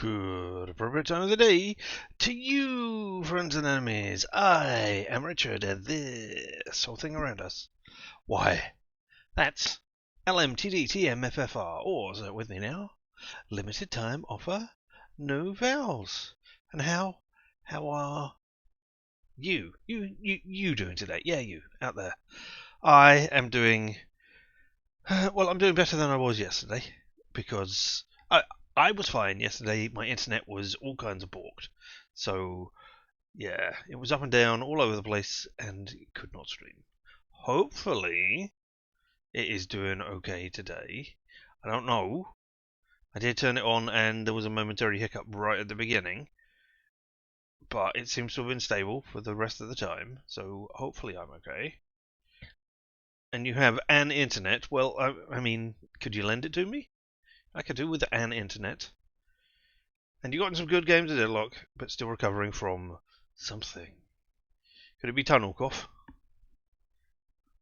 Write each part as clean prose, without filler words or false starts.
Good appropriate time of the day to you, friends and enemies. I am Richard, and this whole thing around us. Why, that's LMTDTMFFR, or is it with me now? Limited time offer, no vowels. And how are you doing today? Yeah, you out there. I am doing well. I'm doing better than I was yesterday because I was fine yesterday. My internet was all kinds of balked. So, yeah, it was up and down all over the place and it could not stream. Hopefully, it is doing okay today. I don't know. I did turn it on and there was a momentary hiccup right at the beginning. But it seems to have been stable for the rest of the time. So, hopefully, I'm okay. And you have an internet. Well, I mean, could you lend it to me? I could do with an internet. And you got some good games at Deadlock, but still recovering from something. Could it be Tunnel Cough?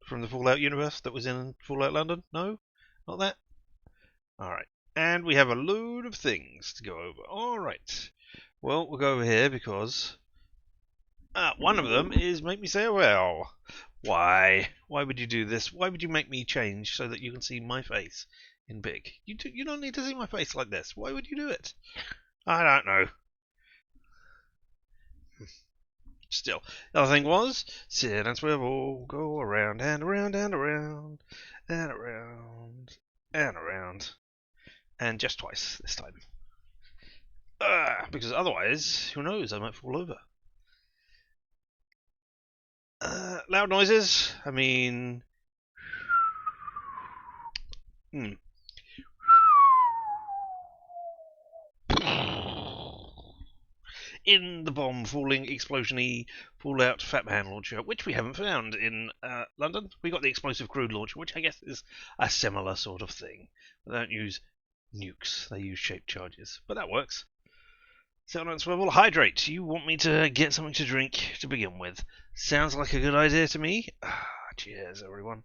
From the Fallout universe that was in Fallout London? No? Not that? Alright. And we have a load of things to go over. Alright. Well, we'll go over here because one of them is make me say a well. Why? Why would you do this? Why would you make me change so that you can see my face in big? You don't need to see my face like this. Why would you do it? I don't know. Still, the other thing was sit and swivel, go around and around and around and around and around, and just twice this time. Because otherwise, who knows? I might fall over. Loud noises. I mean, in the bomb falling explosion-y Fallout Fatman launcher, which we haven't found in London. We got the explosive crude launcher, which I guess is a similar sort of thing. They don't use nukes, they use shaped charges, but that works. Sound and swivel, hydrate. You want me to get something to drink to begin with? Sounds like a good idea to me. Cheers, everyone.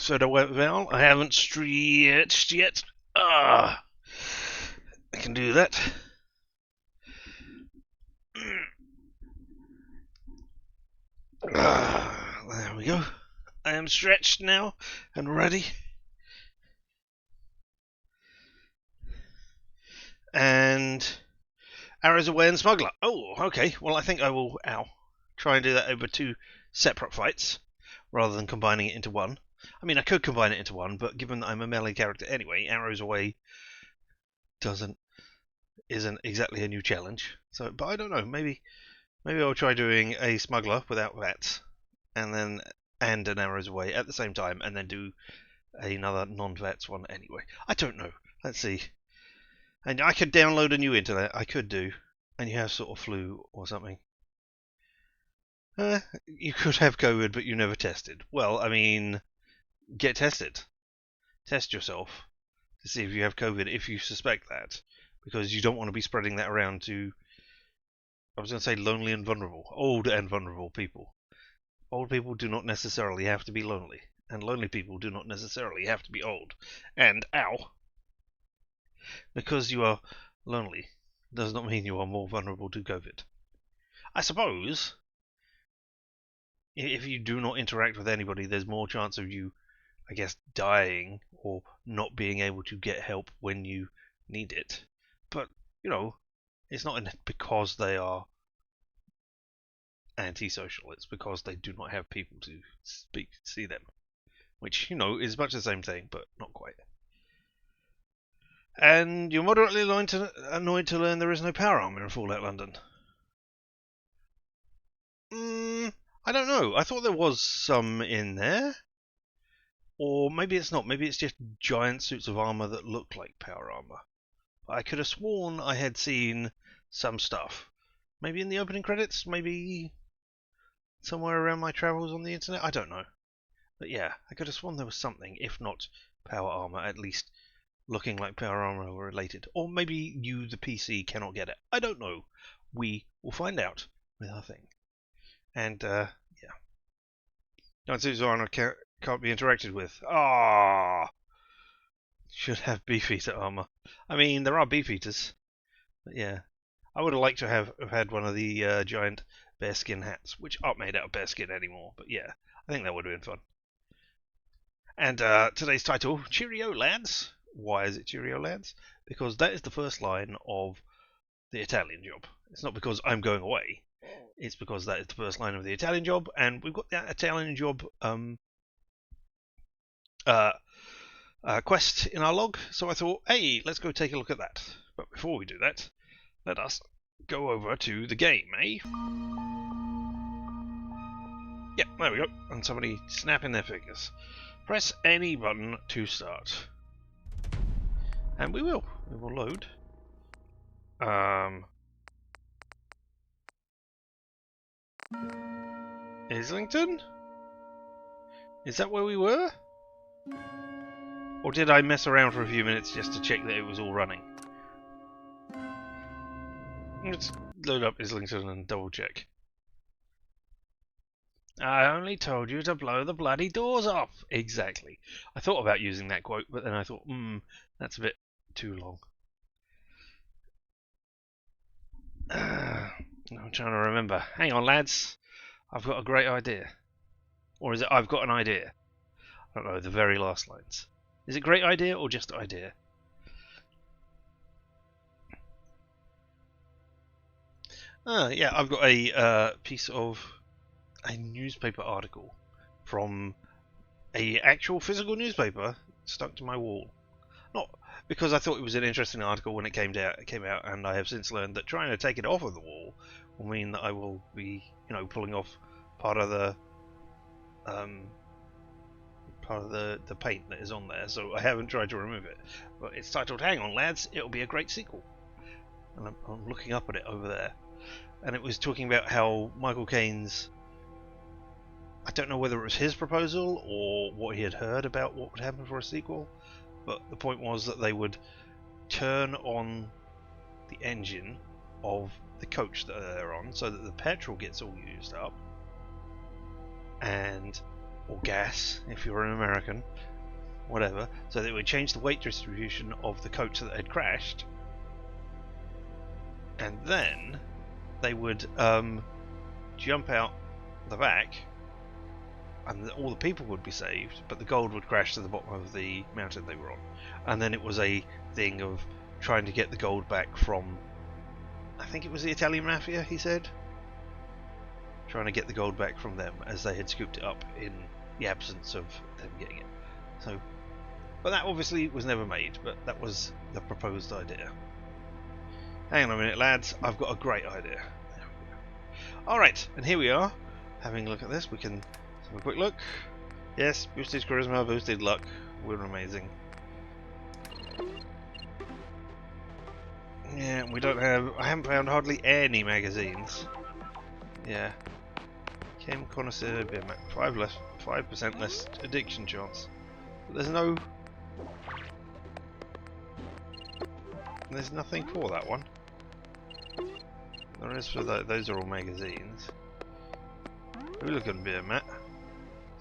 Soda wet Val. I haven't stretched yet. I can do that. There we go. I am stretched now and ready. And arrows away and smuggler. Oh, okay. Well, I think I will try and do that over two separate fights rather than combining it into one. I mean, I could combine it into one, but given that I'm a melee character anyway, arrows away isn't exactly a new challenge. So, but I don't know. Maybe I'll try doing a smuggler without VATS, and an arrows away at the same time, and then do another non-VATS one anyway. I don't know. Let's see. And I could download a new internet. I could do, and you have sort of flu or something. You could have COVID, but you never tested. Well, I mean, get tested. Test yourself to see if you have COVID if you suspect that, because you don't want to be spreading that around to, I was going to say lonely and vulnerable, old and vulnerable people. Old people do not necessarily have to be lonely, and lonely people do not necessarily have to be old. And because you are lonely does not mean you are more vulnerable to COVID. I suppose if you do not interact with anybody, there's more chance of you, I guess, dying or not being able to get help when you need it. But, it's not because they are antisocial, it's because they do not have people to see them. Which, is much the same thing, but not quite. And you're moderately annoyed to learn there is no power armor in Fallout London. I don't know. I thought there was some in there. Or maybe it's not. Maybe it's just giant suits of armor that look like power armor. But I could have sworn I had seen some stuff. Maybe in the opening credits, maybe somewhere around my travels on the internet. I don't know. But yeah, I could have sworn there was something, if not power armor, at least looking like power armor related. Or maybe you, the PC, cannot get it. I don't know. We will find out with our thing. And, yeah. Giant suits of armor can't be interacted with. Should have beefeater armor. I mean, there are beefeaters, but yeah. I would have liked to have had one of the giant bearskin hats, which aren't made out of bearskin anymore, but yeah, I think that would have been fun. And today's title, Cheerio, lads. Why is it Cheerio, lads? Because that is the first line of the Italian job. It's not because I'm going away. It's because that is the first line of the Italian job, and we've got that Italian job quest in our log. So I thought, hey, let's go take a look at that. But before we do that, let us go over to the game, eh? Yep, there we go. And somebody snapping their fingers. Press any button to start. And we will. We will load. Islington? Is that where we were? Or did I mess around for a few minutes just to check that it was all running? Let's load up Islington and double check. I only told you to blow the bloody doors off. Exactly. I thought about using that quote, but then I thought, that's a bit too long. I'm trying to remember. Hang on, lads. I've got a great idea. Or is it I've got an idea? I don't know, the very last lines. Is it great idea or just idea? Yeah, I've got a piece of a newspaper article from a actual physical newspaper stuck to my wall. Not because I thought it was an interesting article when it came out, and I have since learned that trying to take it off of the wall will mean that I will be, pulling off part of the paint that is on there. So I haven't tried to remove it. But it's titled, "Hang on, lads, it'll be a great sequel." And I'm looking up at it over there, and it was talking about how Michael Caine's, I don't know whether it was his proposal or what he had heard about what would happen for a sequel, but the point was that they would turn on the engine of the coach that they're on so that the petrol gets all used up, or gas if you're an American, whatever, so that it would change the weight distribution of the coach that had crashed, and then they would jump out the back and all the people would be saved, but the gold would crash to the bottom of the mountain they were on. And then it was a thing of trying to get the gold back from, I think it was the Italian mafia, he said. Trying to get the gold back from them as they had scooped it up in the absence of them getting it. So, but that obviously was never made, but that was the proposed idea. Hang on a minute, lads, I've got a great idea. Alright, and here we are, having a look at this. We can have a quick look. Yes, boosted charisma, boosted luck. We're amazing. Yeah, I haven't found hardly any magazines. Yeah. Chem connoisseur beer map. 5% less addiction chance. But there's nothing for that one. There is for those are all magazines. Hooligan beer mat.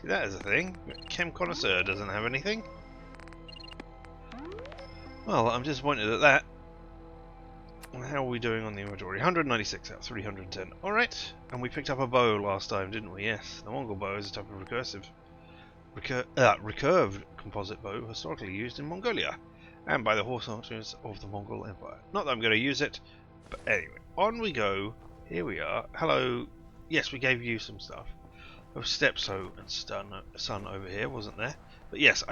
See, that is a thing. Chem connoisseur doesn't have anything. Well, I'm disappointed at that. How are we doing on the inventory? 196 out of 310. Alright, and we picked up a bow last time, didn't we? Yes, the Mongol bow is a type of recurved composite bow historically used in Mongolia, and by the horse archers of the Mongol Empire. Not that I'm going to use it, but anyway, on we go. Here we are. Hello. Yes, we gave you some stuff. Oh, Stepso and Sun over here, wasn't there? But yes,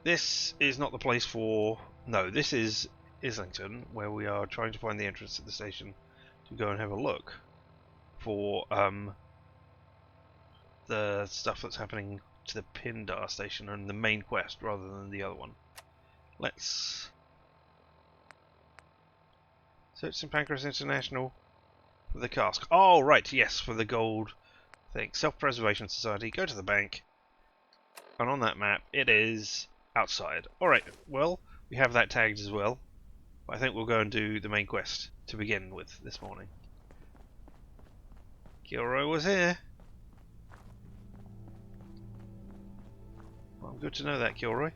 this is not the place for... No, this is Islington, where we are trying to find the entrance to the station to go and have a look for the stuff that's happening to the Pindar station and the main quest rather than the other one. Let's search St. Pancras International for the cask. Oh, right, yes, for the gold thing. Self-Preservation Society. Go to the bank, and on that map it is outside. Alright, well, we have that tagged as well. I think we'll go and do the main quest to begin with this morning. Gilroy was here. Well, good to know that, Gilroy.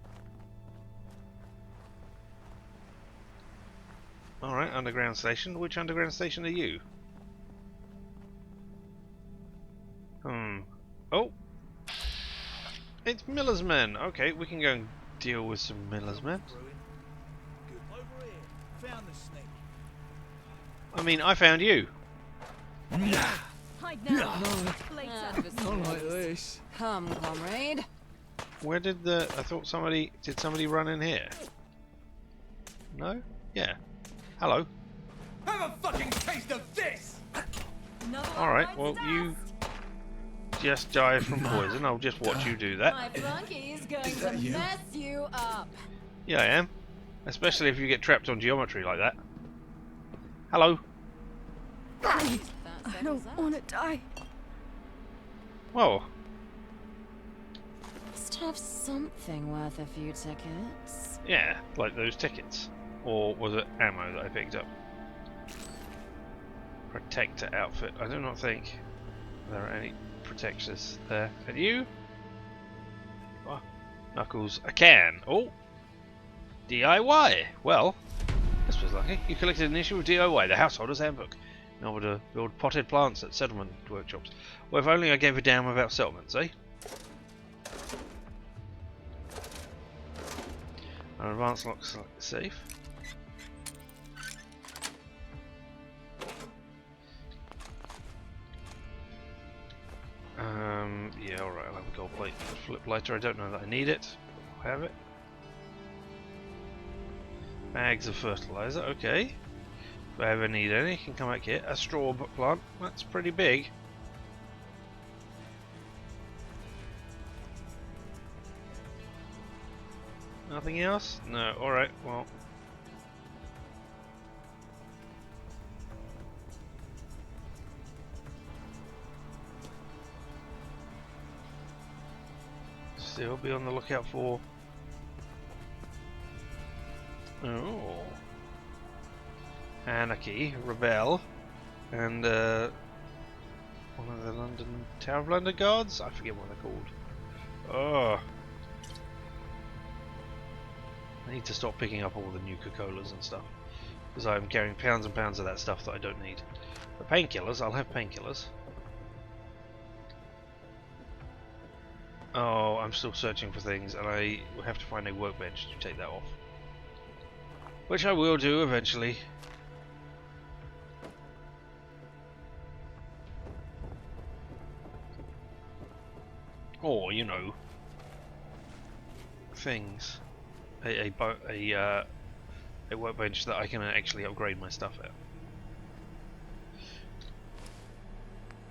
Alright, underground station. Which underground station are you? Oh! It's Miller's Men! Okay, we can go and deal with some Miller's Men. I mean, I found you! Hide now! Not like this. Come, comrade. Where did the... I thought somebody... Did somebody run in here? No? Yeah. Hello. Have a fucking taste of this! Alright, well, you... just die from poison. I'll just watch you do that. My flunky's going to mess you up. Yeah, I am. Especially if you get trapped on geometry like that. Hello. Please, I don't want to die. Whoa. Must have something worth a few tickets. Yeah, like those tickets. Or was it ammo that I picked up? Protector outfit. I do not think there are any protectors there. And you? Oh, Knuckles, a can. Oh! DIY! Well, this was lucky. You collected an issue of DIY, the Householder's Handbook, in order to build potted plants at settlement workshops. Well, if only I gave a damn about settlements, eh? An advanced lock safe. Yeah, alright, I'll have a gold plate flip lighter. I don't know that I need it, but I'll have it. Bags of fertilizer, okay. If I ever need any, I can come back here. A straw plant, that's pretty big. Nothing else? No, alright, well. Still be on the lookout for... Oh. Anarchy, Rebel, and one of the London Tower of London Guards? I forget what they're called. Oh. I need to stop picking up all the Nuka-Colas and stuff, because I'm carrying pounds and pounds of that stuff that I don't need. The painkillers, I'll have painkillers. Oh, I'm still searching for things, and I will have to find a workbench to take that off. Which I will do eventually. Or, you know, things. A workbench that I can actually upgrade my stuff at.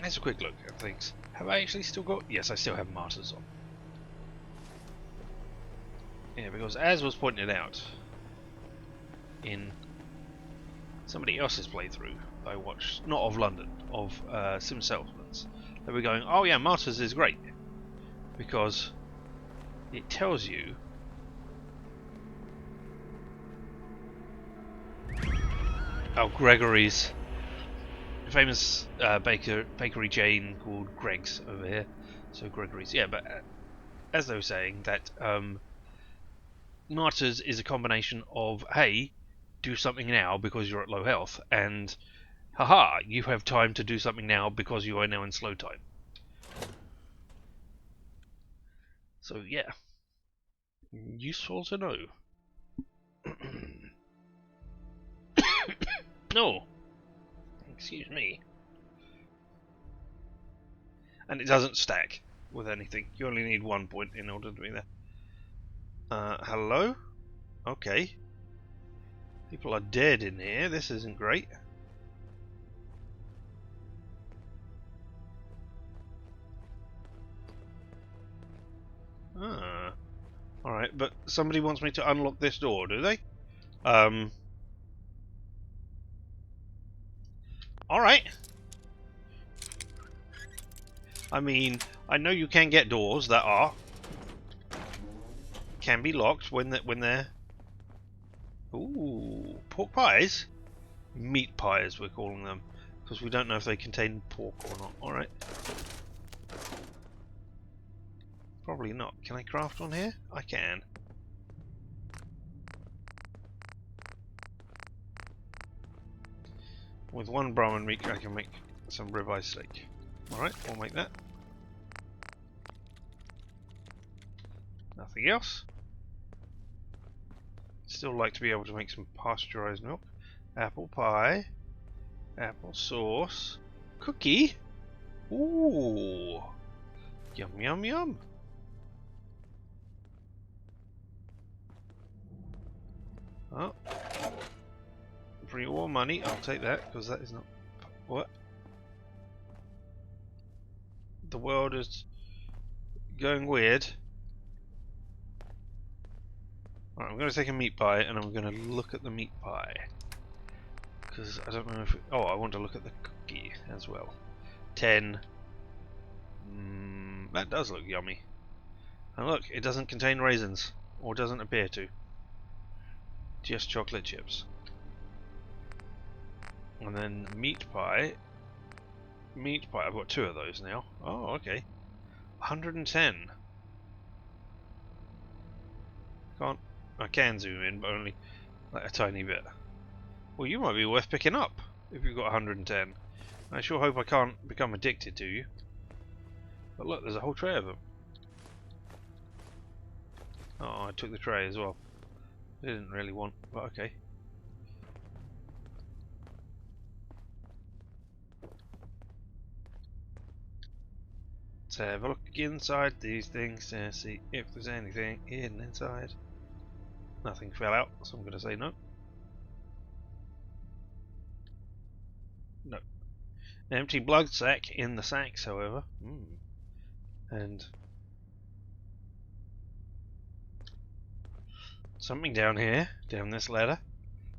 Let's a quick look at things. Have I actually still got... Yes, I still have martyrs on. Yeah, because as was pointed out in somebody else's playthrough I watched, not of London, of Sim Settlements, they were going, oh yeah, martyrs is great, because it tells you Gregory's famous bakery chain called Greg's over here. So Gregory's, yeah, but as they were saying that martyrs is a combination of, hey, do something now because you're at low health, and haha, you have time to do something now because you are now in slow time. So yeah, useful to know. No, excuse me. And it doesn't stack with anything. You only need 1 point in order to be there. Hello? Okay. People are dead in here. This isn't great. Ah. Alright, but somebody wants me to unlock this door, do they? Alright. I mean, I know you can get doors that can be locked when they're... Ooh, pork pies? Meat pies, we're calling them, because we don't know if they contain pork or not. Alright. Probably not. Can I craft on here? I can. With one Brahmin meat, I can make some ribeye steak. Alright, we'll make that. Nothing else. Still like to be able to make some pasteurized milk. Apple pie. Apple sauce. Cookie. Ooh. Yum, yum, yum. Oh. For your money, I'll take that, because that is not... What? The world is going weird. Right, I'm going to take a meat pie, and I'm going to look at the meat pie. Because I don't know if... Oh, I want to look at the cookie as well. 10. That does look yummy. And look, it doesn't contain raisins. Or doesn't appear to. Just chocolate chips. And then meat pie. Meat pie, I've got 2 of those now. Oh, okay. 110. I can zoom in, but only like a tiny bit. Well, you might be worth picking up if you've got 110. I sure hope I can't become addicted to you. But look, there's a whole tray of them. Oh, I took the tray as well. I didn't really want, but okay. Let's have a look inside these things and see if there's anything hidden inside. Nothing fell out, so I'm going to say no. No. An empty blood sack in the sacks, however. And something down here, down this ladder.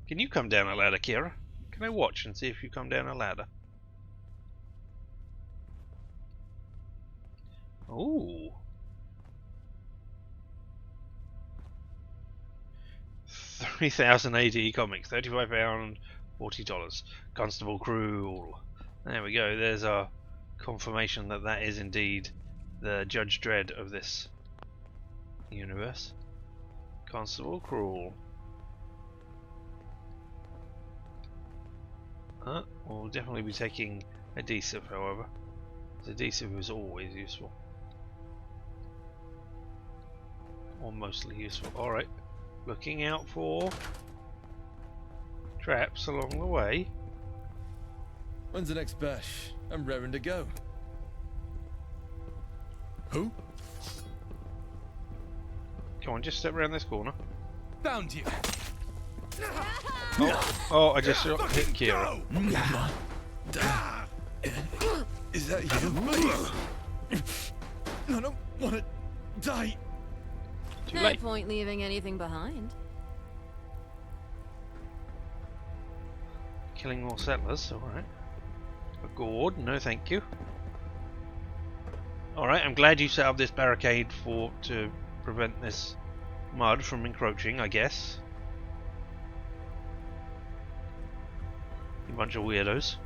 Can you come down a ladder, Kira? Can I watch and see if you come down a ladder? Ooh. 3000 AD comics, £35, $40. Constable Cruel. There we go, there's our confirmation that that is indeed the Judge Dredd of this universe. Constable Cruel. We'll definitely be taking adhesive, however. Adhesive is always useful. Or mostly useful. Alright. Looking out for traps along the way. When's the next bash? I'm raring to go. Who? Come on, just step around this corner. Found you. Oh, I just hit Kira. Is that you? I don't want to die. Too No late. point leaving anything behind. Killing more settlers, alright. A gourd, no thank you. Alright, I'm glad you set up this barricade to prevent this mud from encroaching, I guess. You bunch of weirdos.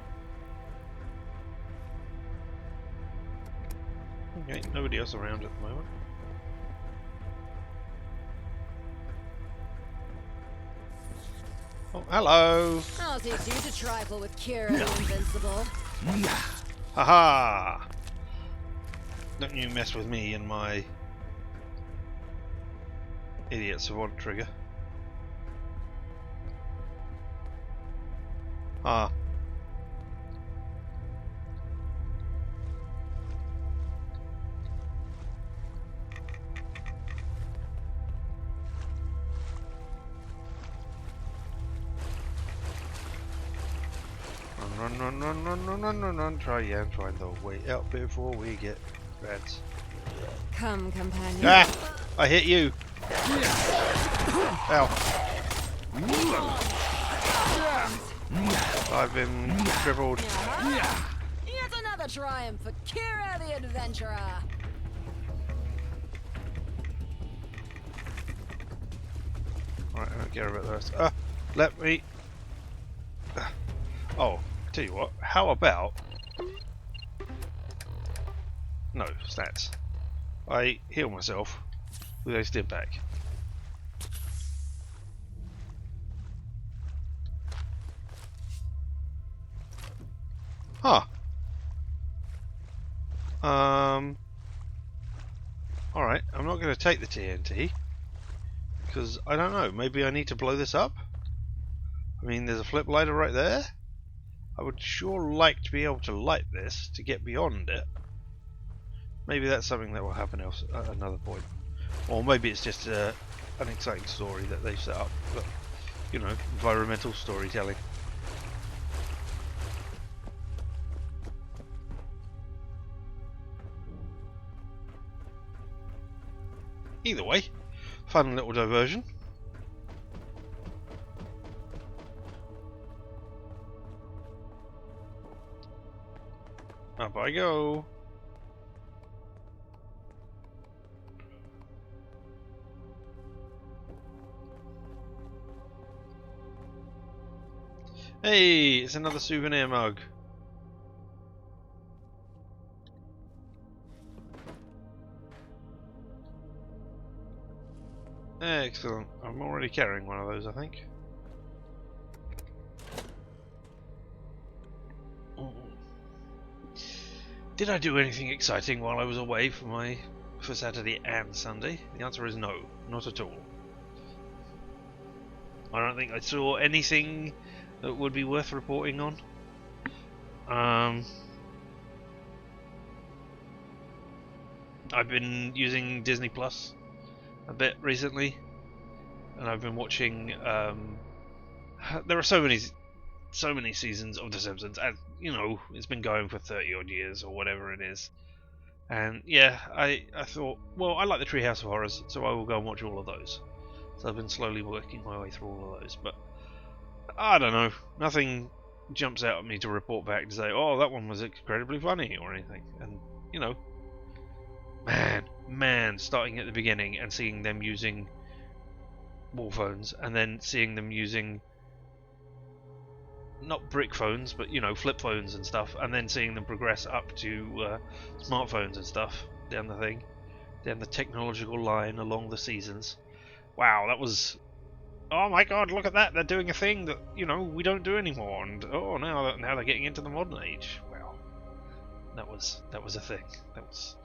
Okay, nobody else around at the moment. Oh, hello! I'll teach you to trifle with Kira the Invincible. Haha! Don't you mess with me and my idiot savant trigger. Ah. Run. Try and find the way out before we get rats. Come, companion. Ah! I hit you! Ow. I've been crippled. Yet another triumph for Kira the Adventurer. Alright, I don't care about the rest. Let me... Oh, I tell you what, how about... No, stats. I heal myself with a step back. Huh. Alright, I'm not going to take the TNT. Because, I don't know, maybe I need to blow this up? I mean, there's a flip lighter right there. I would sure like to be able to light this to get beyond it. Maybe that's something that will happen else at another point. Or maybe it's just an exciting story that they've set up. But, you know, environmental storytelling. Either way, fun little diversion. Up I go. Hey, it's another souvenir mug. Excellent. I'm already carrying one of those, I think. Did I do anything exciting while I was away for Saturday and Sunday? The answer is no, not at all. I don't think I saw anything that would be worth reporting on. I've been using Disney Plus a bit recently, and I've been watching. There are so many seasons of The Simpsons, and you know it's been going for 30 odd years or whatever it is. And yeah, I thought, well, I like the Treehouse of Horrors, so I will go and watch all of those. So I've been slowly working my way through all of those, but I don't know, nothing jumps out at me to report back to say, oh, that one was incredibly funny or anything. And you know, man, starting at the beginning and seeing them using wall phones, and then seeing them using not brick phones, but you know, flip phones and stuff, and then seeing them progress up to smartphones and stuff down the technological line along the seasons. Wow, that was, oh my god, look at that, they're doing a thing that, you know, we don't do anymore, and oh, now they're getting into the modern age. Wow, that was a thing. That was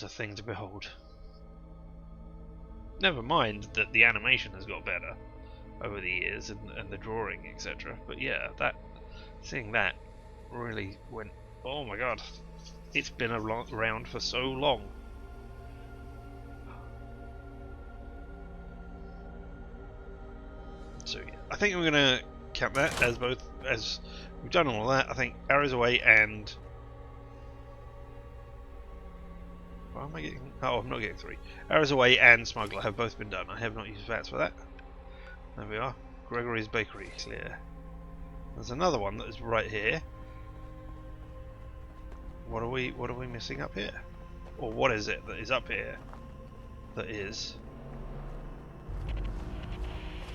a thing to behold. Never mind that the animation has got better over the years, and the drawing, etc. But yeah, seeing that really went, oh my god, it's been around for so long. So yeah, I think we're gonna count that as we've done all of that. I think Arrows Away and what am I getting? Oh, I'm not getting 3. Arrows Away and Smuggler have both been done. I have not used VATS for that. There we are. Gregory's Bakery, clear. There's another one that is right here. What are we missing up here? Or what is it that is up here? That is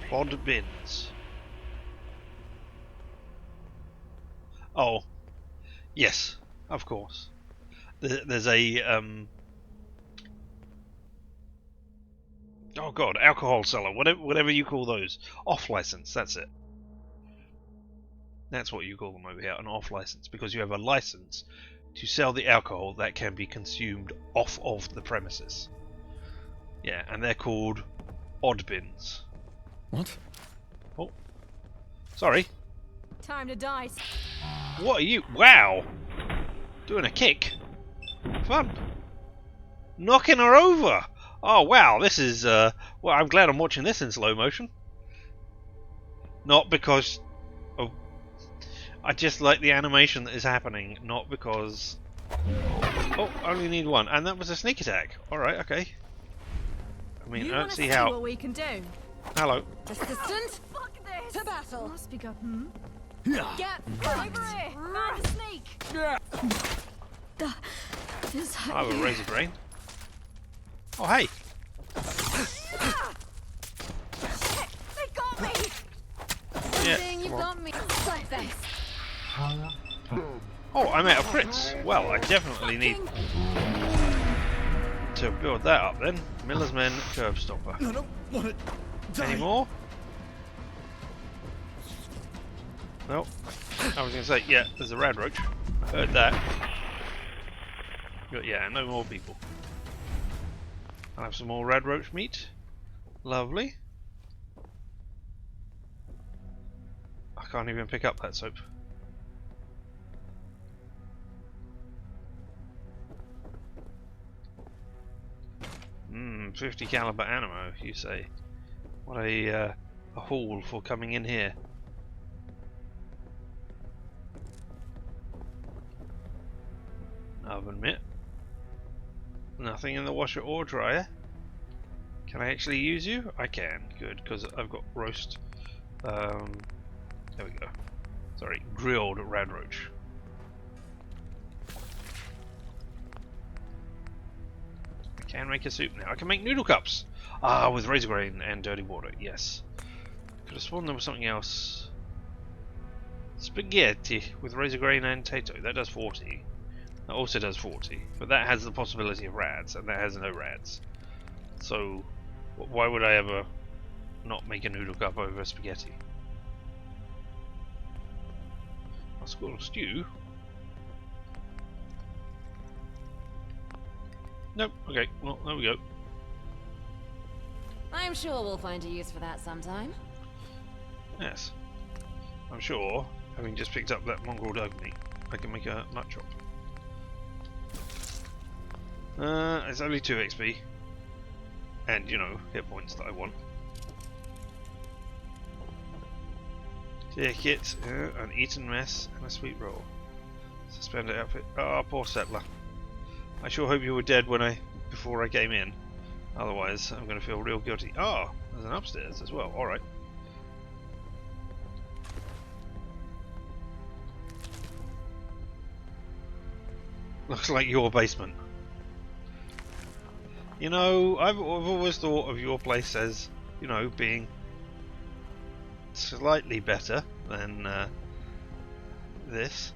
Pod Bins. Oh, yes, of course. There's a oh god, alcohol cellar, whatever you call those. Off license, that's it. That's what you call them over here, an off license, because you have a license to sell the alcohol that can be consumed off of the premises. Yeah, and they're called odd bins. What? Oh, sorry. Time to die. What are you? Wow, doing a kick. Fun. Knocking her over. Oh wow, this is well, I'm glad I'm watching this in slow motion. Not because of, I just like the animation that is happening, not because, oh, I only need one, and that was a sneak attack. Alright, okay. I mean, I don't see how. What we can do? Hello. Assistant, Fuck this! to battle. Must be good. Get fucked. Over here! Find a sneak! This I have a razor brain. Oh hey. They got me! Yeah. Ding, you come on. got me. Like this. Oh, I'm out of crits. Well, I definitely need to build that up then. Miller's Men, Curve Stopper. I don't want to die. Any more? Nope. I was going to say, yeah, there's a rad roach. Heard that. But yeah, no more people. I'll have some more rad roach meat. Lovely. I can't even pick up that soap. 50 caliber ammo, you say? What a haul for coming in here. Oven mitt. Nothing in the washer or dryer. Can I actually use you? I can. Good, because I've got roast. There we go. Sorry, grilled rad roach. I can make a soup now. I can make noodle cups. Ah, with razor grain and dirty water. Yes. Could have sworn there was something else. Spaghetti with razor grain and tato. That does 40. That also does 40, but that has the possibility of rads, and that has no rads. So, why would I ever not make a noodle cup over spaghetti? A school stew? Nope. Okay. Well, there we go. I'm sure we'll find a use for that sometime. Yes. I'm sure, having just picked up that mongrel dog meat, I can make a nut chop. It's only 2 XP. And, you know, hit points that I want. Ticket, an eaten mess, and a sweet roll. Suspended outfit. Ah, poor settler. I sure hope you were dead before I came in. Otherwise, I'm going to feel real guilty. Ah, there's an upstairs as well. Alright. Looks like your basement. You know, I've always thought of your place as, you know, being slightly better than this.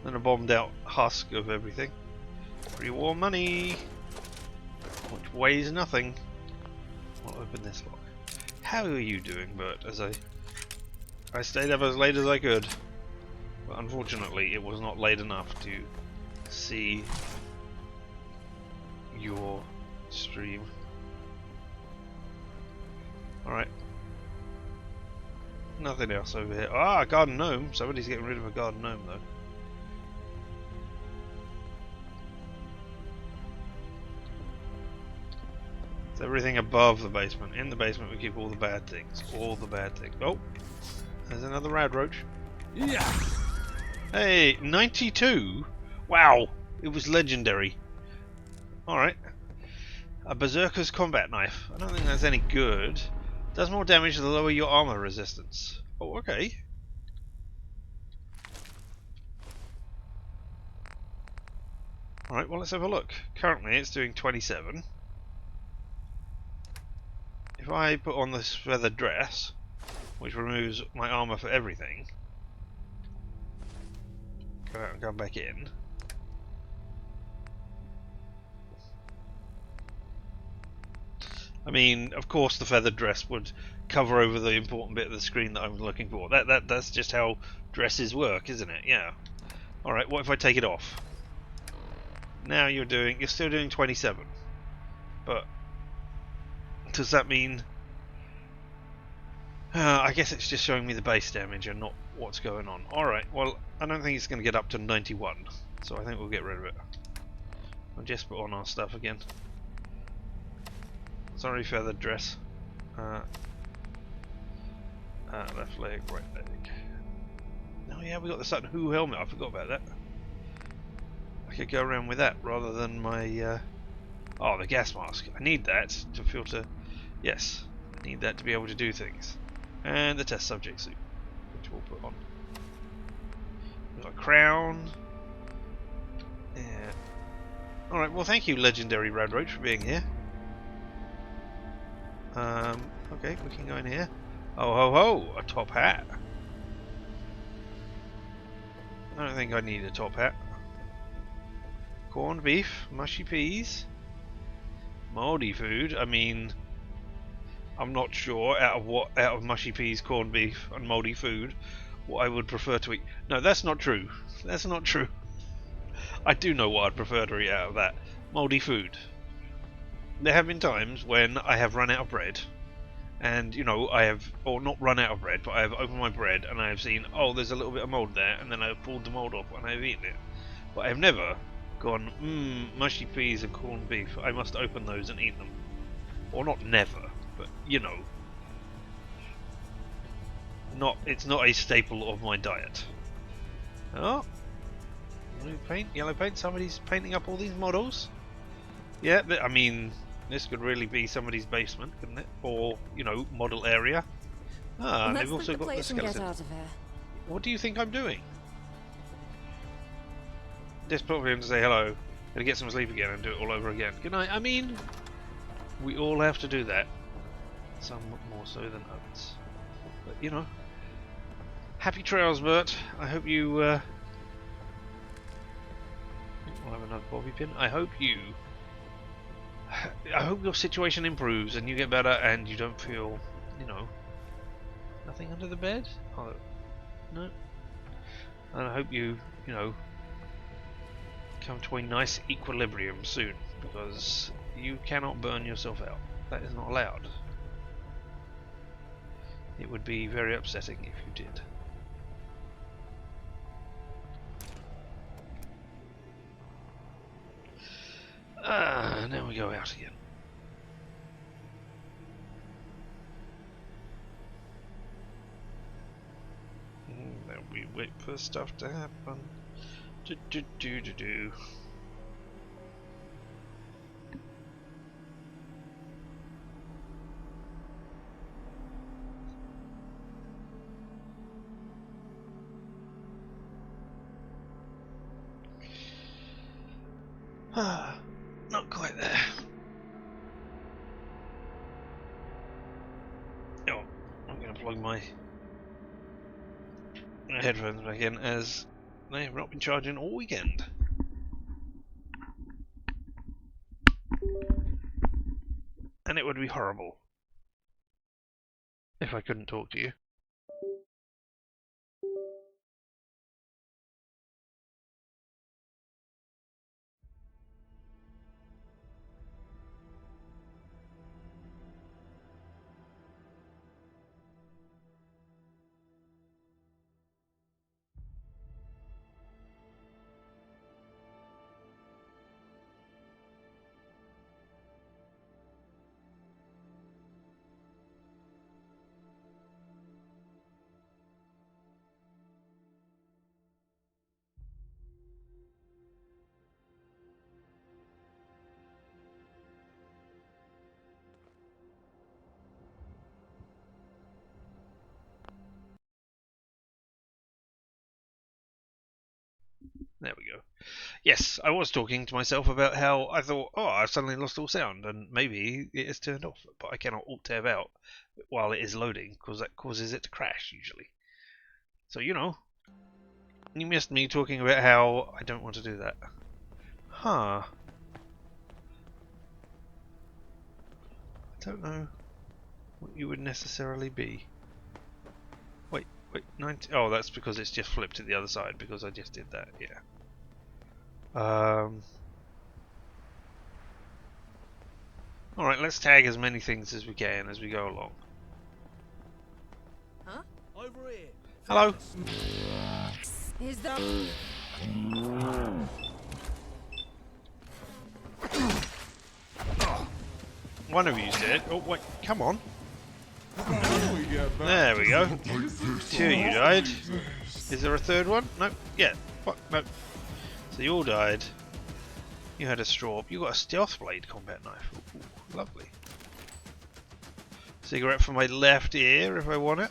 Than a bombed out husk of everything. Pre-war money! Which weighs nothing. I'll open this lock. How are you doing, Bert? As I stayed up as late as I could. But unfortunately, it was not late enough to see your stream. Alright. Nothing else over here. Ah, a garden gnome. Somebody's getting rid of a garden gnome, though. It's everything above the basement. In the basement, we keep all the bad things. All the bad things. Oh! There's another rad roach. Yeah. Hey, 92? Wow! It was legendary. Alright. A berserker's combat knife. I don't think that's any good. Does more damage to lower your armor resistance. Oh, okay. Alright, well let's have a look. Currently it's doing 27. If I put on this feathered dress, which removes my armor for everything, go out and come back in. I mean, of course the feathered dress would cover over the important bit of the screen that I'm looking for. That's just how dresses work, isn't it? Yeah. Alright, what if I take it off? Now you're still doing 27. But does that mean I guess it's just showing me the base damage and not what's going on. Alright, well, I don't think it's going to get up to 91, so I think we'll get rid of it. I'll just put on our stuff again. Sorry, feathered dress. Left leg, right leg. Oh yeah, we got the Sutton Hoo helmet, I forgot about that. I could go around with that rather than my... Oh, the gas mask. I need that to filter... Yes, I need that to be able to do things. And the test subject suit, which we'll put on. We've got a crown. Yeah. Alright, well thank you, legendary Rad Roach, for being here. Okay, we can go in here. Oh ho ho! A top hat. I don't think I need a top hat. Corned beef, mushy peas, mouldy food. I mean, I'm not sure out of mushy peas, corned beef, and mouldy food, what I would prefer to eat. No, that's not true. That's not true. I do know what I'd prefer to eat out of that. Mouldy food. There have been times when I have run out of bread, and you know, I have, or not run out of bread, but I have opened my bread and I have seen, oh, there's a little bit of mould there, and then I have pulled the mould off and I have eaten it. But I have never gone, mushy peas and corned beef, I must open those and eat them. Or not never, but you know, it's not a staple of my diet. Oh, blue paint, yellow paint, somebody's painting up all these models. Yeah, I mean, this could really be somebody's basement, couldn't it? Or, you know, model area. Ah, and they've also got the skeleton. Get out of here. What do you think I'm doing? Just put him to say hello, and get some sleep again and do it all over again. Good night. I mean, we all have to do that. Some more so than others. But, you know. Happy trails, Bert. I hope you, we'll have another bobby pin. I hope your situation improves and you get better and you don't feel, you know, nothing under the bed? Oh, no. And I hope you know, come to a nice equilibrium soon, because you cannot burn yourself out. That is not allowed. It would be very upsetting if you did. Ah, now we go out again. Then we wait for stuff to happen. Do. Ah, not quite there. Oh, I'm going to plug my headphones back in, as they have not been charging all weekend. And it would be horrible if I couldn't talk to you. There we go. Yes, I was talking to myself about how I thought, oh, I've suddenly lost all sound, and maybe it is turned off, but I cannot alt-tab out while it is loading, because that causes it to crash, usually. So, you know, you missed me talking about how I don't want to do that. Huh. I don't know what you would necessarily be. Wait, 90. Oh, that's because it's just flipped to the other side, because I just did that, yeah. Alright, let's tag as many things as we can as we go along. Huh? Over here. Hello? Is there... One of you's dead. Oh, wait, come on. We got back. There we go. Two of you died. Is there a third one? No. Yeah. What? No. So you all died. You had a straw. You got a stealth blade combat knife. Ooh, lovely. Cigarette for my left ear if I want it.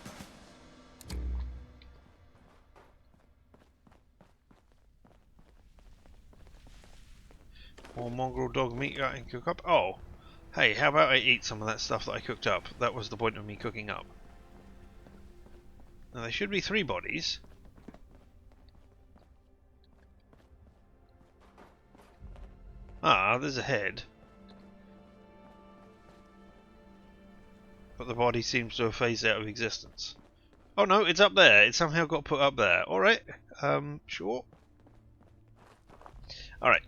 More mongrel dog meat I can cook up. Oh. Hey, how about I eat some of that stuff that I cooked up? That was the point of me cooking up. Now there should be 3 bodies. Ah, there's a head. But the body seems to have phased out of existence. Oh no, it's up there. It somehow got put up there. Alright. Sure. Alright.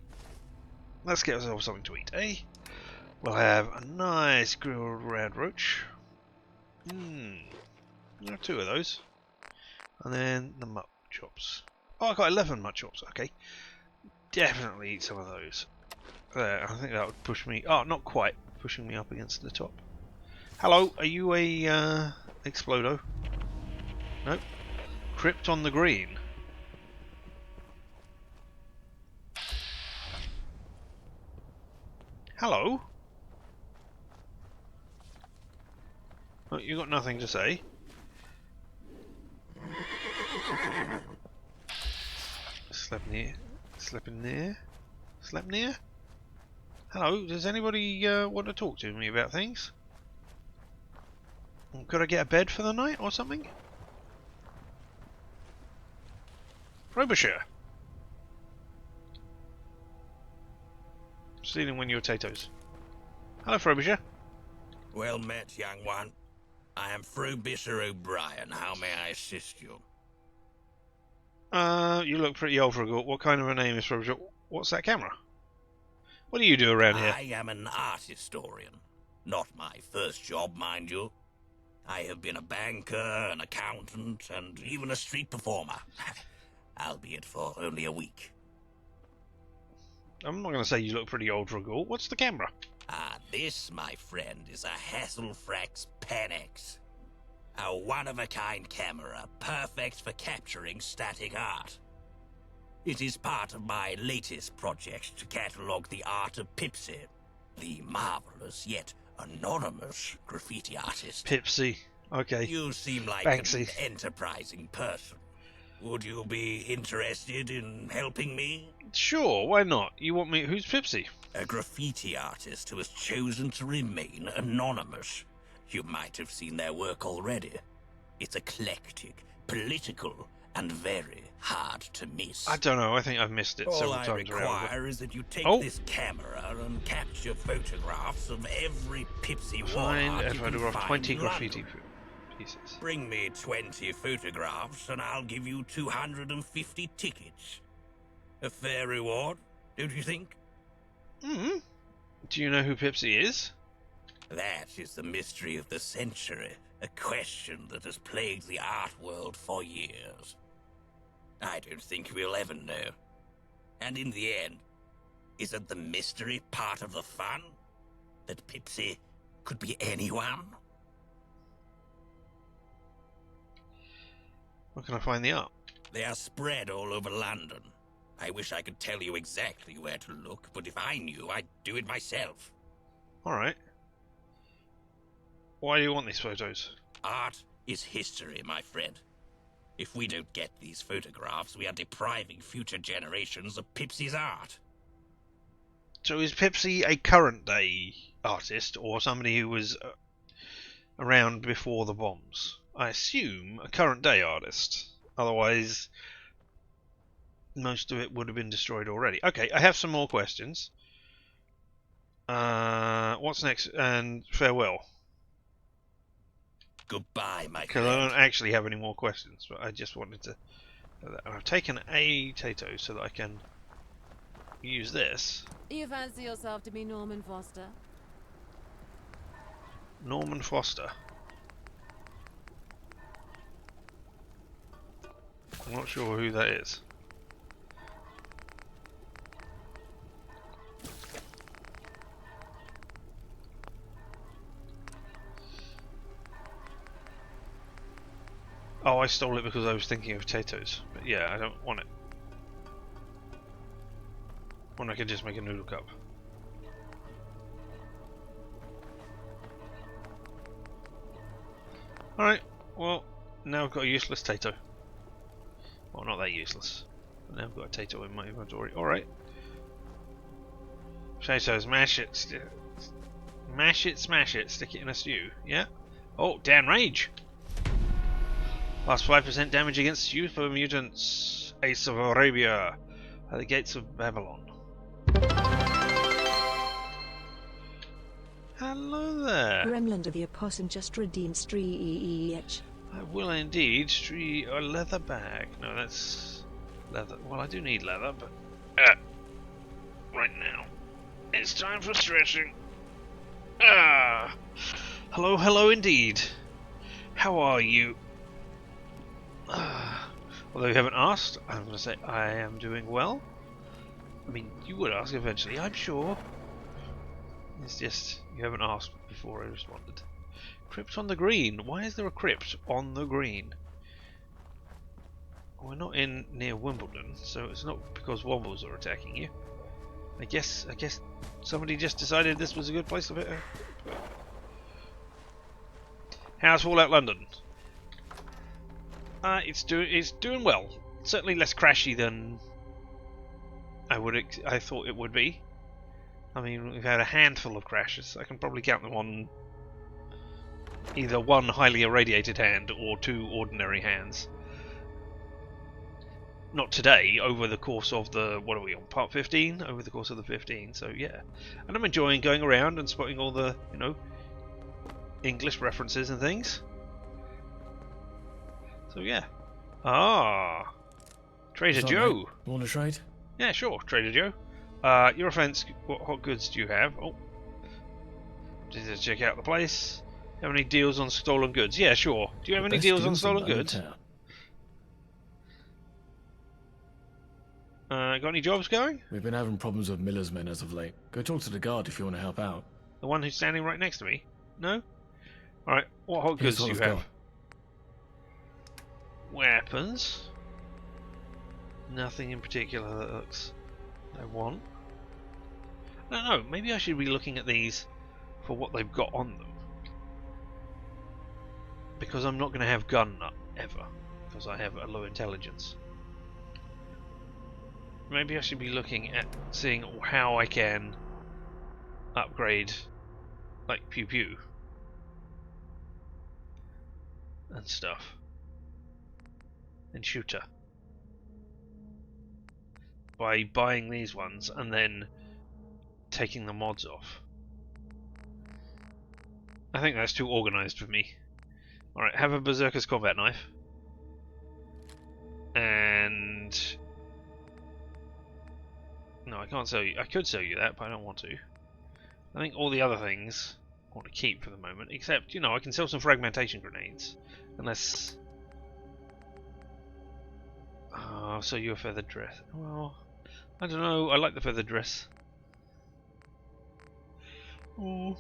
Let's get ourselves something to eat, eh? We'll have a nice grilled red roach. Two of those. And then the mutt chops. Oh, I got 11 mutt chops. Okay. Definitely eat some of those. There, I think that would push me. Oh, not quite. Pushing me up against the top. Hello, are you a Explodo? Nope. Crypt on the green. Hello? Oh, you got nothing to say. Slept near? Hello, does anybody want to talk to me about things? Could I get a bed for the night or something? Frobisher! Stealing one of your potatoes. Hello, Frobisher. Well met, young one. I am Frobisher O'Brien. How may I assist you? You look pretty old for a What kind of a name is Frobisher? What's that camera? What do you do around here? I am an art historian. Not my first job, mind you. I have been a banker, an accountant, and even a street performer. Albeit for only a week. I'm not going to say you look pretty old for a Ghoul. What's the camera? This, my friend, is a Hasselfrax Panax. A one-of-a-kind camera, perfect for capturing static art. It is part of my latest project to catalogue the art of Pipsy, the marvelous yet anonymous graffiti artist. Pipsy. Okay. You seem like Banksy. an enterprising person. Would you be interested in helping me? Sure, why not? You want me... Who's Pipsy? A graffiti artist who has chosen to remain anonymous. You might have seen their work already. It's eclectic, political, and very hard to miss. I don't know, I think I've missed it several All I times around. require is that you take Oh. this camera and capture photographs of every Pipsy wall Find art and you can photograph find 20 in graffiti London. pieces. Bring me 20 photographs and I'll give you 250 tickets. A fair reward, don't you think? Do you know who Pipsy is? That is the mystery of the century, a question that has plagued the art world for years. I don't think we'll ever know. And in the end, isn't the mystery part of the fun? That Pipsy could be anyone? Where can I find the art? They are spread all over London. I wish I could tell you exactly where to look, but if I knew, I'd do it myself. Alright. Why do you want these photos? Art is history, my friend. If we don't get these photographs, we are depriving future generations of Pipsy's art. So is Pipsy a current day artist or somebody who was around before the bombs? I assume a current day artist. Otherwise, most of it would have been destroyed already. Okay, I have some more questions. What's next? And farewell. Goodbye, my Because I friend. don't actually have any more questions, but I just wanted to... And I've taken a potato so that I can use this. You fancy yourself to be Norman Foster? Norman Foster. I'm not sure who that is. Oh, I stole it because I was thinking of potatoes. But yeah, I don't want it. When I could just make a noodle cup. Alright, well, now I've got a useless potato. Well, not that useless. But now I've got a potato in my inventory. Alright. Potatoes, mash it, mash it, smash it, stick it in a stew. Yeah? Oh, Dan Rage! Plus 5% damage against super mutants. Ace of Arabia. At the gates of Babylon. Hello there. Gremlin to the opossum just redeemed Streech. I will indeed. A leather bag. No, that's leather. Well, I do need leather, but right now it's time for stretching. Hello, hello indeed. How are you? Although you haven't asked, I'm going to say I am doing well. I mean, you would ask eventually, I'm sure. It's just you haven't asked before I responded. Crypt on the green. Why is there a crypt on the green? We're not in near Wimbledon, so it's not because Wombles are attacking you. I guess somebody just decided this was a good place to put her. How's Fallout London? It's doing well. Certainly less crashy than I thought it would be. I mean, we've had a handful of crashes. I can probably count them on either one highly irradiated hand or two ordinary hands. Not today, over the course of the, what are we on, part 15? Over the course of the 15, so yeah. And I'm enjoying going around and spotting all the, English references and things. So yeah. Trader Joe. Mate? You want to trade? Yeah, sure, Trader Joe. Your offense, what hot goods do you have? Oh. Just check out the place. Have any deals on stolen goods? Yeah, sure. Do you have any deals on stolen goods? Got any jobs going? We've been having problems with Miller's men as of late. Go talk to the guard if you want to help out. The one who's standing right next to me? No? Alright, what hot goods do you have? Weapons. Nothing in particular that looks I want. I don't know, maybe I should be looking at these for what they've got on them. Because I'm not going to have gun nut ever, because I have a low intelligence. Maybe I should be looking at seeing how I can upgrade, like, pew pew and stuff, and shooter, by buying these ones and then taking the mods off. I think that's too organised for me. Alright, have a Berserker's combat knife. And no, I can't sell you. I could sell you that, but I don't want to. I think all the other things I want to keep for the moment, except, I can sell some fragmentation grenades. Unless I'll sell you a feathered dress. Well, I don't know, I like the feathered dress. Oh.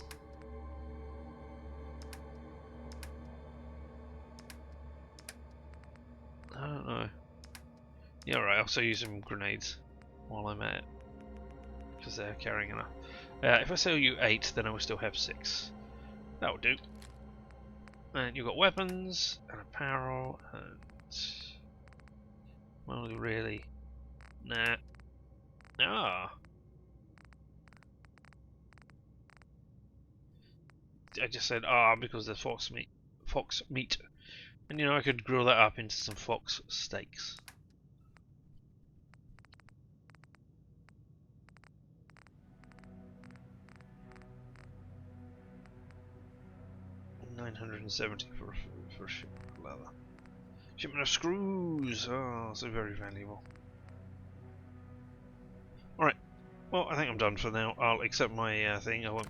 I don't know. Yeah, alright, I'll sell you some grenades while I'm at it. Because they're carrying enough. If I sell you 8, then I will still have 6. That will do. And you've got weapons, and apparel, and... well, really... nah. I just said, because there's fox meat. And I could grill that up into some fox steaks. $970 for leather. Shipment of screws. Oh, so very valuable. All right. Well, I think I'm done for now. I'll accept my thing. I won't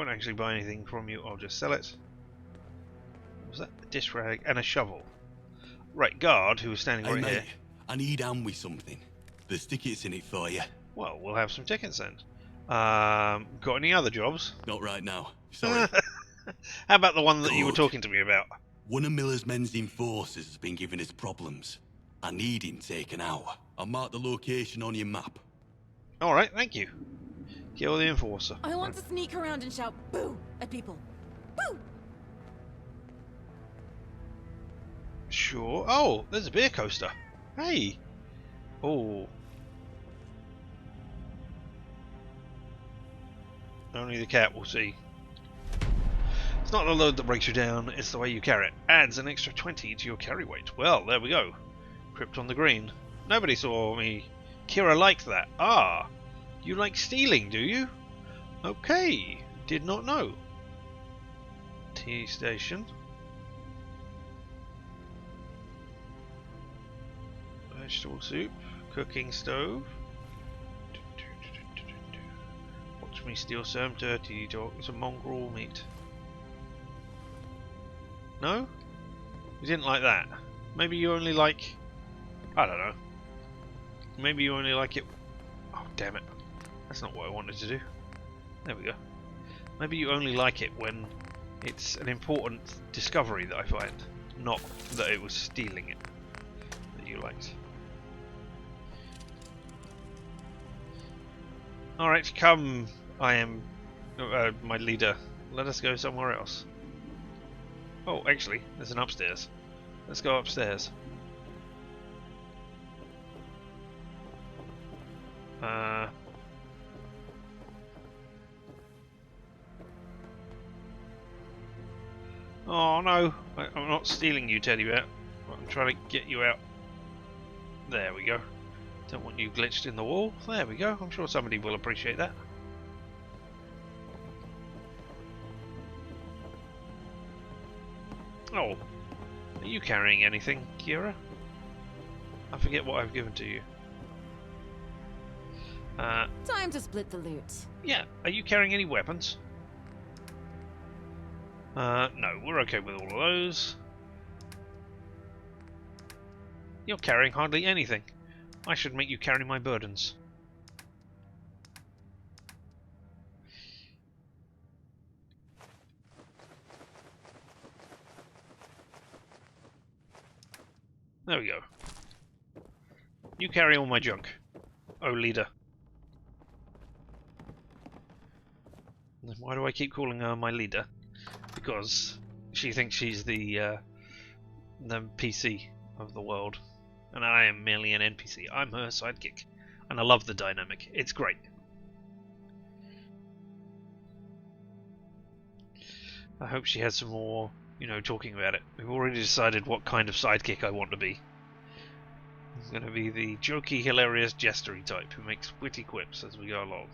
actually buy anything from you. I'll just sell it. What was that? A dish rag and a shovel. Right, guard, who was standing right here. I need hand with something. There's tickets in it for you. Well, we'll have some tickets then. Got any other jobs? Not right now. Sorry. How about the one that you were Good. talking to me about? One of Miller's men's enforcers has been giving us problems. I need him taken out. I'll mark the location on your map. Alright, thank you. Kill the enforcer. I want to sneak around and shout boo at people. Boo! Sure. Oh, there's a beer coaster. Hey. Oh. Only the cat will see. It's not the load that breaks you down, it's the way you carry it. Adds an extra 20 to your carry weight. Well, there we go. Crypt on the green. Nobody saw me. Kira liked that. Ah, you like stealing, do you? Okay, did not know. Tea station. Vegetable soup, cooking stove. Watch me steal some dirty dog, some mongrel meat. No? You didn't like that. Maybe you only like... I don't know. Maybe you only like it... Oh, damn it. That's not what I wanted to do. There we go. Maybe you only like it when it's an important discovery that I find. Not that it was stealing it that you liked. Alright, come. I am my leader. Let us go somewhere else. Oh, actually, there's an upstairs. Let's go upstairs. Oh no, I'm not stealing you, teddy bear. I'm trying to get you out. There we go. Don't want you glitched in the wall. There we go. I'm sure somebody will appreciate that. Oh, are you carrying anything, Kira? I forget what I've given to you. Time to split the loot. Yeah, are you carrying any weapons? No, we're okay with all of those. You're carrying hardly anything. I should make you carry my burdens. There we go. You carry all my junk. Oh, leader. Why do I keep calling her my leader? Because she thinks she's the PC of the world. And I am merely an NPC. I'm her sidekick. And I love the dynamic. It's great. I hope she has some more, talking about it. We've already decided what kind of sidekick I want to be. I'm going to be the jokey, hilarious, jestery type who makes witty quips as we go along.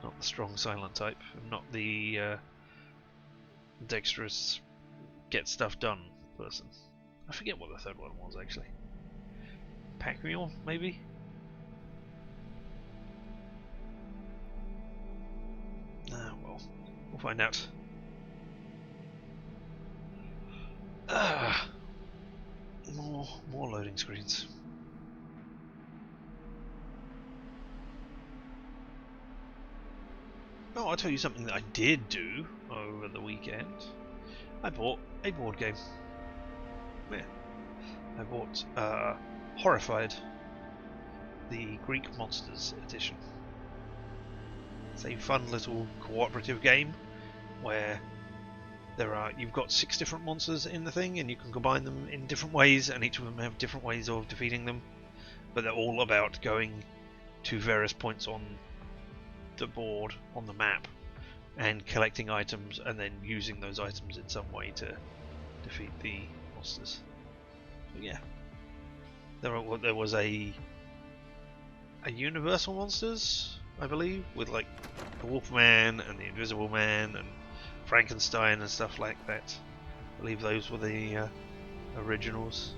Not the strong, silent type. Not the dexterous, get stuff done person. I forget what the third one was, actually. Pack mule, maybe? Ah, well, we'll find out. More loading screens. Oh, I'll tell you something that I did do over the weekend. I bought a board game. Yeah. I bought Horrified, the Greek Monsters edition. It's a fun little cooperative game where you've got 6 different monsters in the thing, and you can combine them in different ways, and each of them have different ways of defeating them. But they're all about going to various points on the board, on the map, and collecting items, and then using those items in some way to defeat the monsters. So yeah, there was a Universal Monsters, I believe, with like the Wolfman and the Invisible Man and Frankenstein and stuff like that. I believe those were the originals.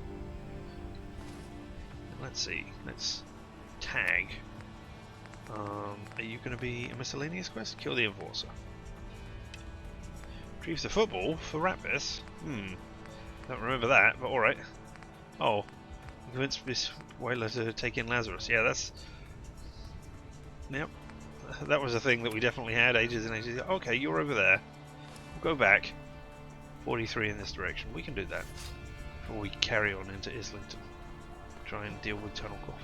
Let's see, let's tag. Are you going to be a miscellaneous quest? Kill the Enforcer. Retrieve the football for Rapis? Don't remember that, but alright. Oh, convince Miss Whaler to take in Lazarus. Yeah, that's... Yep. That was a thing that we definitely had ages and ages ago. Okay, you're over there. We'll go back. 43 in this direction. We can do that before we carry on into Islington. Try and deal with Tunnelcough.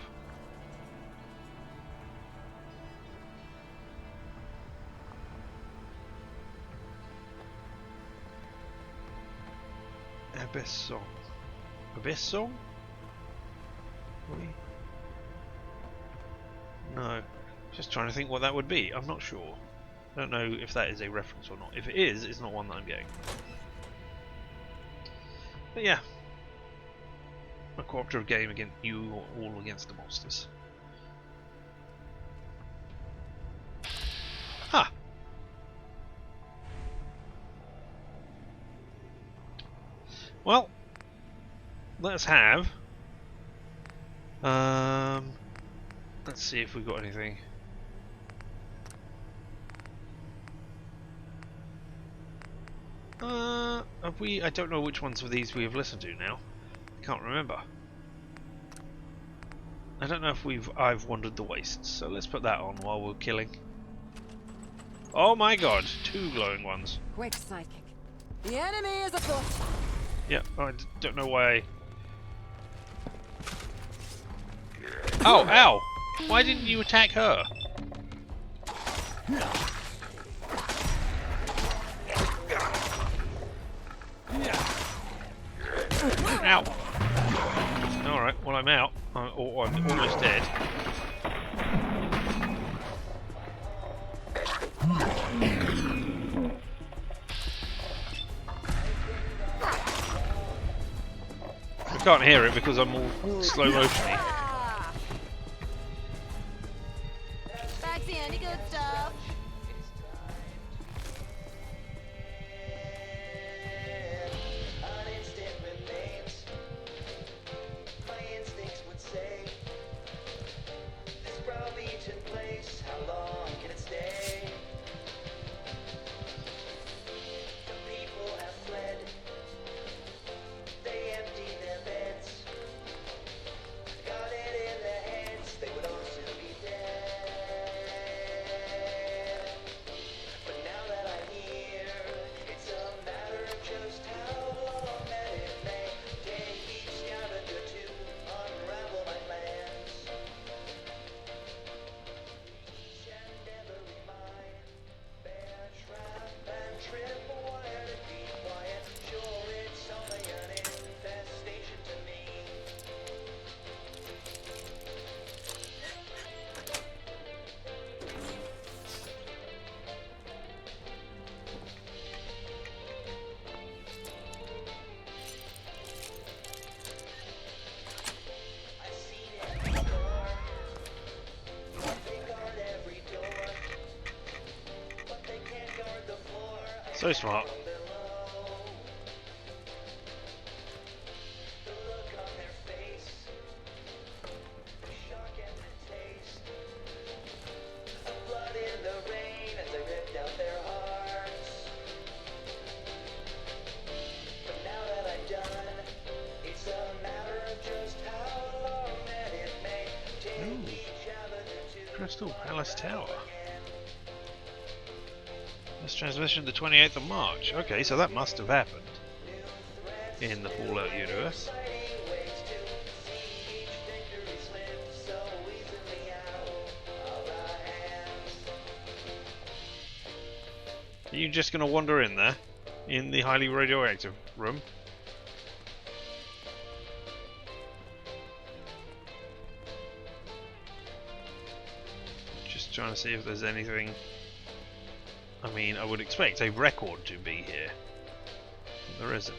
Abyss Song. Abyss Song? No. Just trying to think what that would be. I'm not sure. I don't know if that is a reference or not. If it is, it's not one that I'm getting. But yeah. A cooperative game against you all against the monsters. Ha! Well, let's have. Let's see if we got anything. Have we? I don't know which ones of these we have listened to now. I can't remember. I don't know if I've wandered the wastes, so let's put that on while we're killing. Oh my god, 2 glowing ones. Quick sidekick. The enemy is afoot. Yeah, I don't know why. Oh, ow! Why didn't you attack her? Ow! Alright, well I'm out. Or I'm almost dead. I can't hear it because I'm all slow motiony. Back to any good stuff. So smart. Crystal Palace Tower. This transmission the 28th of March. Okay, so that must have happened in the Fallout universe. Are you just going to wander in there? In the highly radioactive room? Just trying to see if there's anything. I mean, I would expect a record to be here. But there isn't.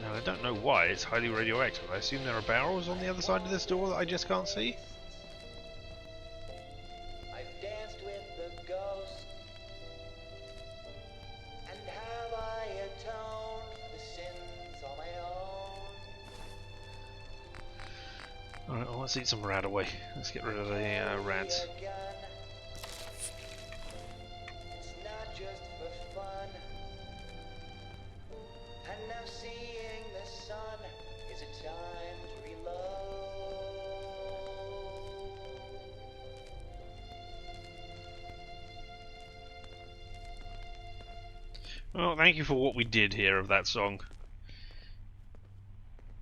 Now, I don't know why it's highly radioactive. I assume there are barrels on the other side of this door that I just can't see? I've danced with the ghosts, and have I atoned for the sins on my own? Alright, well, let's eat some rat away. Let's get rid of the rats. It's not just for fun. And now seeing the sun is a time to reload. Well, thank you for what we did here of that song.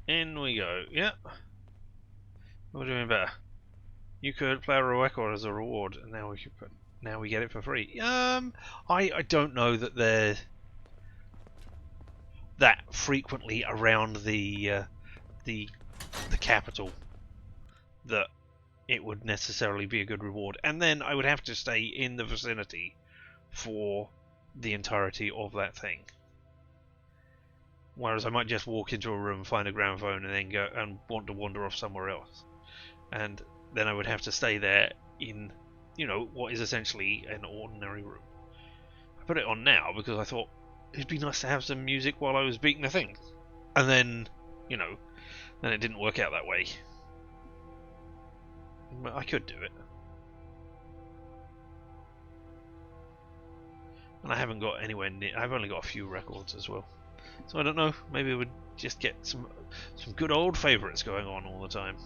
In we go. Yeah. We're doing better. You could play a record as a reward, and now we get it for free. I don't know that they're that frequently around the capital that it would necessarily be a good reward. And then I would have to stay in the vicinity for the entirety of that thing. Whereas I might just walk into a room, find a gramophone, and then go and want to wander off somewhere else. And then I would have to stay there in, you know, what is essentially an ordinary room. I put it on now because I thought it'd be nice to have some music while I was beating the thing. And then, you know, then it didn't work out that way. But I could do it. And I haven't got anywhere near. I've only got a few records as well. So I don't know. Maybe we'd just get some good old favourites going on all the time.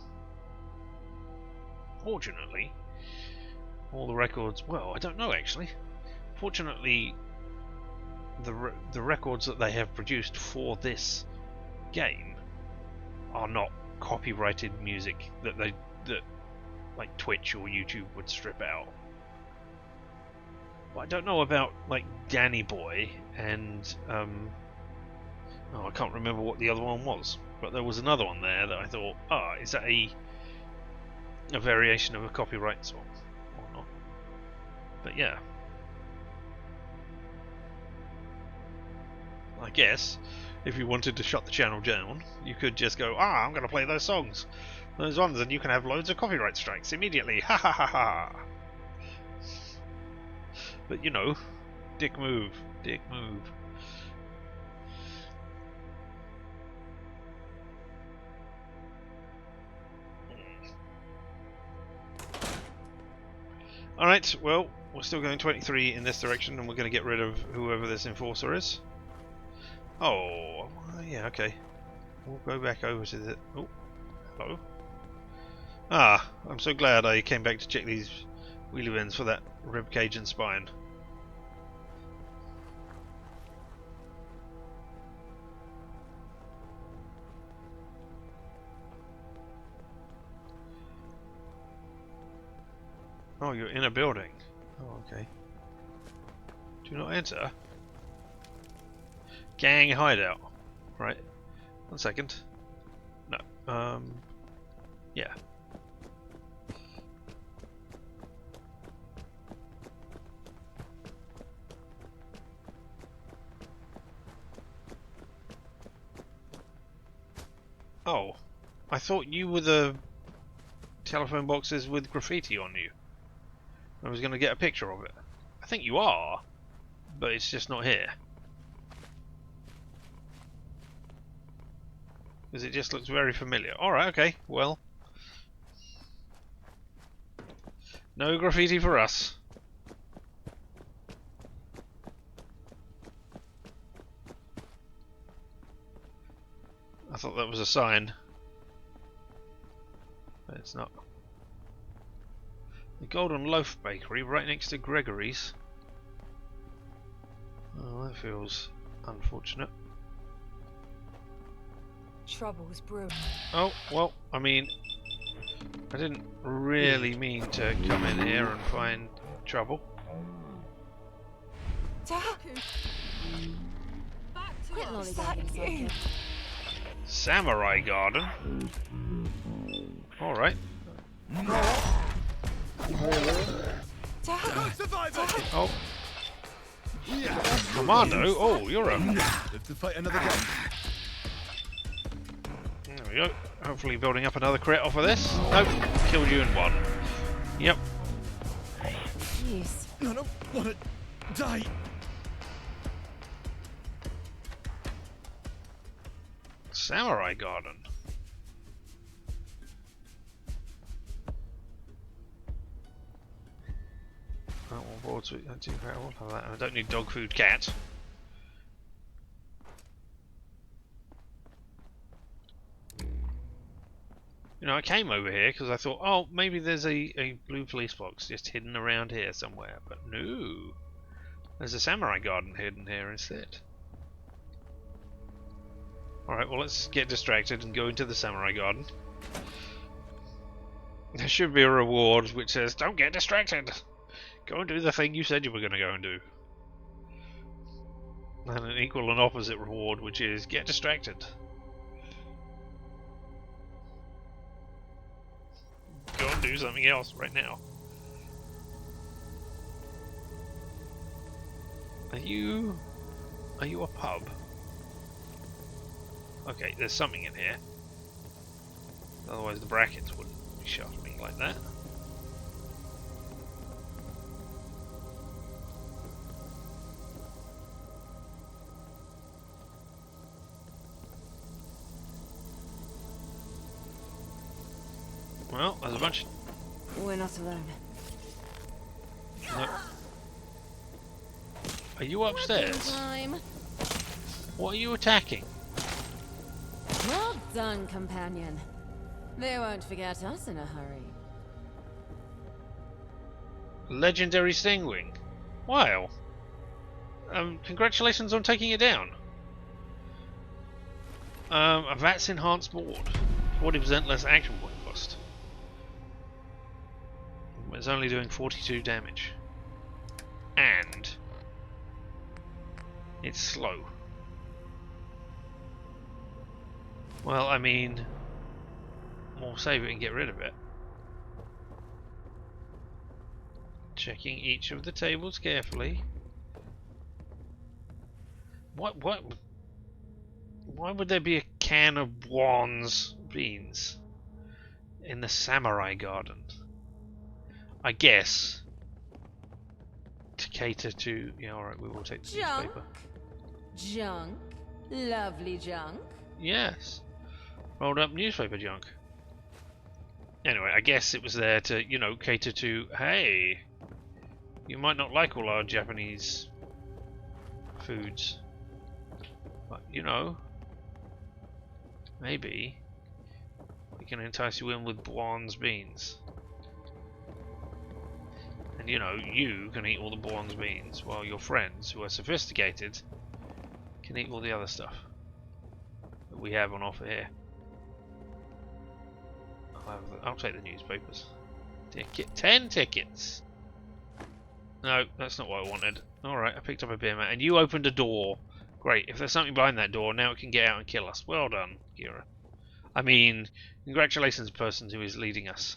Fortunately, all the records. Well, I don't know actually. Fortunately, the records that they have produced for this game are not copyrighted music that like Twitch or YouTube would strip out. But I don't know about like Danny Boy and oh, I can't remember what the other one was, but there was another one there that I thought, is that a variation of a copyright song or not? But yeah, I guess if you wanted to shut the channel down, you could just go, I'm going to play those songs, those ones, and you can have loads of copyright strikes immediately. Ha ha ha ha. But you know, dick move, dick move. Alright, well, we're still going 23 in this direction, and we're going to get rid of whoever this enforcer is. Oh, yeah, okay. We'll go back over to the... Oh, hello. I'm so glad I came back to check these wheelie bins for that rib cage and spine. Oh, you're in a building. Oh, okay. Do not enter. Gang hideout. Right. 1 second. No. Yeah. Oh. I thought you were the telephone boxes with graffiti on you. I was going to get a picture of it. I think you are, but it's just not here. Because it just looks very familiar. Alright, okay, well. No graffiti for us. I thought that was a sign. But it's not. The Golden Loaf Bakery, right next to Gregory's. Oh, that feels unfortunate. Trouble's brewing. Oh, well, I mean, I didn't really mean to come in here and find trouble. Quit lollygagging, Saki. Samurai Garden? Alright. Oh. Commando? Oh, you're a... Live to fight another day. There we go. Hopefully building up another crit off of this. Nope. Killed you in one. Yep. Jeez. I don't want to die. Samurai Garden. Oh, well, boards with I don't need dog food cat. You know, I came over here because I thought, oh, maybe there's a blue police box just hidden around here somewhere. But no. There's a Samurai Garden hidden here instead. Alright, well, let's get distracted and go into the Samurai Garden. There should be a reward which says, don't get distracted! Go and do the thing you said you were going to go and do. And an equal and opposite reward, which is, get distracted. Go and do something else right now. Are you a pub? Okay, there's something in here. Otherwise the brackets wouldn't be shuffling like that. Well, there's a bunch. We're not alone. No. Are you upstairs? Working time. What are you attacking? Well done, companion. They won't forget us in a hurry. Legendary Stingwing. Wow. Congratulations on taking it down. A VATS enhanced board. 40% less action point cost. It's only doing 42 damage. And it's slow. Well, I mean, we'll save it and get rid of it. Checking each of the tables carefully. What? Why would there be a can of bronze beans in the samurai garden? I guess to cater to. Yeah, all right. We will take the newspaper. Junk. Lovely junk. Yes, rolled up newspaper junk. Anyway, I guess it was there to, you know, cater to. Hey, you might not like all our Japanese foods, but you know, maybe we can entice you in with bronze beans. And you know, you can eat all the bronze beans, while your friends, who are sophisticated, can eat all the other stuff that we have on offer here. I'll take the newspapers. 10 tickets! No, that's not what I wanted. Alright, I picked up a beer mat, and you opened a door. Great, if there's something behind that door, now it can get out and kill us. Well done, Kira. I mean, congratulations, person who is leading us.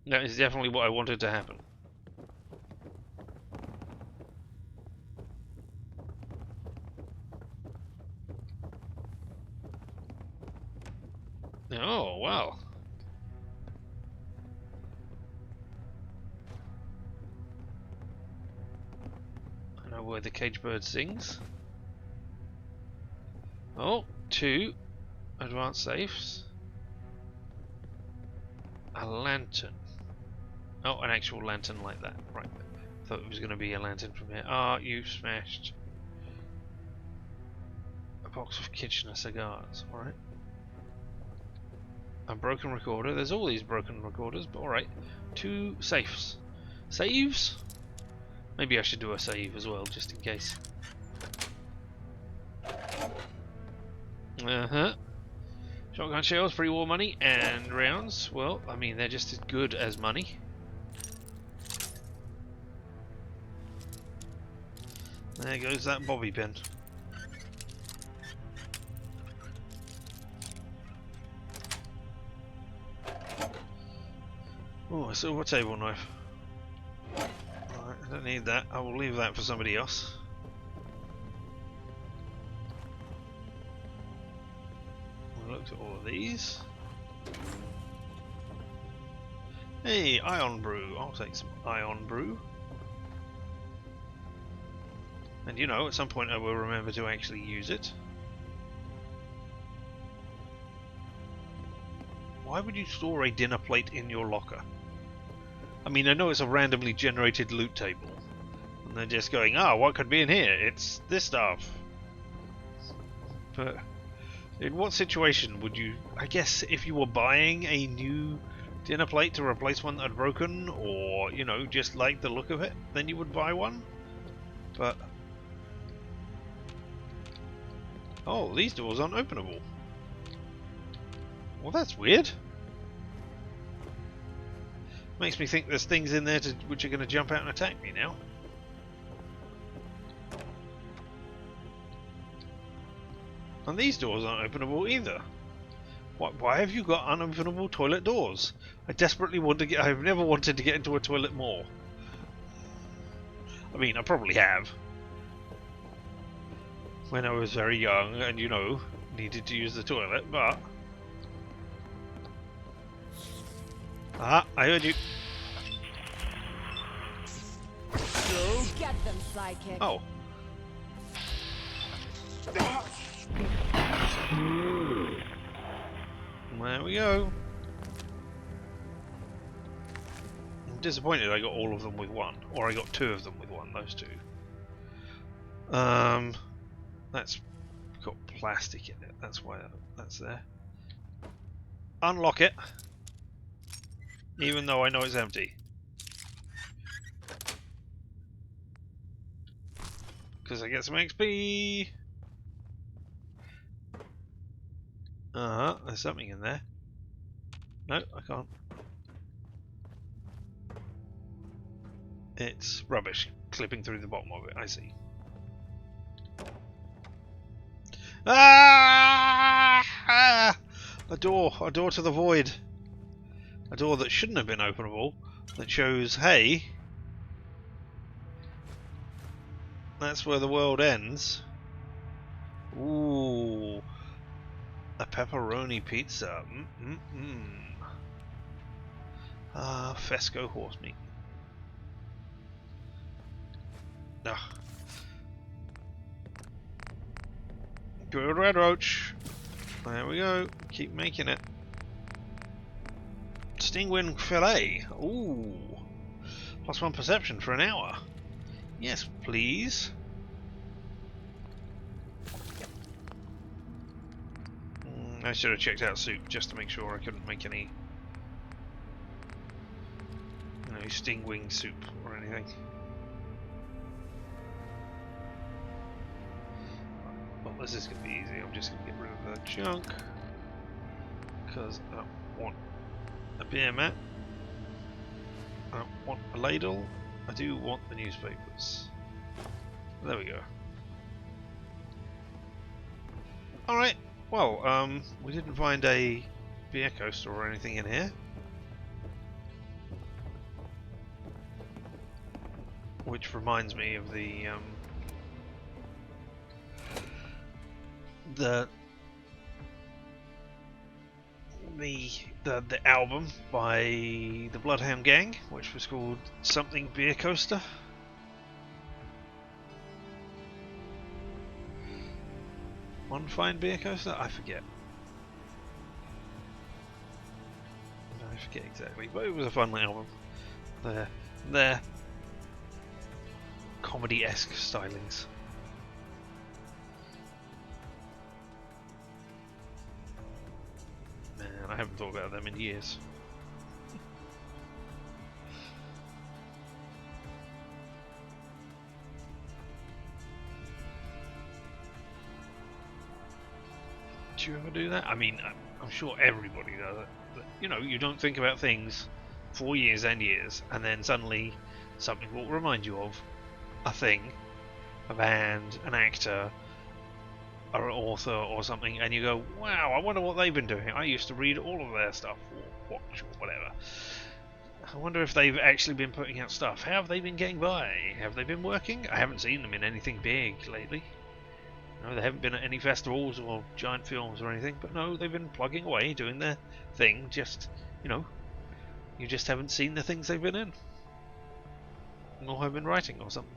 That is definitely what I wanted to happen. Oh, wow. I know where the cage bird sings. Oh, 2 advanced safes. A lantern. Oh, an actual lantern like that. Right. Thought it was going to be a lantern from here. Ah, you smashed a box of Kitchener cigars. Alright. A broken recorder. There's all these broken recorders, but alright. 2 safes. Saves? Maybe I should do a save as well, just in case. Shotgun shells, pre-war money, and rounds. Well, I mean, they're just as good as money. There goes that bobby pin. Oh, a silver table knife. Alright, I don't need that. I will leave that for somebody else. We looked at all of these. Hey, ion brew. I'll take some ion brew. And you know, at some point I will remember to actually use it. Why would you store a dinner plate in your locker? I mean, I know it's a randomly generated loot table. And they're just going, ah, what could be in here? It's this stuff. But in what situation would you... I guess if you were buying a new dinner plate to replace one that had broken, or, you know, just like the look of it, then you would buy one. But... oh, these doors aren't openable. Well, that's weird. Makes me think there's things in there which are going to jump out and attack me now. And these doors aren't openable either. Why have you got unopenable toilet doors? I desperately want to get... I've never wanted to get into a toilet more. I mean, I probably have. When I was very young and, you know, needed to use the toilet, but... ah, I heard you. Go get them, sidekick. Oh. There we go. I'm disappointed I got all of them with one, or I got 2 of them with one. Those 2. That's got plastic in it. That's why that's there. Unlock it, even though I know it's empty. Because I get some XP. There's something in there. No, I can't. It's rubbish clipping through the bottom of it, I see. Ah! A door to the void. A door that shouldn't have been openable, that shows, hey, that's where the world ends. Ooh, a pepperoni pizza. Fesco horse meat. Ugh. Good red roach. There we go. Keep making it. Stingwing fillet. Ooh. +1 perception for an hour. Yes, please. I should have checked out soup just to make sure I couldn't make any, stingwing soup or anything. Well, this is going to be easy. I'm just going to get rid of the junk because I don't want a beer mat. I don't want a ladle. I do want the newspapers. There we go. Alright, well, we didn't find a beer coaster or anything in here. Which reminds me of the album by the Bloodhound Gang, which was called something Beer Coaster. One Fine Beer Coaster? I forget. I forget exactly, but it was a fun album. Their comedy-esque stylings. Man, I haven't thought about them in years. Do you ever do that? I mean, I'm sure everybody does it. But, you don't think about things for years and years, and then suddenly something will remind you of a thing, a band, an actor, or an author or something, and you go, wow, I wonder what they've been doing. I used to read all of their stuff, or watch, or whatever. I wonder if they've actually been putting out stuff. How have they been getting by? Have they been working? I haven't seen them in anything big lately. No, they haven't been at any festivals or giant films or anything, but no, they've been plugging away, doing their thing, just, you just haven't seen the things they've been in. Or have been writing or something.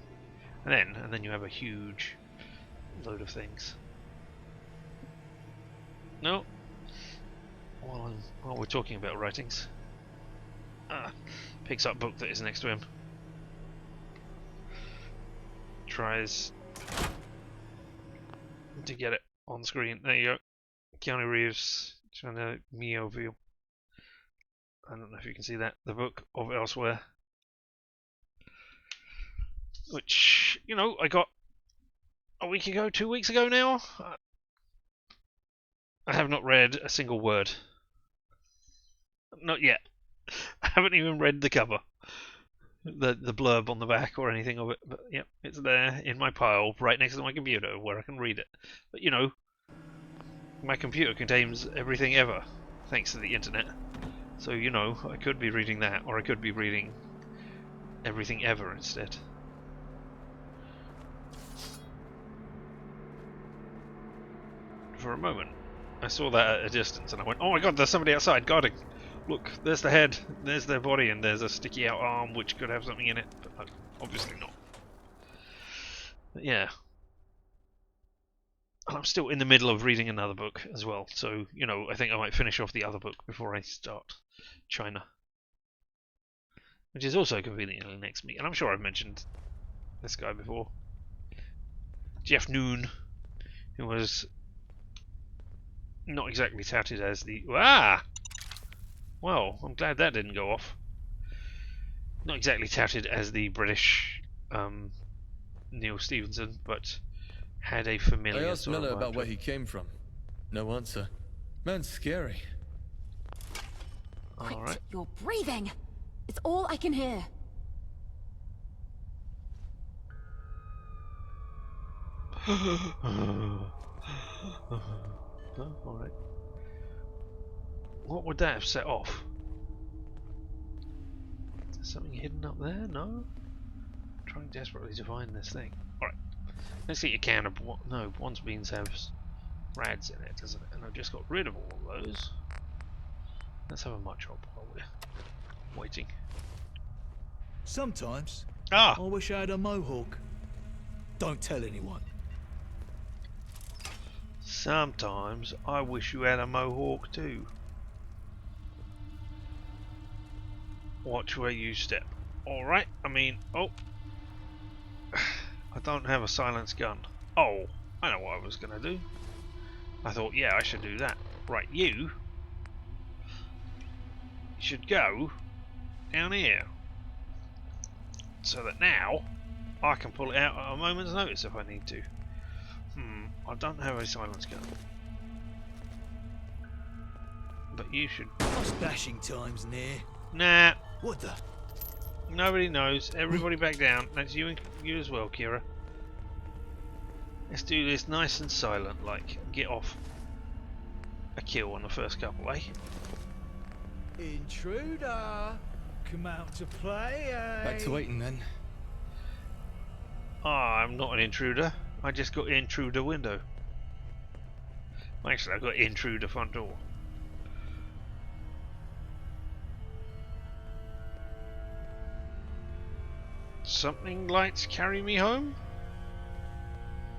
And then you have a huge load of things. No. While we're talking about writings. Picks up book that is next to him. Tries to get it on screen. There you go. Keanu Reeves trying to Mio view. I don't know if you can see that. The Book of Elsewhere. Which, I got a week ago, 2 weeks ago now. I have not read a single word. Not yet. I haven't even read the cover. The blurb on the back or anything of it. But, yep, it's there in my pile right next to my computer where I can read it. But, my computer contains everything ever, thanks to the internet. So, I could be reading that, or I could be reading everything ever instead. For a moment, I saw that at a distance and I went, oh my god, there's somebody outside guarding. Look, there's the head, there's their body, and there's a sticky out arm which could have something in it, but obviously not. But yeah. I'm still in the middle of reading another book as well, so, you know, I think I might finish off the other book before I start China. Which is also conveniently next to me, and I'm sure I've mentioned this guy before. Jeff Noon, who was not exactly touted as the... Ah! Well, I'm glad that didn't go off. Not exactly touted as the British Neil Stevenson, but had a familiar I asked sort Miller of about where he came from. No answer. Man's scary. Wait, Alright. you're breathing. It's all I can hear. Oh, alright. What would that have set off? Is there something hidden up there? No? I'm trying desperately to find this thing. Alright. Let's get a can of... No, Bonds beans have rads in it, doesn't it? And I've just got rid of all of those. Let's have a much hop while we're waiting. Sometimes Ah! I wish I had a mohawk. Don't tell anyone. Sometimes I wish you had a mohawk too. Watch where you step. Alright, I mean, oh. I don't have a silenced gun. Oh, I know what I was going to do. I thought, yeah, I should do that. Right, you should go down here. So that now I can pull it out at a moment's notice if I need to. I don't have a silence gun. But you should... What's bashing times near? Nah, What the? nobody knows. Everybody back down. That's you and you as well, Kira. Let's do this nice and silent, like, get off a kill on the first couple, eh? Intruder! Come out to play, eh? Back to waiting then. I'm not an intruder. I just got intruder window. Actually, I've got intruder front door. Something lights carry me home?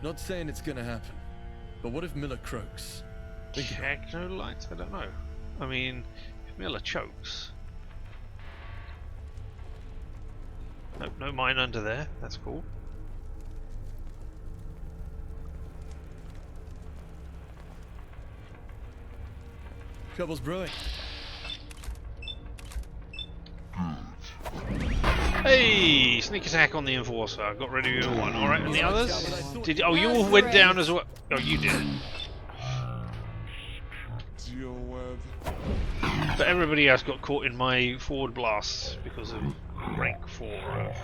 Not saying it's gonna happen, but what if Miller croaks? Think about it. Heck no lights, I don't know. I mean, if Miller chokes. Nope, no mine under there, that's cool. Trouble's brewing. Hey! Sneak attack on the enforcer. I got rid of you in one. Alright, and the others? Did you, oh, you all went down as well. Oh, you did. But everybody else got caught in my forward blasts because of rank 4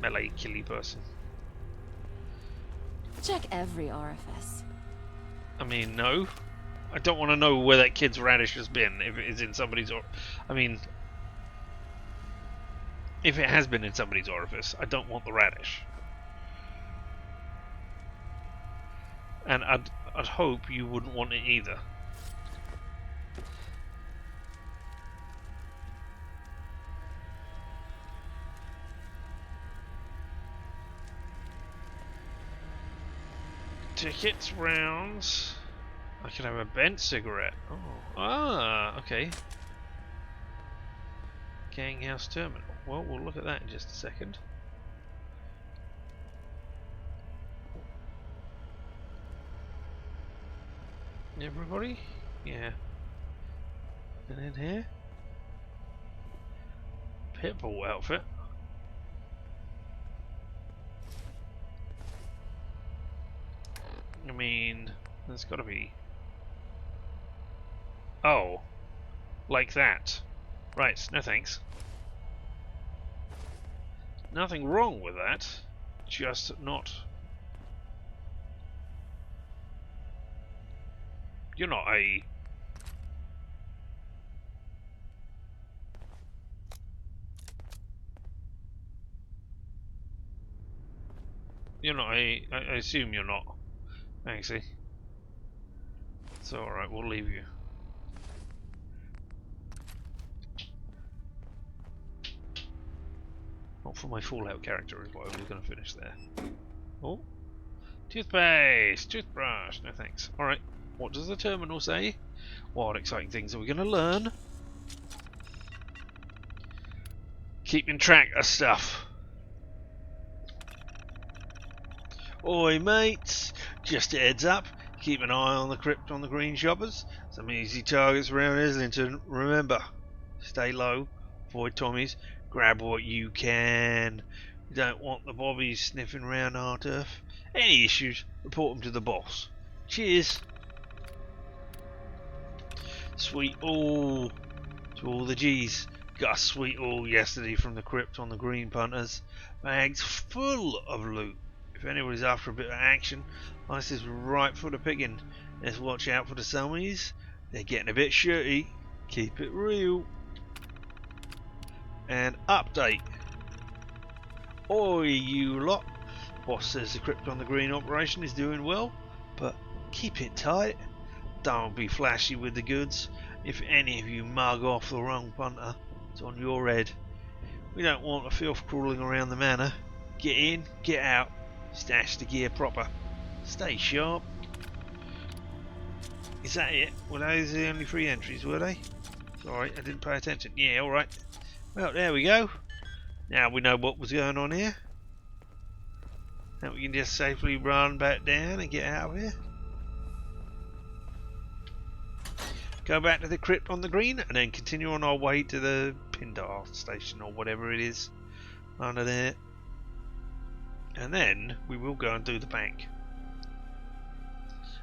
melee killy person. Check every orifice. I mean, no. I don't want to know where that kid's radish has been if it is in somebody's I mean, if it has been in somebody's orifice, I don't want the radish. And I'd hope you wouldn't want it either. Tickets, rounds. I can have a bent cigarette. Oh, okay. Ganghouse terminal. Well, we'll look at that in just a second. Everybody? Yeah. And in here? Pitbull outfit. I mean, there's gotta be... Oh. Like that. Right, no thanks. Nothing wrong with that. Just not... You're not a... You're not a... I assume you're not. Actually. It's alright, we'll leave you. Not for my Fallout character is what I was going to finish there. Oh. Toothpaste, toothbrush, no thanks. Alright, what does the terminal say? What exciting things are we going to learn? Keeping track of stuff. Oi mates, just a heads up, keep an eye on the crypt on the green shoppers. Some easy targets around Islington. Remember, stay low, avoid Tommies, grab what you can. You don't want the bobbies sniffing around our turf. Any issues, report them to the boss. Cheers. Sweet all to all the G's. Got a sweet all yesterday from the crypt on the green punters. Bags full of loot. If anybody's after a bit of action, this is right for the picking. Let's watch out for the summies. They're getting a bit shirty. Keep it real. And update. Oi, you lot. Boss says the crypt on the green operation is doing well, but keep it tight. Don't be flashy with the goods. If any of you mug off the wrong punter, it's on your head. We don't want the filth crawling around the manor. Get in, get out. Stash the gear proper. Stay sharp. Is that it? Were those the only 3 entries, were they? Sorry, I didn't pay attention. Yeah, alright. Well, there we go. Now we know what was going on here. Now we can just safely run back down and get out of here. Go back to the crypt on the green and then continue on our way to the Pindar station or whatever it is under there. And then we will go and do the bank.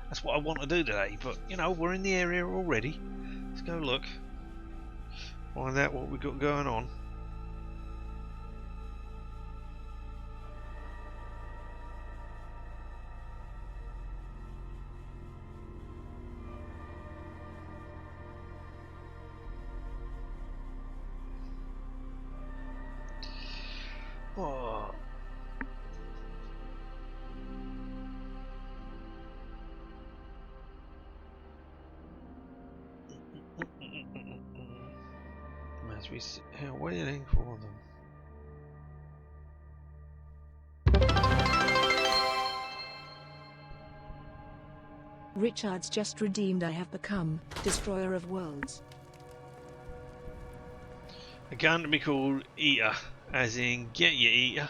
That's what I want to do today, but you know, we're in the area already. Let's go look. Find out what we've got going on. Oh. As we sit here waiting for them. Richard's just redeemed. I have become Destroyer of Worlds. A gun to be called Eater, as in get your eater.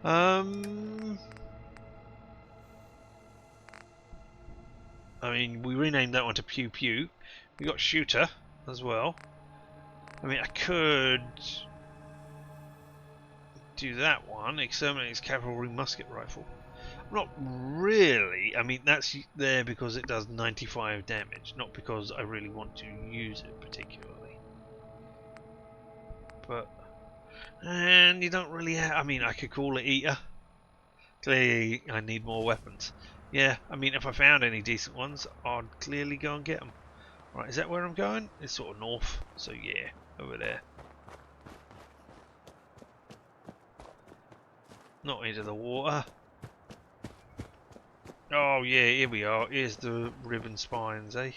I mean, we renamed that one to Pew Pew. We got Shooter as well. I mean, I could do that one. Exterminates Cavalry Musket Rifle. Not really. I mean, that's there because it does 95 damage, not because I really want to use it particularly. But, and you don't really have, I mean, I could call it Eater. Clearly, I need more weapons. Yeah, I mean, if I found any decent ones, I'd clearly go and get them. Right, is that where I'm going? It's sort of north, so yeah, over there. Not into the water. Oh yeah, here we are. Here's the ribbon spines, eh?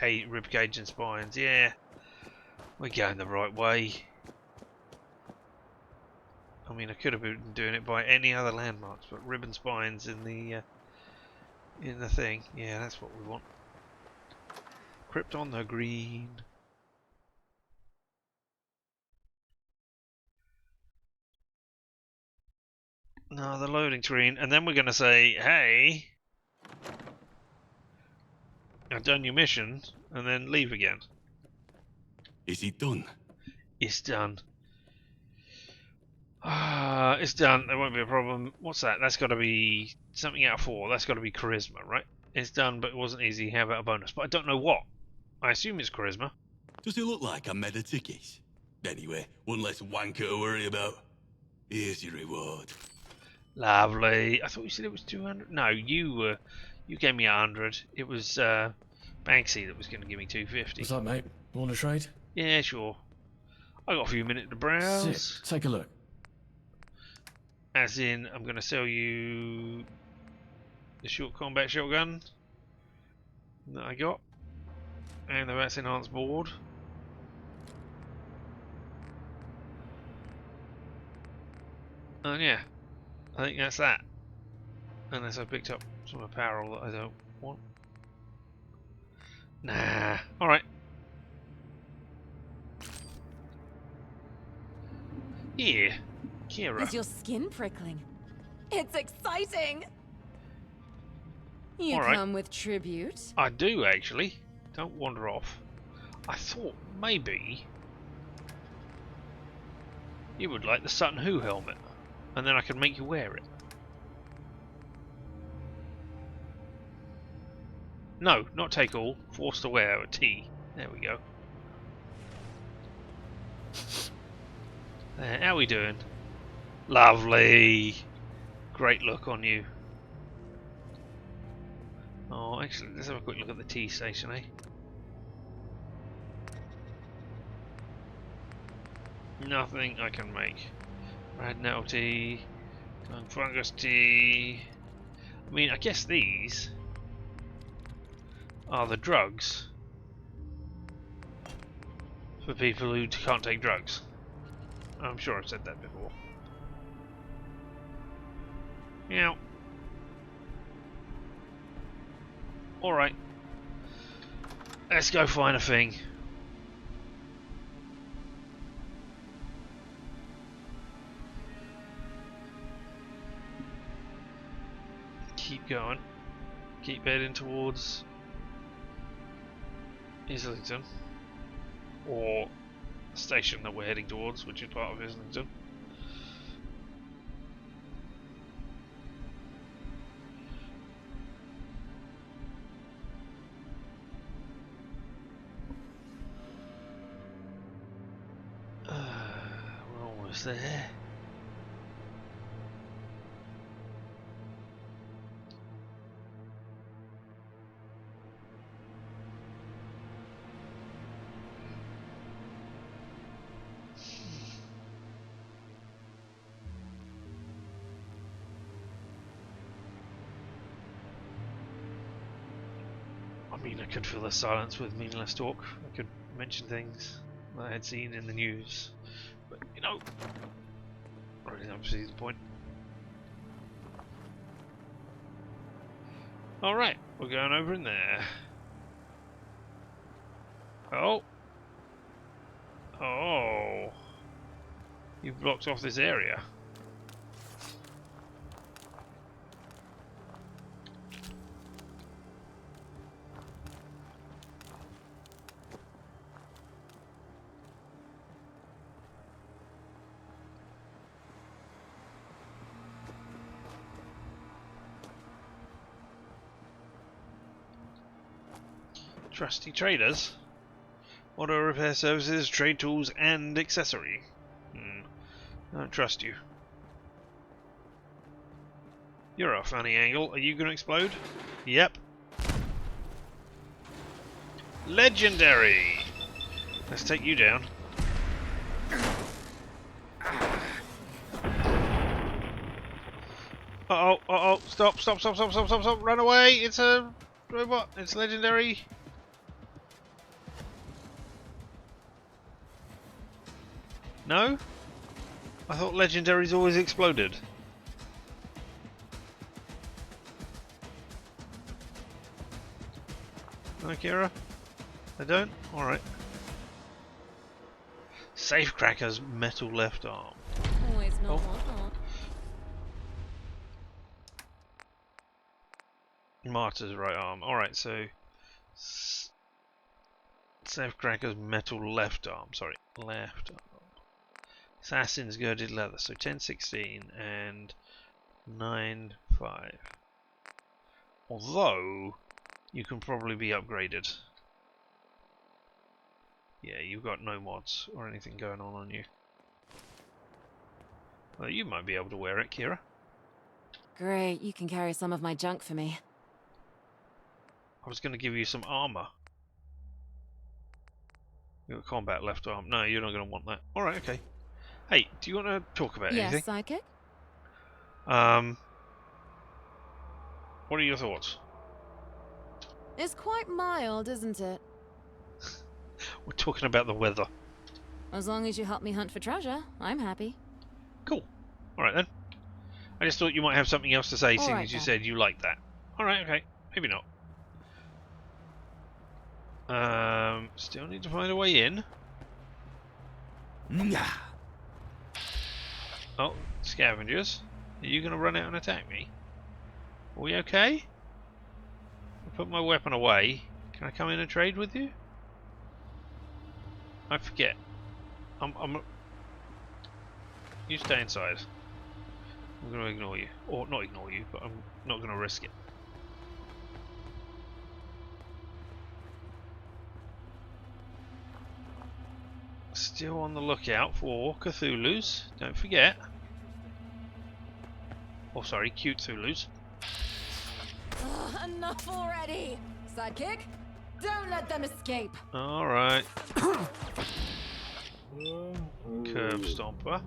Rib cage and spines, yeah. We're going the right way. I mean, I could have been doing it by any other landmarks, but ribbon spines in the thing. Yeah, that's what we want. Crypt on the green. No, the loading screen, and then we're going to say, hey, I've done your mission, and then leave again. Is it done? It's done. It's done. There won't be a problem. What's that? That's got to be something out of 4. That's got to be charisma, right? It's done, but it wasn't easy. How about a bonus? But I don't know what. I assume it's charisma. Does it look like I made a ticket? Anyway, one less wanker to worry about. Here's your reward. Lovely. I thought you said it was 200. No, you gave me 100. It was Banksy that was going to give me 250. What's up, mate? Want to trade? Yeah, sure. I got a few minutes to browse. Sick. Take a look. As in, I'm going to sell you the short combat shotgun that I got, and the Vats Enhanced board. And yeah, I think that's that. Unless I picked up some apparel that I don't want. Nah. Alright. Here. Kira. Is your skin prickling? It's exciting! You Alright. come with tribute? I do actually. Don't wander off. I thought maybe you would like the Sutton Hoo helmet, and then I could make you wear it. No, not take all. Forced to wear a T. There we go. There, how we doing? Lovely. Great look on you. Oh, actually, let's have a quick look at the tea station, eh? Nothing I can make. Rad nettle tea, fungus tea. I mean, I guess these are the drugs for people who can't take drugs. I'm sure I've said that before. Yeah. Alright. Let's go find a thing. Keep going. Keep heading towards Islington. Or the station that we're heading towards, which is part of Islington. We're almost there. I mean, I could fill the silence with meaningless talk. I could mention things that I had seen in the news, but you know, I really don't see the point. Alright, we're going over in there. Oh! Oh! You've blocked off this area. Trusty traders. Auto repair services, trade tools, and accessory. I don't trust you. You're a funny angle. Are you going to explode? Yep. Legendary! Let's take you down. Uh-oh, uh-oh, stop, run away! It's a robot, it's legendary. No? I thought legendaries always exploded. No, Kira? They don't? Alright. Safecracker's metal left arm. Always not Oh. what? Martyr's right arm. Alright, so... Safecracker's metal left arm. Sorry, left arm. Assassin's girded leather. So 1016 and 95. Although, you can probably be upgraded. Yeah, you've got no mods or anything going on you. Well, you might be able to wear it, Kira. Great, you can carry some of my junk for me. I was going to give you some armor. You've got combat left arm. No, you're not going to want that. Alright, okay. Hey, do you want to talk about Yes, anything? psychic? What are your thoughts? It's quite mild, isn't it? We're talking about the weather. As long as you help me hunt for treasure, I'm happy. Cool. Alright then. I just thought you might have something else to say, seeing right, as you then. said you liked that. Alright, okay. Maybe not. Still need to find a way in. Oh, scavengers. Are you going to run out and attack me? Are we okay? I'll put my weapon away. Can I come in and trade with you? I forget. You stay inside. I'm going to ignore you. Or not ignore you, but I'm not going to risk it. Still on the lookout for Cthulhu's. Don't forget. Oh, sorry, cute Cthulhu's. Ugh, enough already! Sidekick, don't let them escape! Alright. Curb stomper.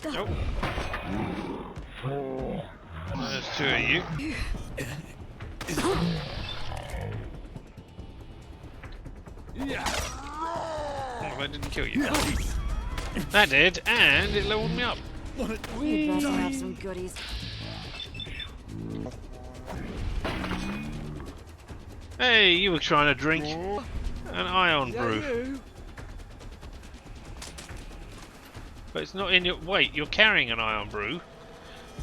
Nope. There's two of you. Oh, that didn't kill you. That did, and it leveled me up. You'd better have some goodies. Hey, you were trying to drink an ion brew. But it's not in your... Wait, you're carrying an ion brew,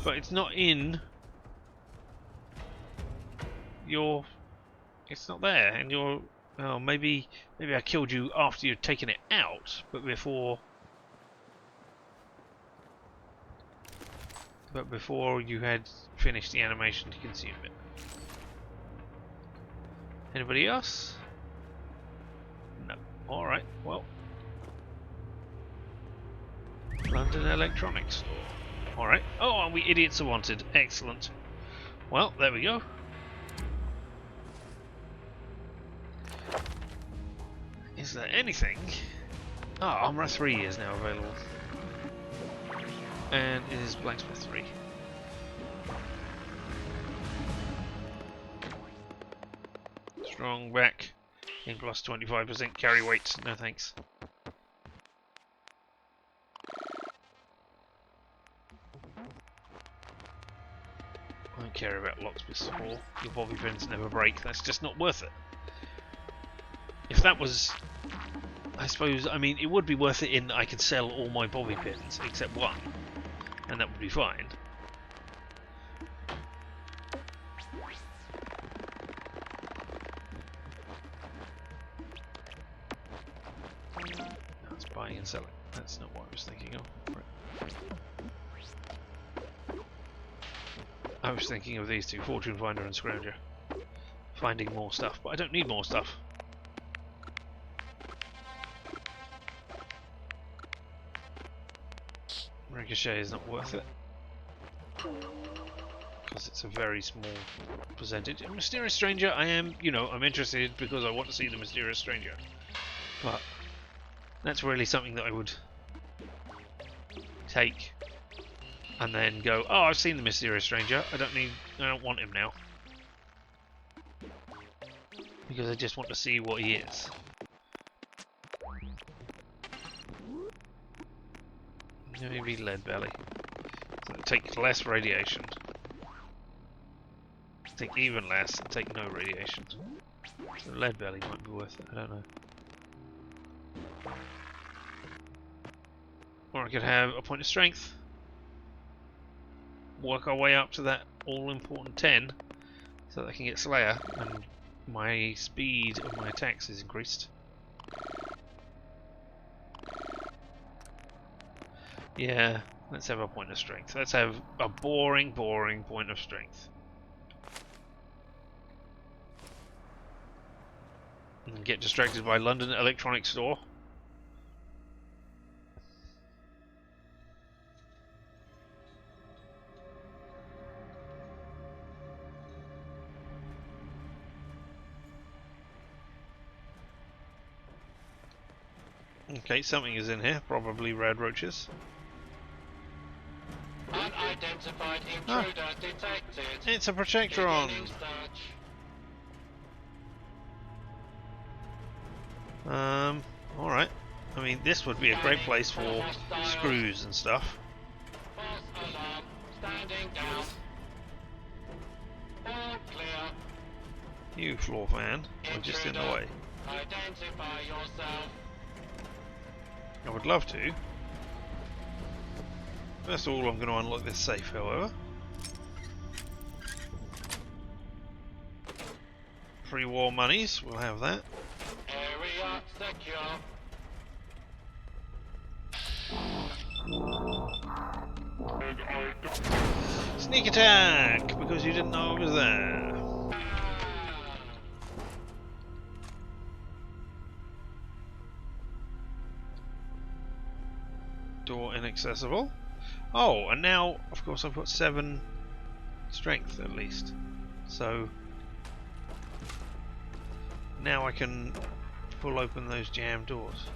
but it's not in your... It's not there, and you're... Oh, maybe I killed you after you'd taken it out, but before... But before you had finished the animation to consume it. Anybody else? No. Alright, well. London Electronics Store. Alright. Oh, and we idiots are wanted. Excellent. Well, there we go. Is there anything? Oh, Armourer 3 is now available. And it is Blacksmith 3. Strong back. In plus 25% carry weight. No thanks. I don't care about locksmiths 4. Your bobby pins never break. That's just not worth it. If that was... I suppose, I mean, it would be worth it in that I could sell all my bobby pins except one. And that would be fine. No, it's buying and selling. That's not what I was thinking of. Right. I was thinking of these two, Fortune Finder and Scrounger. Finding more stuff, but I don't need more stuff. Ricochet is not worth it. Because it's a very small percentage. And Mysterious Stranger, I am, you know, I'm interested because I want to see the Mysterious Stranger. But that's really something that I would take and then go, oh, I've seen the Mysterious Stranger. I don't want him now. Because I just want to see what he is. Maybe lead belly. So take less radiation. Take even less and take no radiation. So lead belly might be worth it, I don't know. Or I could have a point of strength. Work our way up to that all-important 10 so that I can get Slayer and my speed of my attacks is increased. Yeah, let's have a point of strength. Let's have a boring point of strength. And get distracted by London Electronics Store. Okay, something is in here, probably red roaches. Unidentified intruder detected. It's a Protectron! Beginning search. Alright. I mean, this would be a great place for screws and stuff. You floor fan, are just in the way. I would love to. First of all, I'm going to unlock this safe, however. Free war monies, we'll have that. Area secure. Sneak attack! Because you didn't know I was there. Door inaccessible. Oh, and now, of course, I've got 7 strength at least. So now I can pull open those jam doors.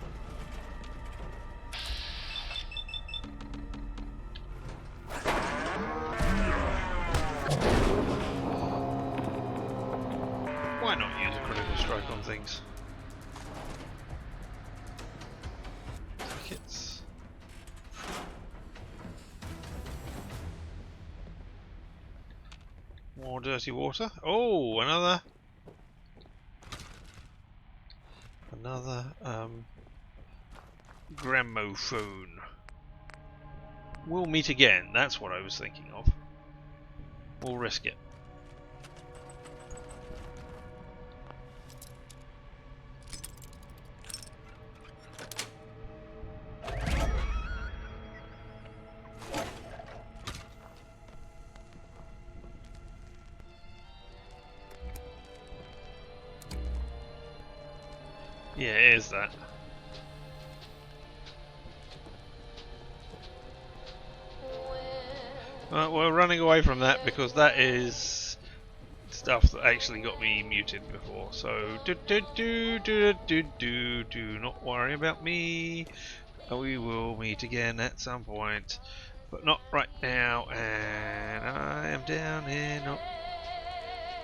Why not use a critical strike on things? Tickets. More dirty water. Oh, another gramophone. We'll meet again. That's what I was thinking of. We'll risk it. Yeah, it is that. We're running away from that because that is stuff that actually got me muted before. So do not worry about me. We will meet again at some point, but not right now. And I am down here. No.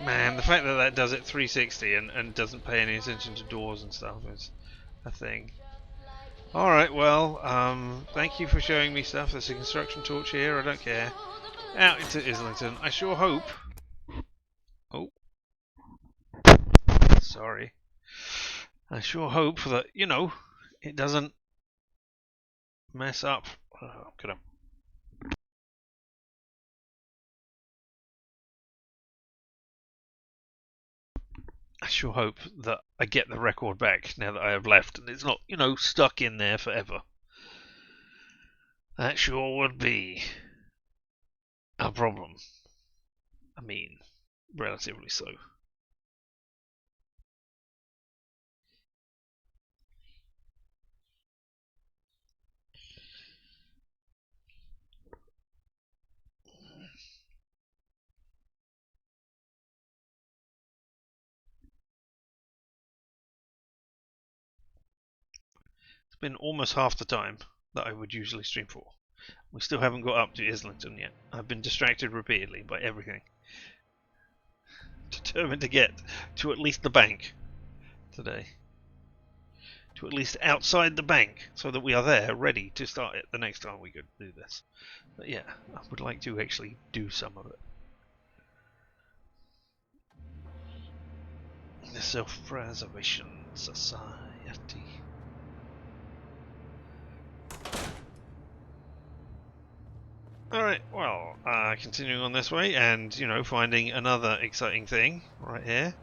Man, the fact that that does it 360 and doesn't pay any attention to doors and stuff is a thing. Alright, well, thank you for showing me stuff. There's a construction torch here, I don't care. Out into Islington. I sure hope... Oh. Sorry. I sure hope that, you know, it doesn't mess up. Oh, could have... I sure hope that I get the record back now that I have left and it's not, you know, stuck in there forever. That sure would be a problem. I mean, relatively so. It's been almost half the time that I would usually stream for. We still haven't got up to Islington yet. I've been distracted repeatedly by everything. Determined to get to at least the bank today. To at least outside the bank, so that we are there, ready to start it the next time we could do this. But yeah, I would like to actually do some of it. The Self-Preservation Society. Alright, well, continuing on this way and, you know, finding another exciting thing right here.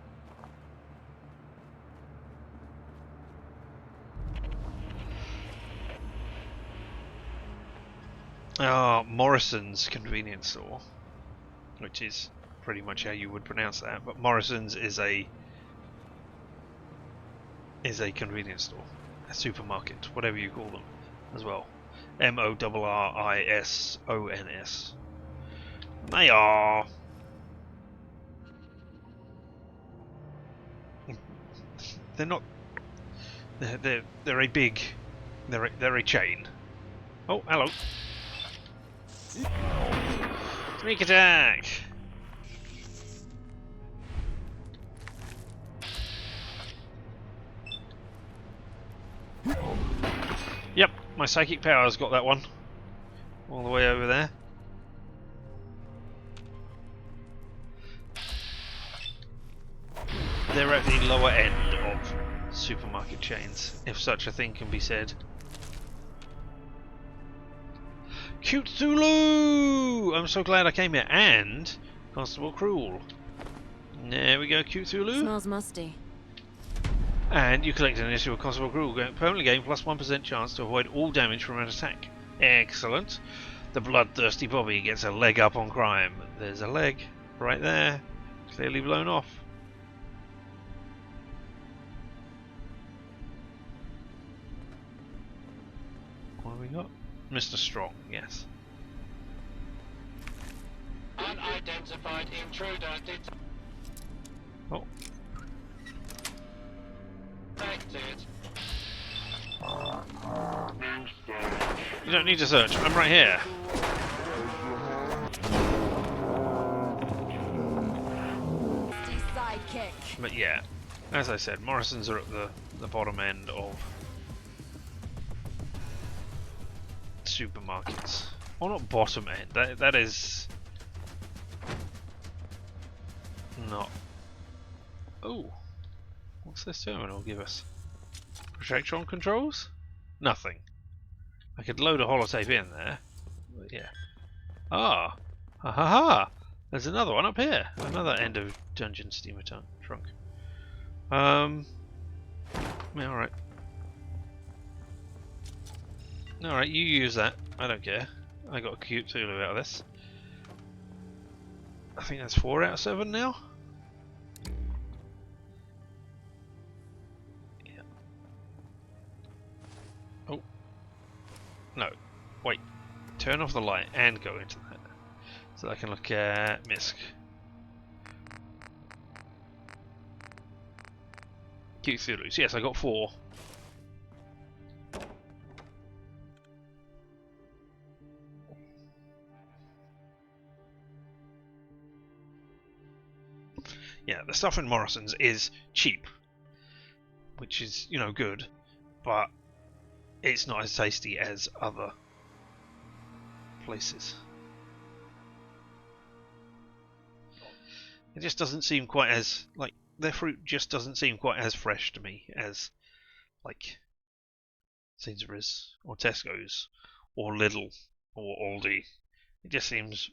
Morrison's convenience store, which is pretty much how you would pronounce that, but Morrison's is a convenience store, a supermarket, whatever you call them, as well. M-O-R-R-I-S-O-N-S. They are... They're not... They're a big... They're a chain. Oh, hello. Sneak attack! Yep, my psychic powers got that one. All the way over there. They're at the lower end of supermarket chains, if such a thing can be said. Cute Zulu! I'm so glad I came here. And Constable Cruel. There we go, Cute Zulu. Smells musty. And you collect an issue of Constable Cruel. Permanently gain plus 1% chance to avoid all damage from an attack. Excellent. The bloodthirsty Bobby gets a leg up on crime. There's a leg right there. Clearly blown off. What have we got? Mr. Strong, yes. Unidentified intruder Oh. detected. You don't need to search. I'm right here. Sidekick. But yeah, as I said, Morrison's are at the bottom end of supermarkets. Or not bottom end. That is not. Oh, what's this terminal give us? Projectron controls? Nothing. I could load a holotape in there. But yeah. Ah, ha ha ha! There's another one up here. Another end of dungeon steamer trunk. Yeah, alright. Alright, you use that. I don't care. I got a cute Zulu out of this. I think that's 4 out of 7 now. Yeah. Oh. No. Wait. Turn off the light and go into that. So I can look at Misk. Cute Zulus. Yes, I got 4. Yeah, the stuff in Morrison's is cheap, which is, you know, good, but it's not as tasty as other places. It just doesn't seem quite as, like, their fruit just doesn't seem quite as fresh to me as, like, Sainsbury's or Tesco's or Lidl or Aldi. It just seems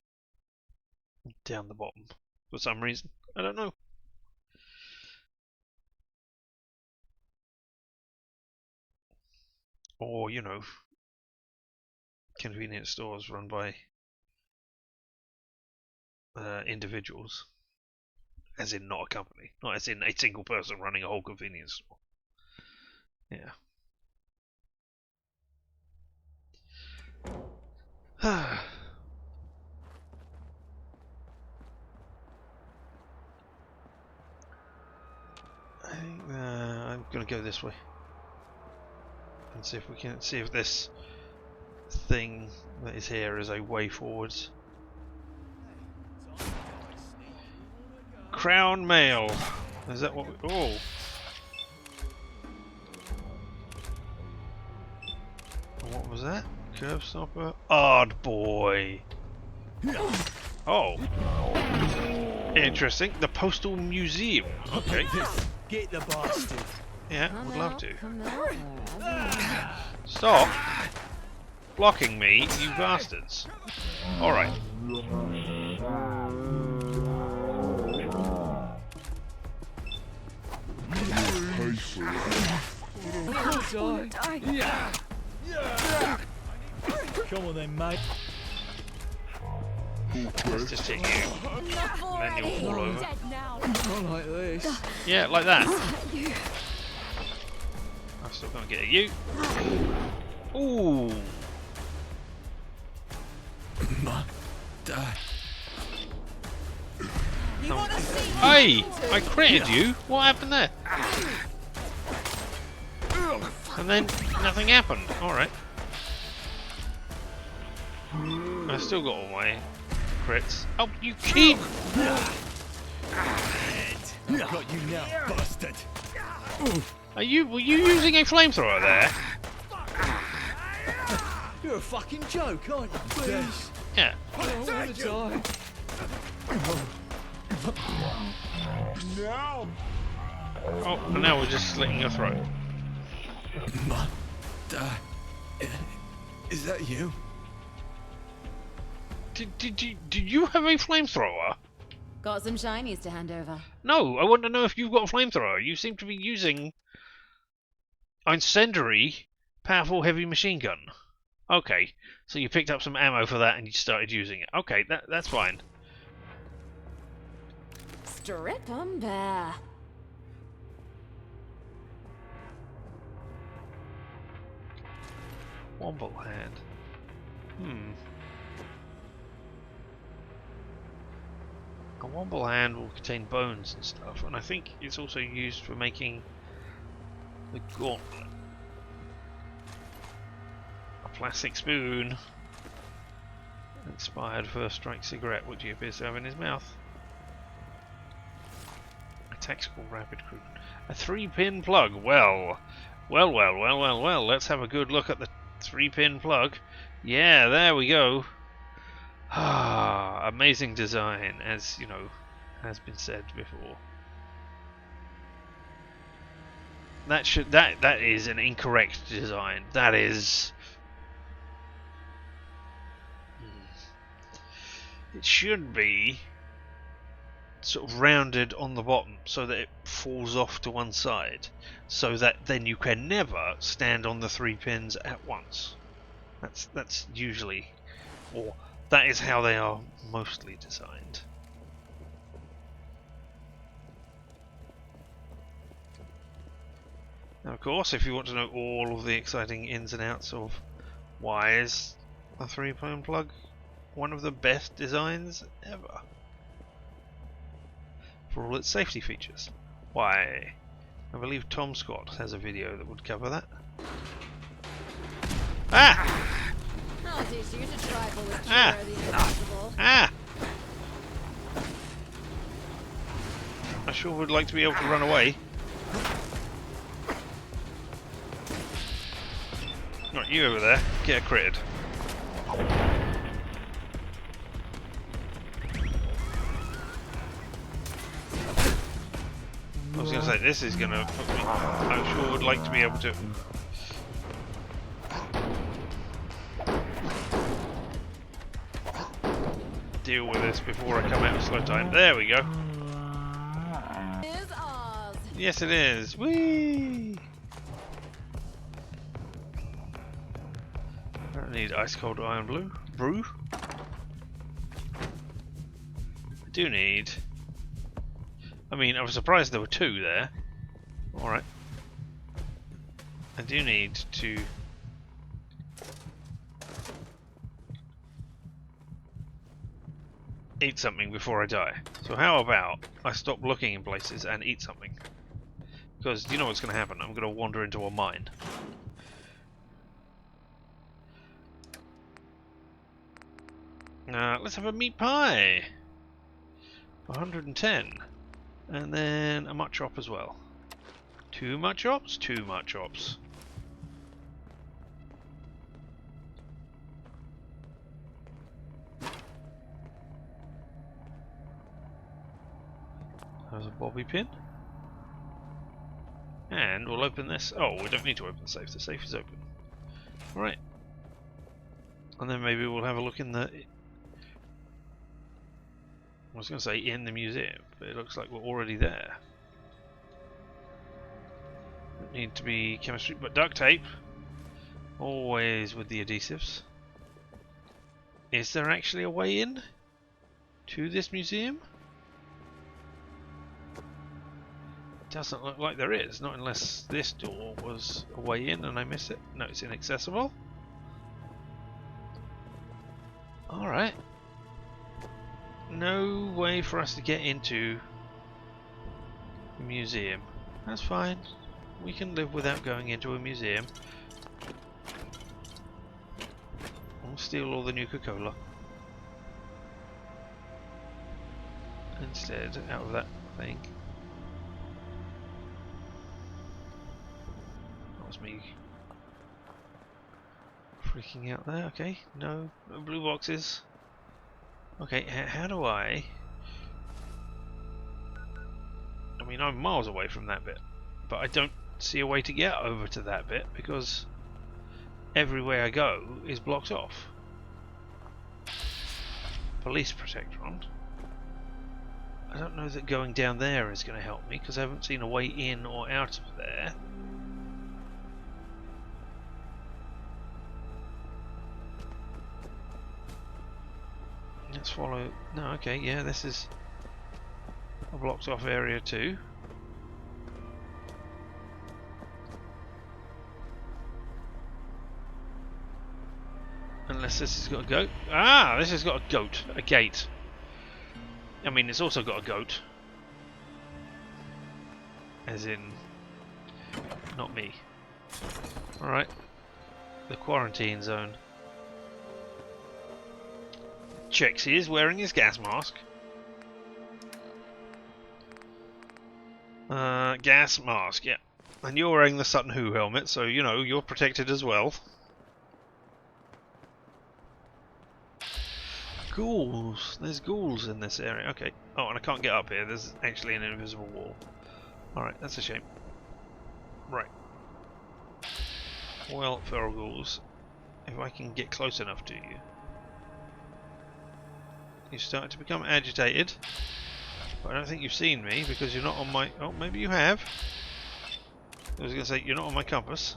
down the bottom for some reason. I don't know. Or, you know, convenience stores run by individuals. As in not a company. Not as in a single person running a whole convenience store. Yeah. I think I'm gonna go this way and see if we can see if this thing that is here is a way forwards. Crown Mail. Is that what we... Oh. What was that? Curb stopper? Odd boy. Oh. Interesting. The Postal Museum. Okay. Get the bastard. Yeah, would love to. Stop blocking me, you bastards. Alright. Come on then, mate. Let's just hit you. And then you'll fall over. Not like this. Yeah, like that. I'm still gonna get at you. Ooh. Hey! I critted you! What happened there? And then nothing happened. Alright. I still got all my crits. Oh, you keep! I've got you now, bastard. Were you using a flamethrower there? You're a fucking joke, aren't you? Please. Yeah. I don't want to die. No. Oh, and now we're just slitting your throat. Is that you? Did you have a flamethrower? Got some shinies to hand over. No, I want to know if you've got a flamethrower. You seem to be using an incendiary, powerful heavy machine gun. Okay, so you picked up some ammo for that and you started using it. Okay, that's fine. Strip 'em bare. Womble hand. A womble hand will contain bones and stuff, and I think it's also used for making the gauntlet. A plastic spoon. Inspired first strike cigarette, which he appears to have in his mouth. A tactical rapid crew. A 3-pin plug. Well, let's have a good look at the 3-pin plug. Yeah, there we go. Ah, amazing design, as you know, has been said before. That is an incorrect design. That is. It should be sort of rounded on the bottom so that it falls off to one side, so that then you can never stand on the 3 pins at once. That's usually, or that is how they are mostly designed. Now, of course, if you want to know all of the exciting ins and outs of why is a 3-pin plug one of the best designs ever, for all its safety features, why, I believe Tom Scott has a video that would cover that. Ah! I'll teach you to trifle with Cheerio the impossible. Ah! I sure would like to be able to run away. Not you over there. Get a critted. I was going to say, this is going to put me... I sure would like to be able to... deal with this before I come out of slow time. There we go. Is Oz. Yes, it is. Whee! I don't need ice cold iron blue brew. I do need. I mean, I was surprised there were 2 there. All right. I do need to. Eat something before I die. So how about I stop looking in places and eat something? Because you know what's going to happen. I'm going to wander into a mine. Let's have a meat pie. 110. And then a mutt chop as well. 2 mutt chops? 2 mutt chops. There's a bobby pin. And we'll open this. Oh, we don't need to open the safe. The safe is open. Alright. And then maybe we'll have a look in the... I was going to say in the museum, but it looks like we're already there. Don't need to be chemistry, but duct tape. Always with the adhesives. Is there actually a way in to this museum? Doesn't look like there is, not unless this door was a way in and I missed it. No, it's inaccessible. Alright. No way for us to get into the museum. That's fine. We can live without going into a museum. We'll steal all the Nuka-Cola. Instead, out of that thing. That was me freaking out there. Okay, no blue boxes. Okay, how do I mean, I'm miles away from that bit, but I don't see a way to get over to that bit because everywhere I go is blocked off. Police protectorant. I don't know that going down there is going to help me because I haven't seen a way in or out of there. Let's follow. No, okay, yeah, this is a blocked off area too. Unless this has got a goat. Ah, this has got a goat, a gate. I mean, it's also got a goat. As in, not me. Alright. The quarantine zone. Checks he is wearing his gas mask. Gas mask, yeah. And you're wearing the Sutton Hoo helmet, so you know, you're protected as well. Ghouls! There's ghouls in this area. Okay. Oh, and I can't get up here. There's actually an invisible wall. Alright, that's a shame. Right. Well, feral ghouls, if I can get close enough to you. You start to become agitated. But I don't think you've seen me because you're not on my... Oh, maybe you have. I was going to say, you're not on my compass.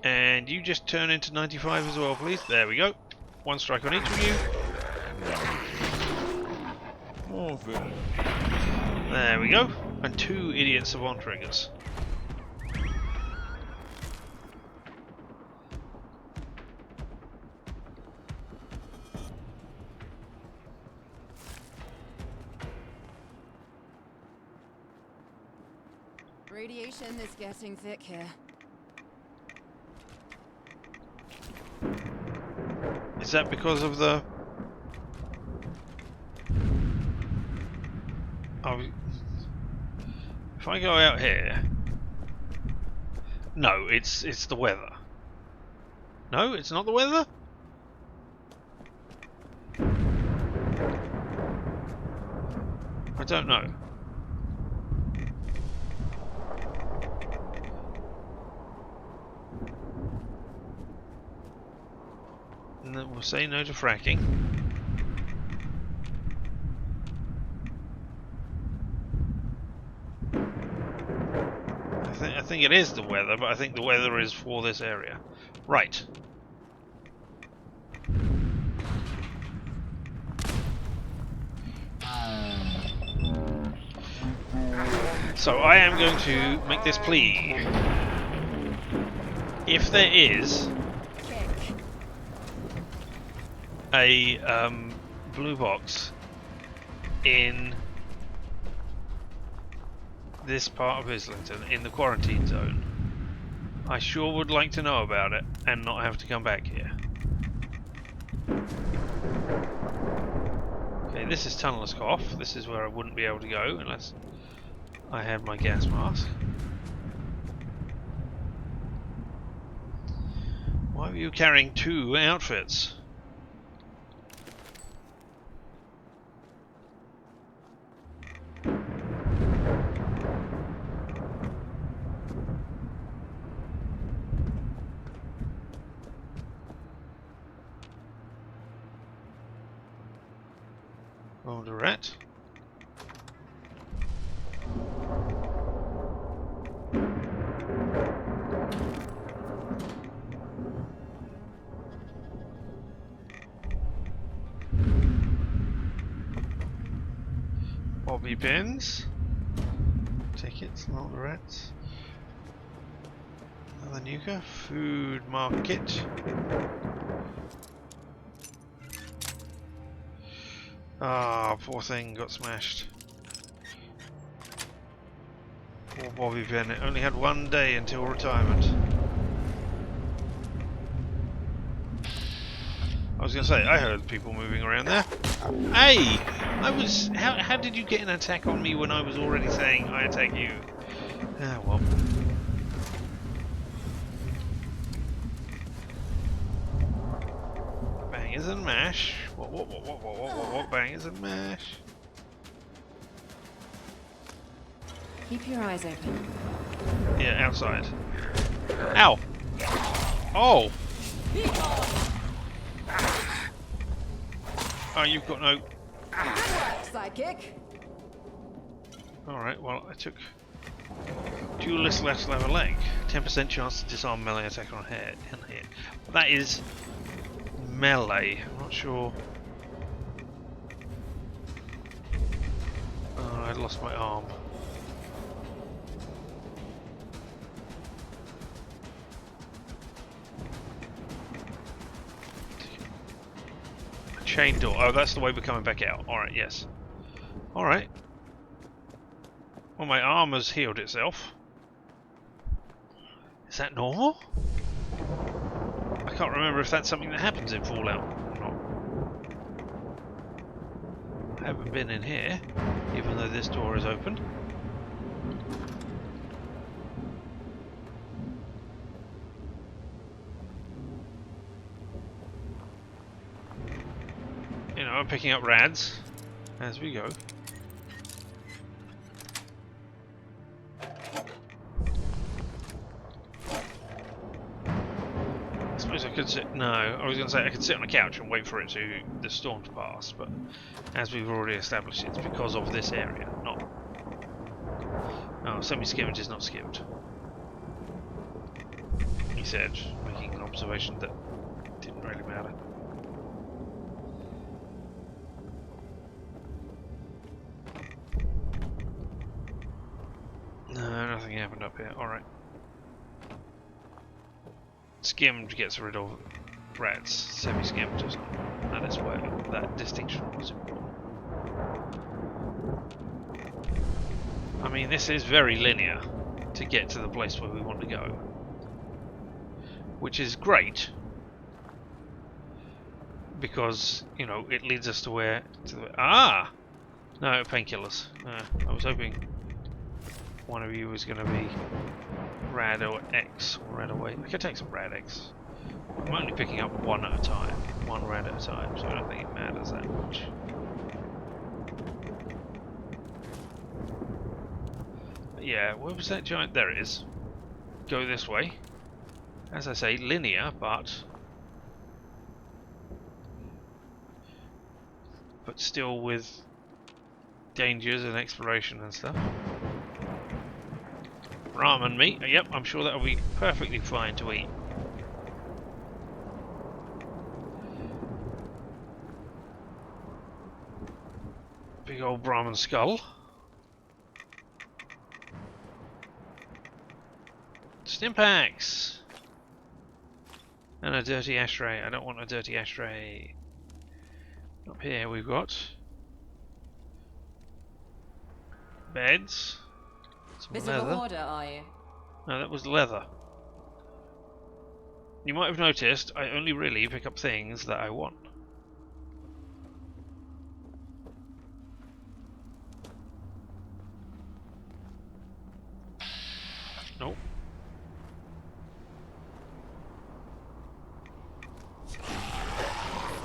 And you just turn into 95 as well, please. There we go. One strike on each of you. There we go. And 2 idiot savant triggers. Radiation is getting thick here. Is that because of the... Oh, if I go out here... No, it's the weather. No, it's not the weather? I don't know. And then we'll say no to fracking. I think it is the weather, but I think the weather is for this area. Right. So I am going to make this plea. If there is a blue box in this part of Islington, in the quarantine zone, I sure would like to know about it and not have to come back here. Okay, this is Tunneller's Cough. This is where I wouldn't be able to go unless I had my gas mask. Why are you carrying 2 outfits? Oh, the rat. Bobby pins. Tickets, not the rats. Another nuker. Food market. Ah, poor thing got smashed. Poor Bobby Pin. It only had 1 day until retirement. I was going to say, I heard people moving around there. Hey! I was... How did you get an attack on me when I was already saying I attack you? Ah, well. Bangers and mash. What? Bangers and mash. Keep your eyes open. Yeah, outside. Ow! Oh! Oh, you've got no... Sidekick. Alright, well, I took... Duelist left lever leg. 10% chance to disarm melee attacker on hit. That is... melee. I'm not sure... Oh, I lost my arm. Chain door. Oh, that's the way we're coming back out. Alright, yes. Alright. Well, my arm has healed itself. Is that normal? I can't remember if that's something that happens in Fallout or not. I haven't been in here, even though this door is open. You know, I'm picking up rads as we go. I suppose I could sit... No, I was going to say I could sit on a couch and wait for the storm to pass, but as we've already established, it's because of this area, not... Oh, semi-skimmed is not skimmed. He said, making an observation that didn't really matter. No, nothing happened up here. Alright. Skimmed gets rid of rats. Semi-skimmed does not. That is where that distinction was important. I mean, this is very linear to get to the place where we want to go. Which is great. Because, you know, it leads us to where... Ah! No, painkillers. I was hoping... one of you was going to be Rad or X or Rad away. I could take some Rad X. I'm only picking up one at a time, one Rad at a time, so I don't think it matters that much. But yeah, where was that giant? There it is. Go this way. As I say, linear, but still with dangers and exploration and stuff. Ramen meat, yep, I'm sure that'll be perfectly fine to eat. Big old Brahmin skull. Stimpaks! And a dirty ashtray. I don't want a dirty ashtray. Up here we've got beds. Bit of a hoarder, are you? No, that was leather. You might have noticed I only really pick up things that I want. Nope.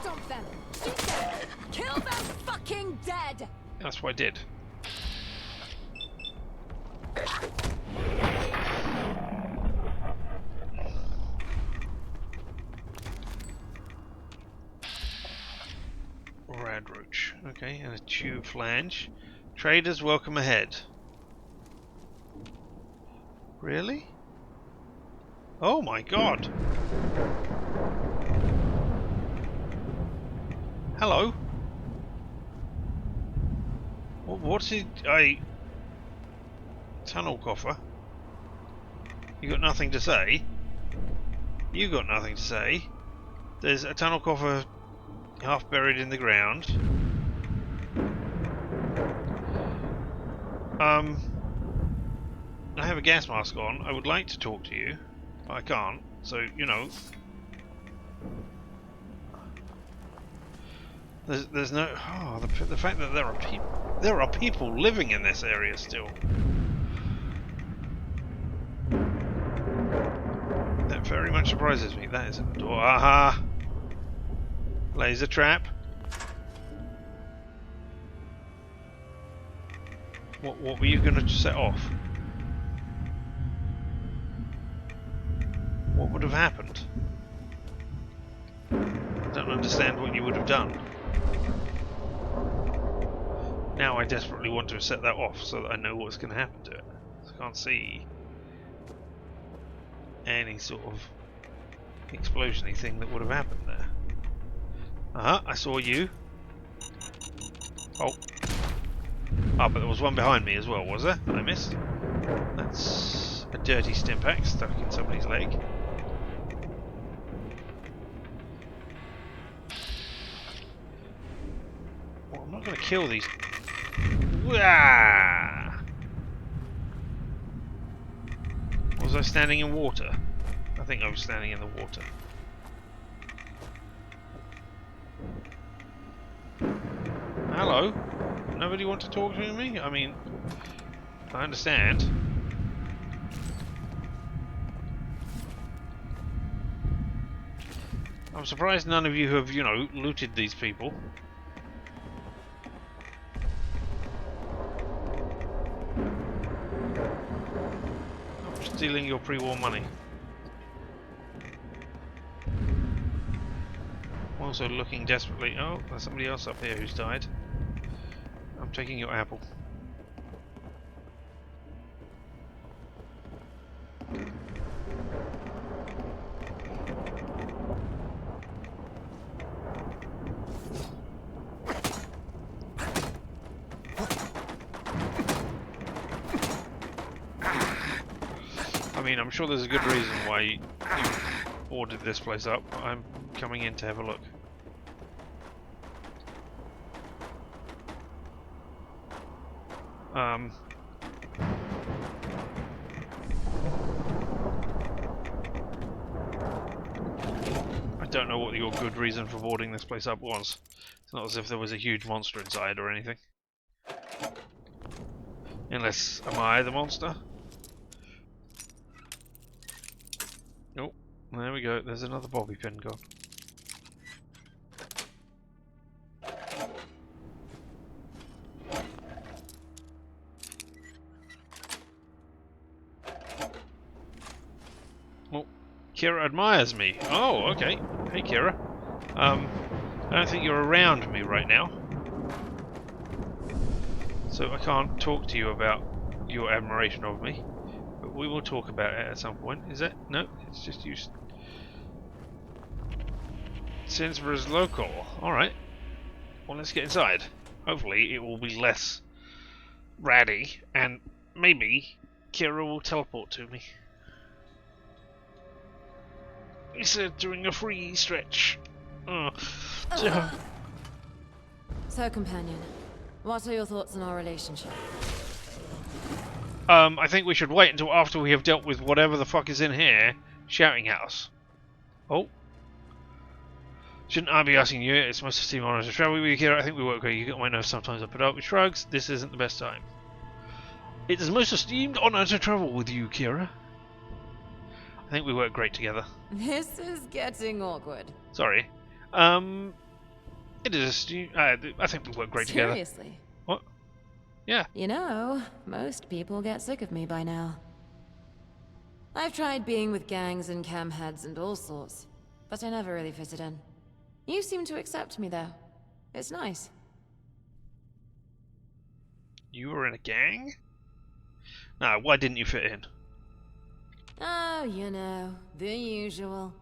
Stomp them! Shoot them! Kill them fucking dead! That's what I did. Radroach. Okay, and a tube flange. Traders welcome ahead. Really? Oh my god! Hello? What's it? Tunnel coffer? You got nothing to say? You got nothing to say? There's a tunnel coffer half buried in the ground. I have a gas mask on. I would like to talk to you, but I can't. So, you know, there's no. Oh, the fact that there are people living in this area still. That very much surprises me. That isn't a door. Aha! Laser trap. What were you going to set off? What would have happened? I don't understand what you would have done. Now I desperately want to set that off so that I know what's going to happen to it. I can't see any sort of explosion-y thing that would have happened there. I saw you. Oh. Ah, but there was one behind me as well, was there? That I missed. That's a dirty stimpack stuck in somebody's leg. Well, I'm not going to kill these. Wah! Was I standing in water? I think I was standing in the water. Hello? Nobody want to talk to me? I mean, I understand. I'm surprised none of you have, you know, looted these people. I'm stealing your pre-war money. I'm also looking desperately. Oh, there's somebody else up here who's died. I'm taking your apple. I mean, I'm sure there's a good reason why you ordered this place up. I'm coming in to have a look. I don't know what your good reason for boarding this place up was. It's not as if there was a huge monster inside or anything. Unless, am I the monster? Oh, there we go. There's another bobby pin gone. Kira admires me. Oh, okay. Hey, Kira. I don't think you're around me right now, so I can't talk to you about your admiration of me. But we will talk about it at some point. Is that? No, it's just you. Sinsborough's local. Alright. Well, let's get inside. Hopefully it will be less ratty, and maybe Kira will teleport to me. He said during a free stretch. Oh. So, companion, what are your thoughts on our relationship? I think we should wait until after we have dealt with whatever the fuck is in here shouting at us. Oh. Shouldn't I be asking you? It's most esteemed honor to travel with you here. I think we work great. You get my nerves sometimes. I put up with shrugs. This isn't the best time. It is most esteemed honor to travel with you, Kira. I think we work great together. This is getting awkward. Sorry. It is esteemed. I think we work great together. Seriously? What? Yeah. You know, most people get sick of me by now. I've tried being with gangs and cam heads and all sorts, but I never really fitted in. You seem to accept me, though. It's nice. You were in a gang? No, why didn't you fit in? Oh, you know, the usual.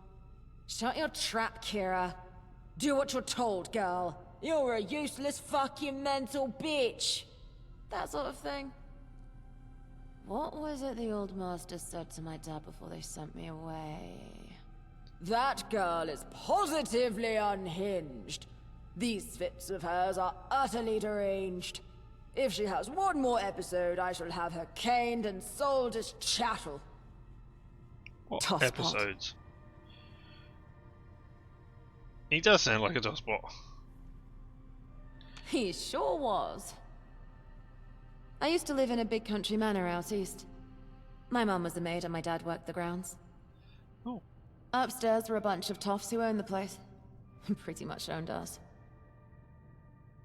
Shut your trap, Kira. Do what you're told, girl. You're a useless fucking mental bitch. That sort of thing. What was it the old master said to my dad before they sent me away? That girl is positively unhinged. These fits of hers are utterly deranged. If she has one more episode, I shall have her caned and sold as chattel. What Tosspot. episodes? He does sound like a tosspot. He sure was. I used to live in a big country manor out east. My mum was a maid and my dad worked the grounds. Oh. Upstairs were a bunch of toffs who owned the place. Pretty much owned us.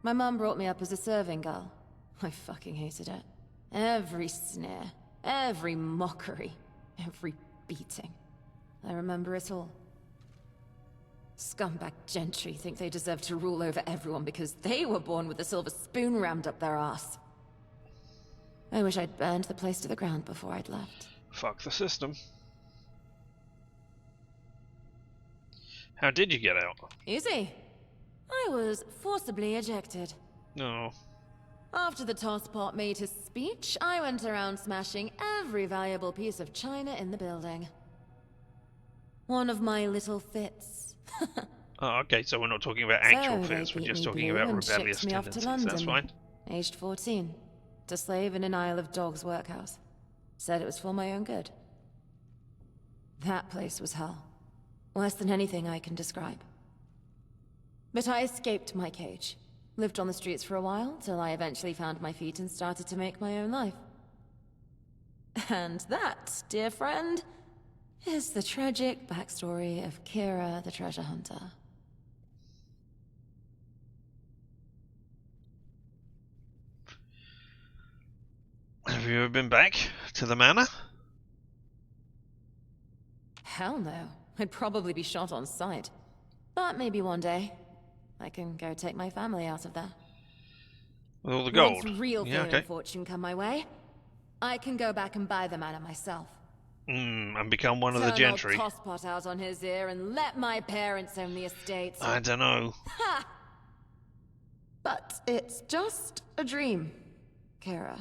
My mum brought me up as a serving girl. I fucking hated it. Every sneer, every mockery, every beating. I remember it all. Scumbag gentry think they deserve to rule over everyone because they were born with a silver spoon rammed up their ass. I wish I'd burned the place to the ground before I'd left. Fuck the system. How did you get out? Easy. I was forcibly ejected. No. After the tosspot made his speech, I went around smashing every valuable piece of china in the building. One of my little fits. Oh, okay, so we're not talking about actual So they fits, we're beat just me talking blue about and rebellious shipped me off to tendencies. That's London, fine. aged 14, to slave in an Isle of Dogs workhouse. Said it was for my own good. That place was hell. Worse than anything I can describe. But I escaped my cage. Lived on the streets for a while, till I eventually found my feet and started to make my own life. And that, dear friend, is the tragic backstory of Kira the Treasure Hunter. Have you ever been back to the manor? Hell no. I'd probably be shot on sight. But maybe one day, I can go take my family out of there. With all the gold? Once real Yeah, fame and fortune come my way, I can go back and buy the manor myself. And become one of the gentry. Turn old tosspot out on his ear and let my parents own the estate. I don't know. Ha! But it's just a dream, Kara.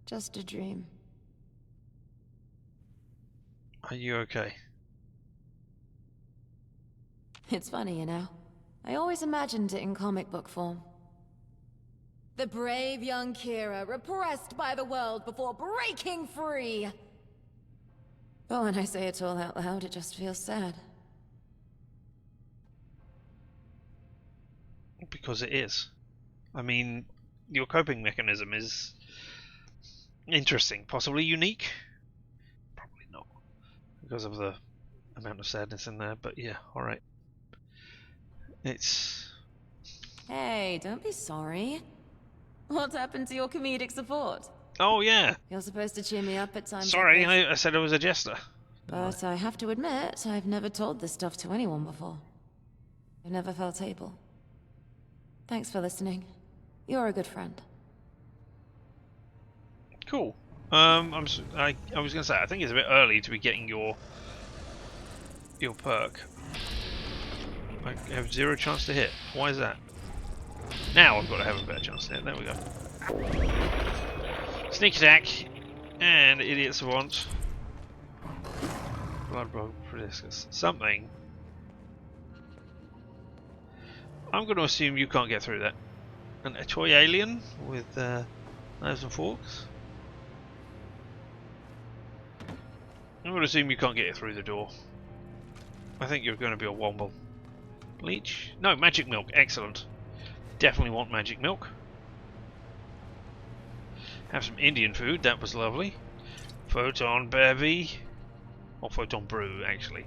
Just a dream. Are you okay? It's funny, you know. I always imagined it in comic book form. The brave young Kira, repressed by the world before breaking free. But when I say it all out loud, it just feels sad. Because it is. I mean, your coping mechanism is interesting, possibly unique. Probably not, because of the amount of sadness in there. But yeah, all right. It's. Hey, don't be sorry. What happened to your comedic support? Oh yeah. You're supposed to cheer me up at times. Sorry, like this. I said I was a jester. But I have to admit, I've never told this stuff to anyone before. I've never felt able. Thanks for listening. You're a good friend. Cool. I was gonna say I think it's a bit early to be getting your perk. I have 0 chance to hit. Why is that? Now I've got to have a better chance to hit. There we go. Sneak attack and idiot savant. Blood bug prediscus. Something. I'm going to assume you can't get through that. And a toy alien with knives and forks. I'm going to assume you can't get it through the door. I think you're going to be a womble. Bleach? No, magic milk. Excellent. Definitely want magic milk. Have some Indian food. That was lovely. Photon baby. Or photon brew, actually.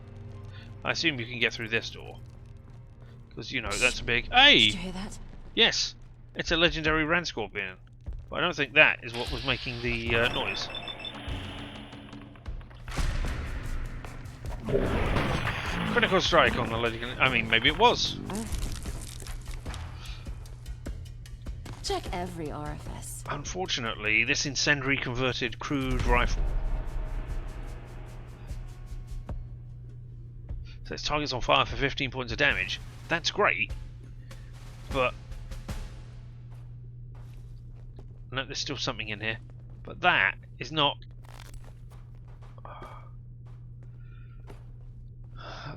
I assume you can get through this door. Because, you know, that's a big... Hey! Did you hear that? Yes! It's a legendary Ran Scorpion. But I don't think that is what was making the noise. Critical strike on the legendary... I mean, maybe it was. Check every orifice. Unfortunately, this incendiary converted crude rifle. So its target's on fire for 15 points of damage. That's great, but no, there's still something in here. But that is not.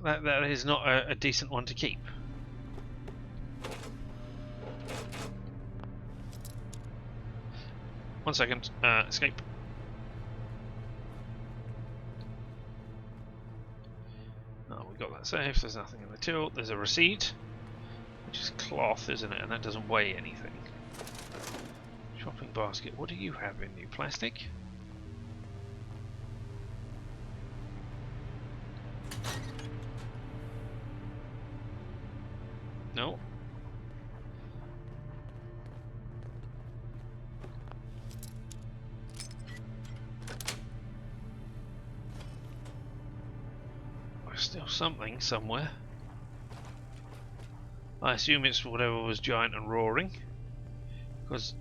That is not a decent one to keep. One second. Escape. Oh, we got that safe. There's nothing in the tilt. There's a receipt, which is cloth, isn't it? And that doesn't weigh anything. Shopping basket. What do you have in you? Plastic? Still something somewhere. I assume it's whatever was giant and roaring, because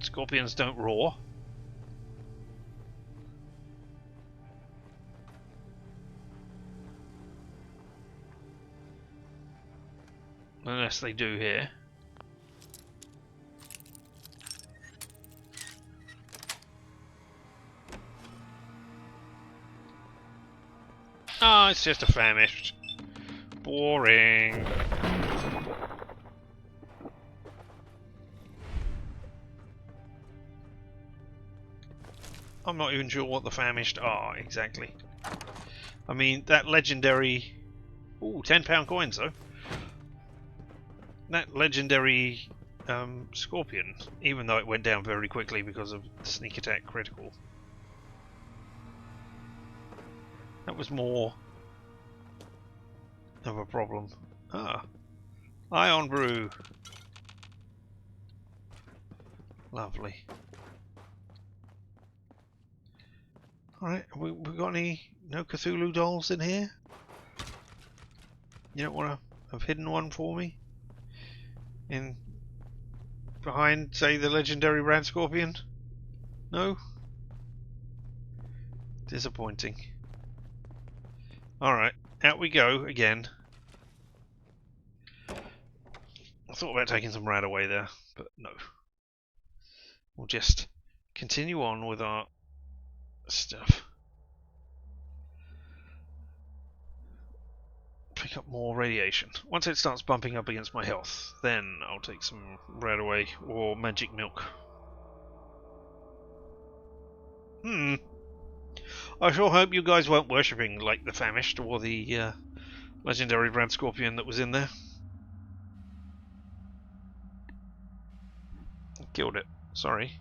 scorpions don't roar. Unless they do here. Oh, it's just a famished. Boring. I'm not even sure what the famished are exactly. I mean, that legendary... Ooh, £10 coins though. That legendary scorpion, even though it went down very quickly because of sneak attack critical. That was more of a problem. Ah, ion brew. Lovely. Alright, we got any... no Cthulhu dolls in here? You don't want to have hidden one for me? In... behind, say, the legendary Rad Scorpion? No? Disappointing. Alright, out we go again. I thought about taking some Rad away there, but no. We'll just continue on with our stuff. Pick up more radiation. Once it starts bumping up against my health, then I'll take some Rad away or magic milk. I sure hope you guys weren't worshipping like the famished or the legendary Rad Scorpion that was in there. Killed it. Sorry.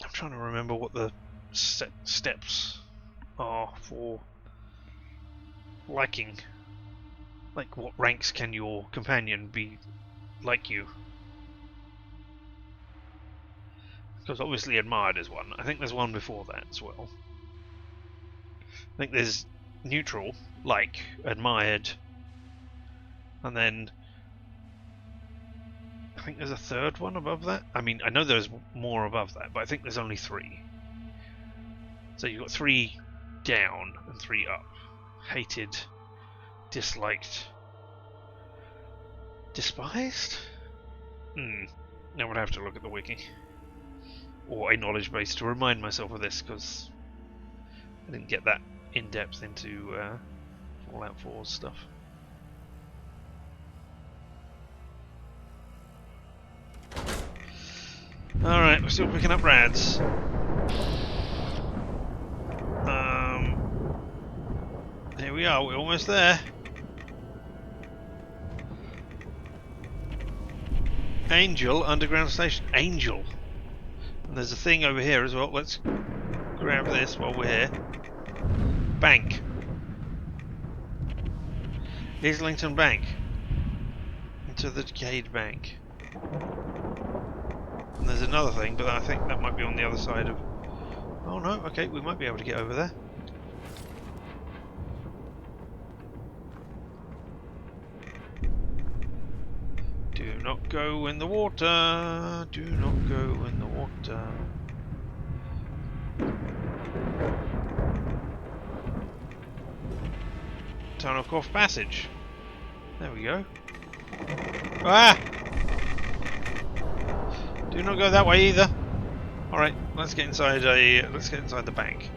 I'm trying to remember what the steps are for liking. Like, what ranks can your companion be like you? Because obviously admired is one. I think there's one before that as well. I think there's neutral, like, admired, and then I think there's a third one above that. I mean, I know there's more above that, but I think there's only 3. So you've got 3 down and 3 up. Hated, disliked, despised? I would have to look at the wiki. Or a knowledge base to remind myself of this, because I didn't get that in depth into Fallout 4's stuff. Alright, we're still picking up rads. Here we are, we're almost there. Angel Underground Station. Angel! And there's a thing over here as well. Let's grab this while we're here. Bank. Islington Bank. Into the decayed bank. And there's another thing, but I think that might be on the other side of... Oh no, okay, we might be able to get over there. Do not go in the water. Do not go in the water. Tunnel Cough Passage. There we go. Ah! Do not go that way either. All right, let's get inside the bank.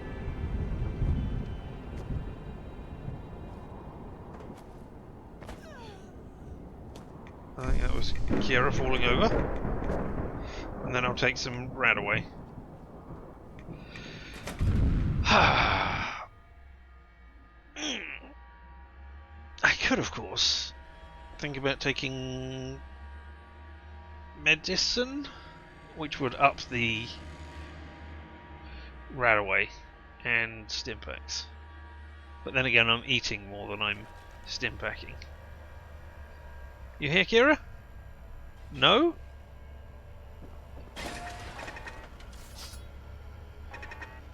I think that was Kira falling over. And then I'll take some Rad away. I could, of course, think about taking medicine, which would up the Rad away and Stimpaks. But then again, I'm eating more than I'm Stimpacking. You here, Kira? No?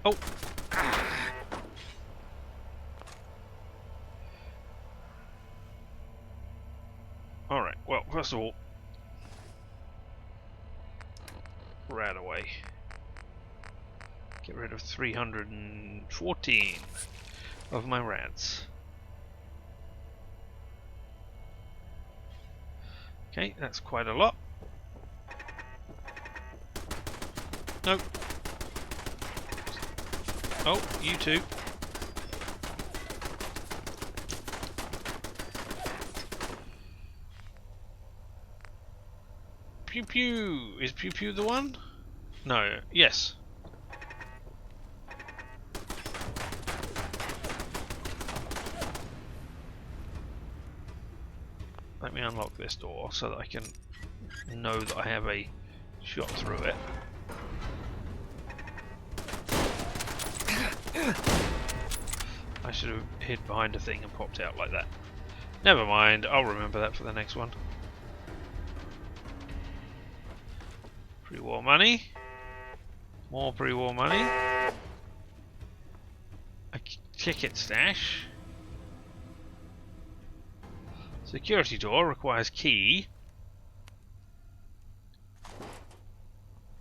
Oh! Alright, well, first of all, rat away. Get rid of 314 of my rats. Okay, that's quite a lot. Nope. Oh, you too. Pew pew! Is pew pew the one? No. Yes. Let me unlock this door so that I can know that I have a shot through it. I should have hid behind a thing and popped out like that. Never mind, I'll remember that for the next one. Pre-war money. More pre-war money. A ticket stash. Security door requires key.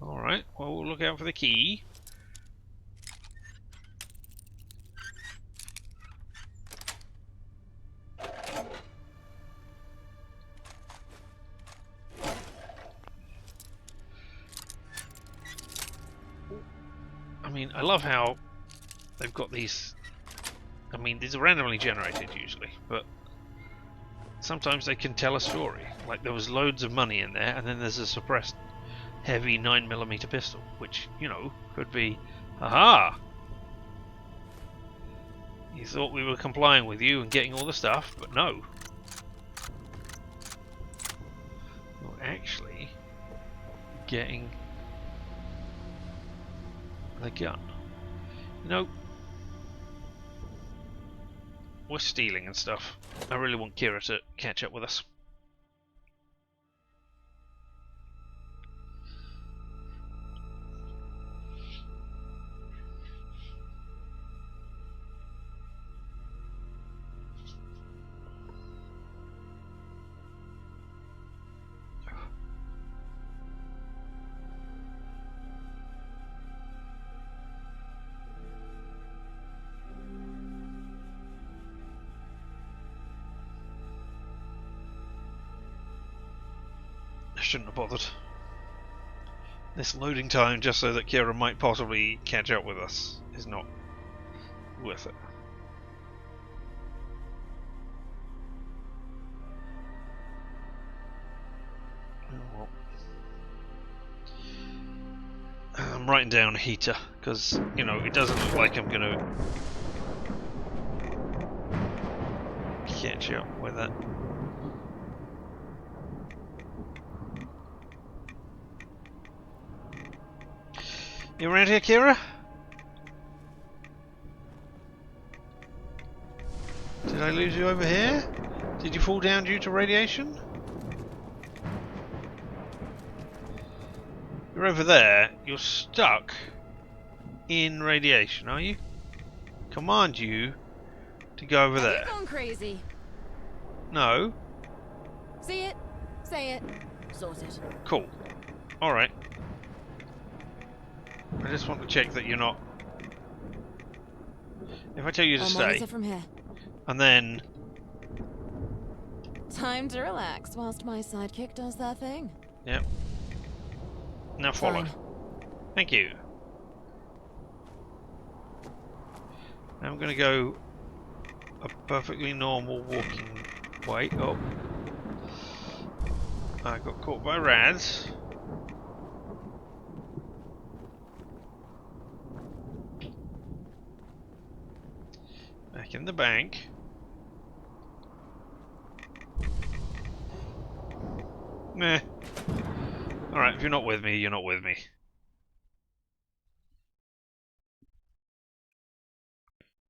Alright, well we'll look out for the key. I mean, I love how they've got these. I mean, these are randomly generated usually, but sometimes they can tell a story. Like there was loads of money in there, and then there's a suppressed heavy 9mm pistol, which, you know, could be, aha! You thought we were complying with you and getting all the stuff, but no. We're actually getting the gun. You know, we're stealing and stuff. I really want Kira to catch up with us. Shouldn't have bothered. This loading time just so that Kira might possibly catch up with us is not worth it. Oh, well. I'm writing down a heater because, you know, it doesn't look like I'm gonna catch up with it. You around here, Kira? Did I lose you over here? Did you fall down due to radiation? You're over there. You're stuck in radiation, are you? Command you to go over there. You're going crazy. No. See it? Say it. Sorted. Cool. Alright. I just want to check that you're not... If I tell you to I'll stay, monitor from here. and then... Time to relax whilst my sidekick does their thing. Yep. Now follow. Fine. Thank you. Now I'm going to go a perfectly normal walking way. Oh. I got caught by Raz. Back in the bank. Meh. Alright, if you're not with me, you're not with me.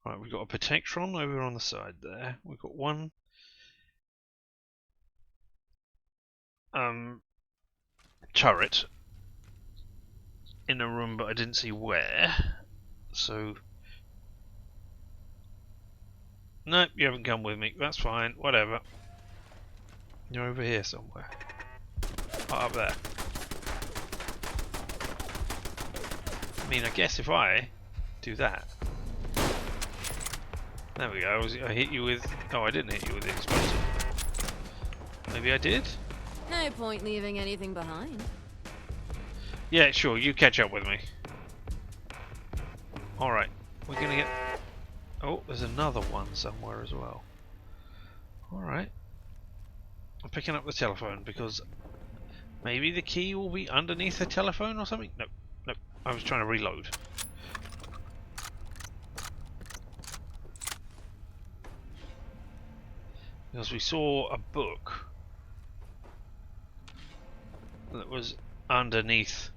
Right, we've got a Protectron over on the side there. We've got one turret in a room, but I didn't see where. So, nope, you haven't come with me. That's fine. Whatever. You're over here somewhere. Oh, up there. I mean, I guess if I do that. There we go. I hit you with. Oh, I didn't hit you with the explosive. Maybe I did? No point leaving anything behind. Yeah, sure. You catch up with me. Alright. We're gonna get. Oh, there's another one somewhere as well. Alright. I'm picking up the telephone because maybe the key will be underneath the telephone or something? Nope. Nope. I was trying to reload. Because we saw a book that was underneath.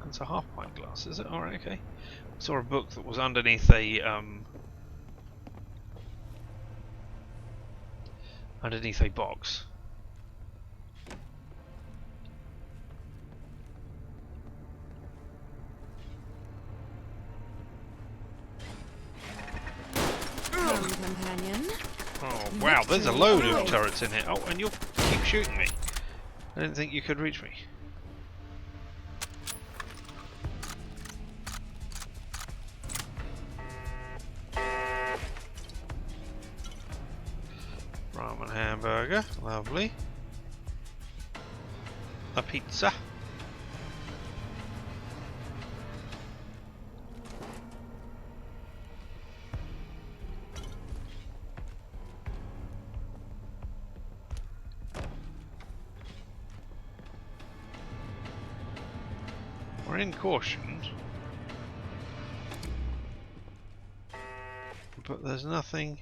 That's a half pint glass, is it? Alright, okay. Saw a book that was underneath a box. Companion. Oh wow, there's a load of turrets in here. Oh, and you'll keep shooting me. I didn't think you could reach me. Ramen hamburger, lovely. A pizza. We're in caution, but there's nothing.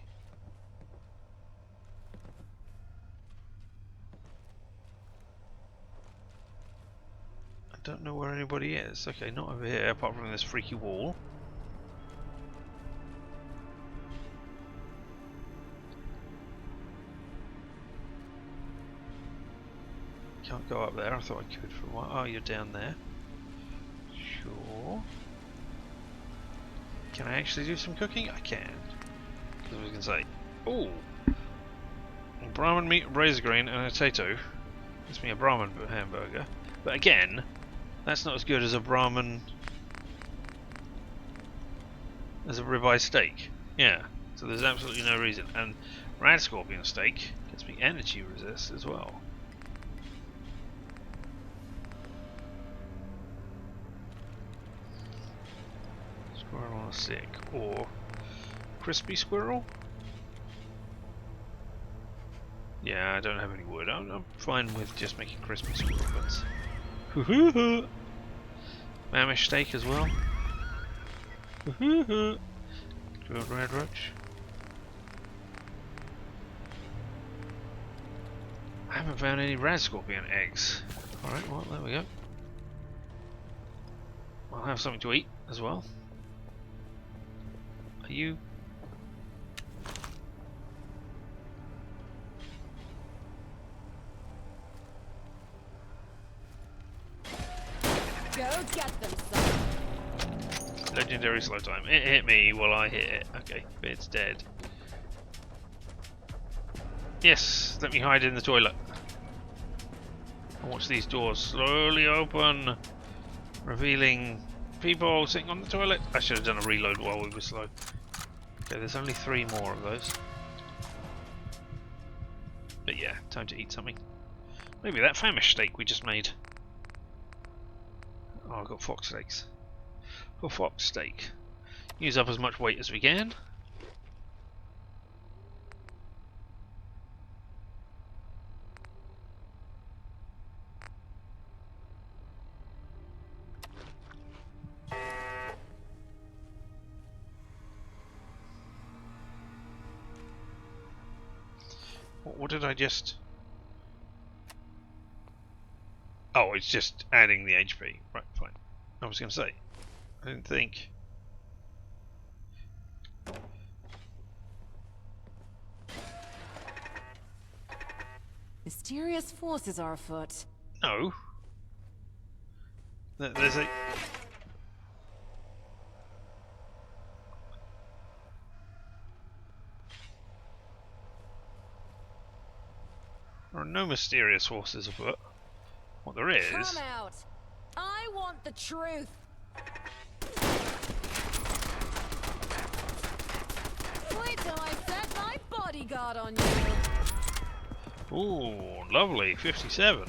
I don't know where anybody is. Okay, not over here, apart from this freaky wall. Can't go up there. I thought I could for a while. Oh, you're down there. Sure. Can I actually do some cooking? I can. Because I was going to say, ooh, Brahmin meat, razor green, and a potato. Gives me a Brahmin hamburger. But again, that's not as good as a Brahmin, as a ribeye steak. Yeah. So there's absolutely no reason. And rad scorpion steak gets me energy resist as well. Squirrel on a stick, or crispy squirrel. Yeah, I don't have any wood. I'm fine with just making crispy squirrel bits. Mamish steak as well. Good red roach. I haven't found any rad scorpion eggs. Alright, well, there we go. I'll have something to eat as well. Are you? Go get them, son. Legendary slow time. It hit me while I hit it. Okay, but it's dead. Yes, let me hide in the toilet. And watch these doors slowly open, revealing people sitting on the toilet. I should have done a reload while we were slow. Okay, there's only 3 more of those. But yeah, time to eat something. Maybe that famish steak we just made. Oh, I've got fox steaks. For fox steak. Use up as much weight as we can. What did I just... Oh, it's just adding the HP. Right, fine. I was going to say, I didn't think... Mysterious forces are afoot. No. There's a... There are no mysterious forces afoot. What there is... Come out! I want the truth! Wait till I set my bodyguard on you! Ooh, lovely. 57.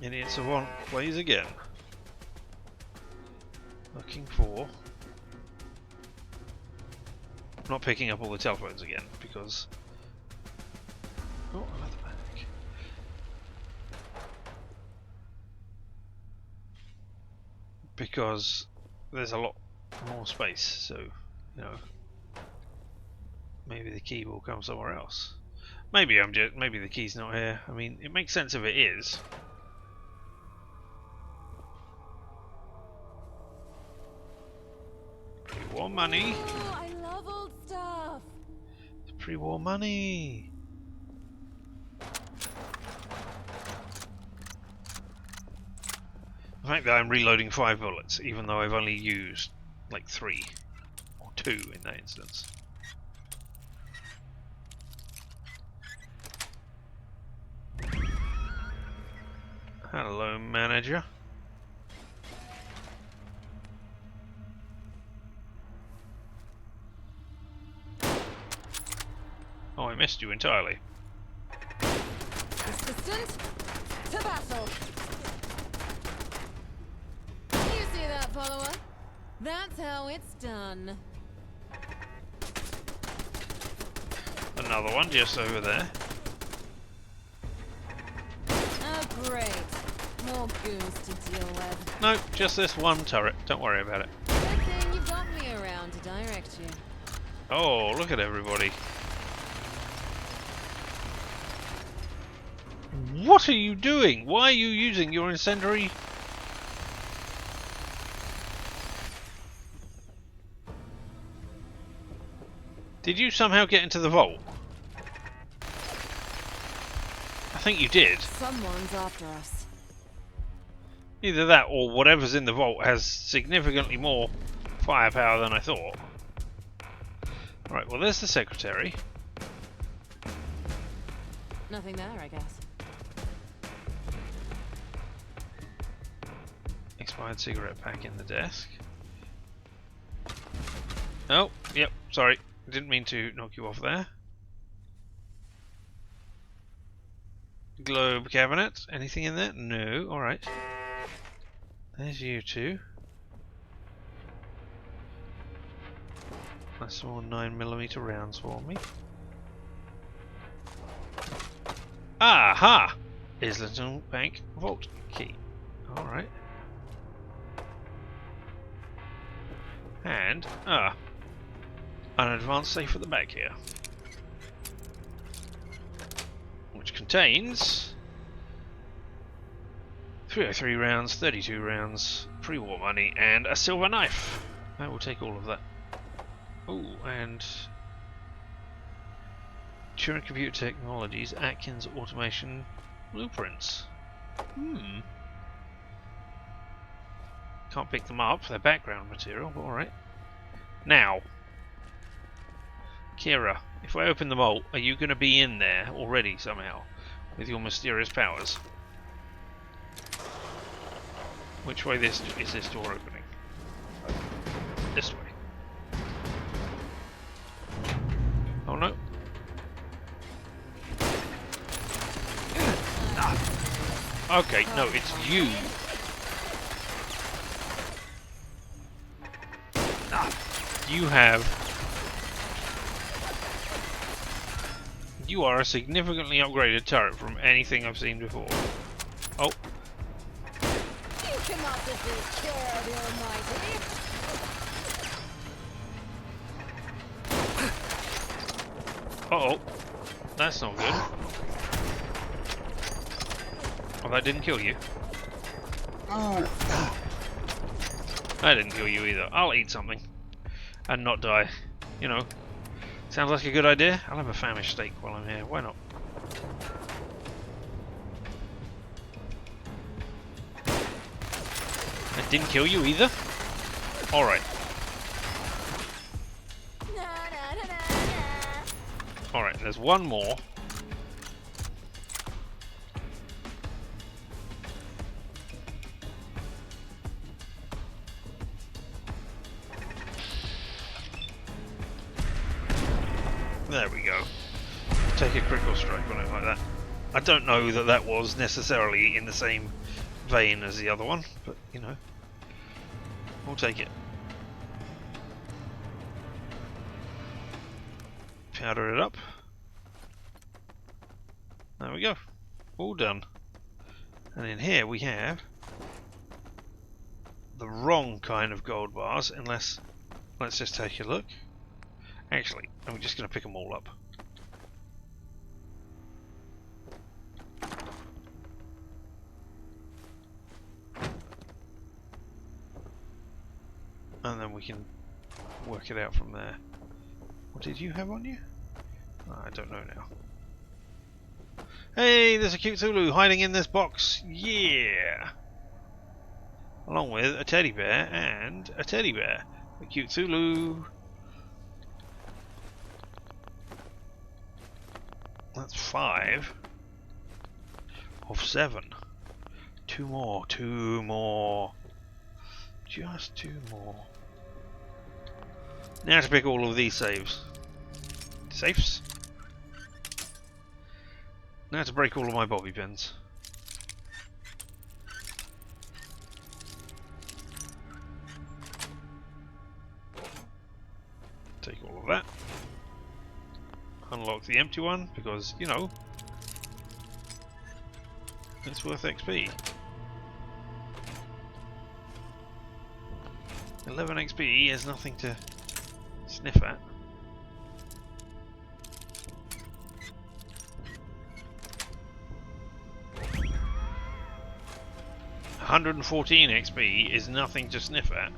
Idiots of one plays again. Looking for... Not picking up all the telephones again, because... Oh, another bag. Because there's a lot more space, so, you know... Maybe the key will come somewhere else. Maybe maybe the key's not here. I mean, it makes sense if it is. Pre-war money. Oh, I love old stuff. It's pre-war money. The fact that I'm reloading 5 bullets, even though I've only used like 3 or 2 in that instance. Hello, manager. Oh, I missed you entirely. Assistant to battle. You see that, follower? That's how it's done. Another one just over there. Oh, great. More goons to deal with. No, just this one turret. Don't worry about it. Good thing you've got me around to direct you. Oh, look at everybody. What are you doing? Why are you using your incendiary? Did you somehow get into the vault? I think you did. Someone's after us. Either that or whatever's in the vault has significantly more firepower than I thought. Right, well there's the secretary. Nothing there, I guess. Expired cigarette pack in the desk. Oh, yep, sorry. Didn't mean to knock you off there. Globe cabinet. Anything in there? No. Alright. There's you two. That's some more 9mm rounds for me. Aha! Islington Bank Vault key. Alright. And, an advanced safe at the back here. Which contains 303 rounds, 32 rounds, pre-war money, and a silver knife. I will take all of that. Oh, and Turing Computer Technologies, Atkins Automation Blueprints. Can't pick them up, they're background material, but alright. Now, Kira, if I open the vault, are you going to be in there already somehow with your mysterious powers? Which way is this door opening? This way. Oh no. Okay, no, it's you. You are a significantly upgraded turret from anything I've seen before. Oh. You cannot defeat Dere the Almighty. Uh-oh. That's not good. Oh, that didn't kill you. That didn't kill you either. I'll eat something. And not die. You know. Sounds like a good idea. I'll have a famished steak while I'm here. Why not? That didn't kill you either? Alright. Alright, there's one more. There we go. Take a critical strike on it like that. I don't know that that was necessarily in the same vein as the other one, but you know, we'll take it. Powder it up. There we go. All done. And in here we have the wrong kind of gold bars, unless, let's just take a look. Actually, I'm just going to pick them all up. And then we can work it out from there. What did you have on you? I don't know now. Hey, there's a cute Zulu hiding in this box. Yeah! Along with a teddy bear and a teddy bear. A cute Zulu. That's 5 of 7. 2 more, 2 more. Just 2 more. Now to pick all of these safes. Now to break all of my bobby pins. Take all of that. Unlock the empty one, because, you know, it's worth XP. 11 XP is nothing to sniff at. $114 XP is nothing to sniff at.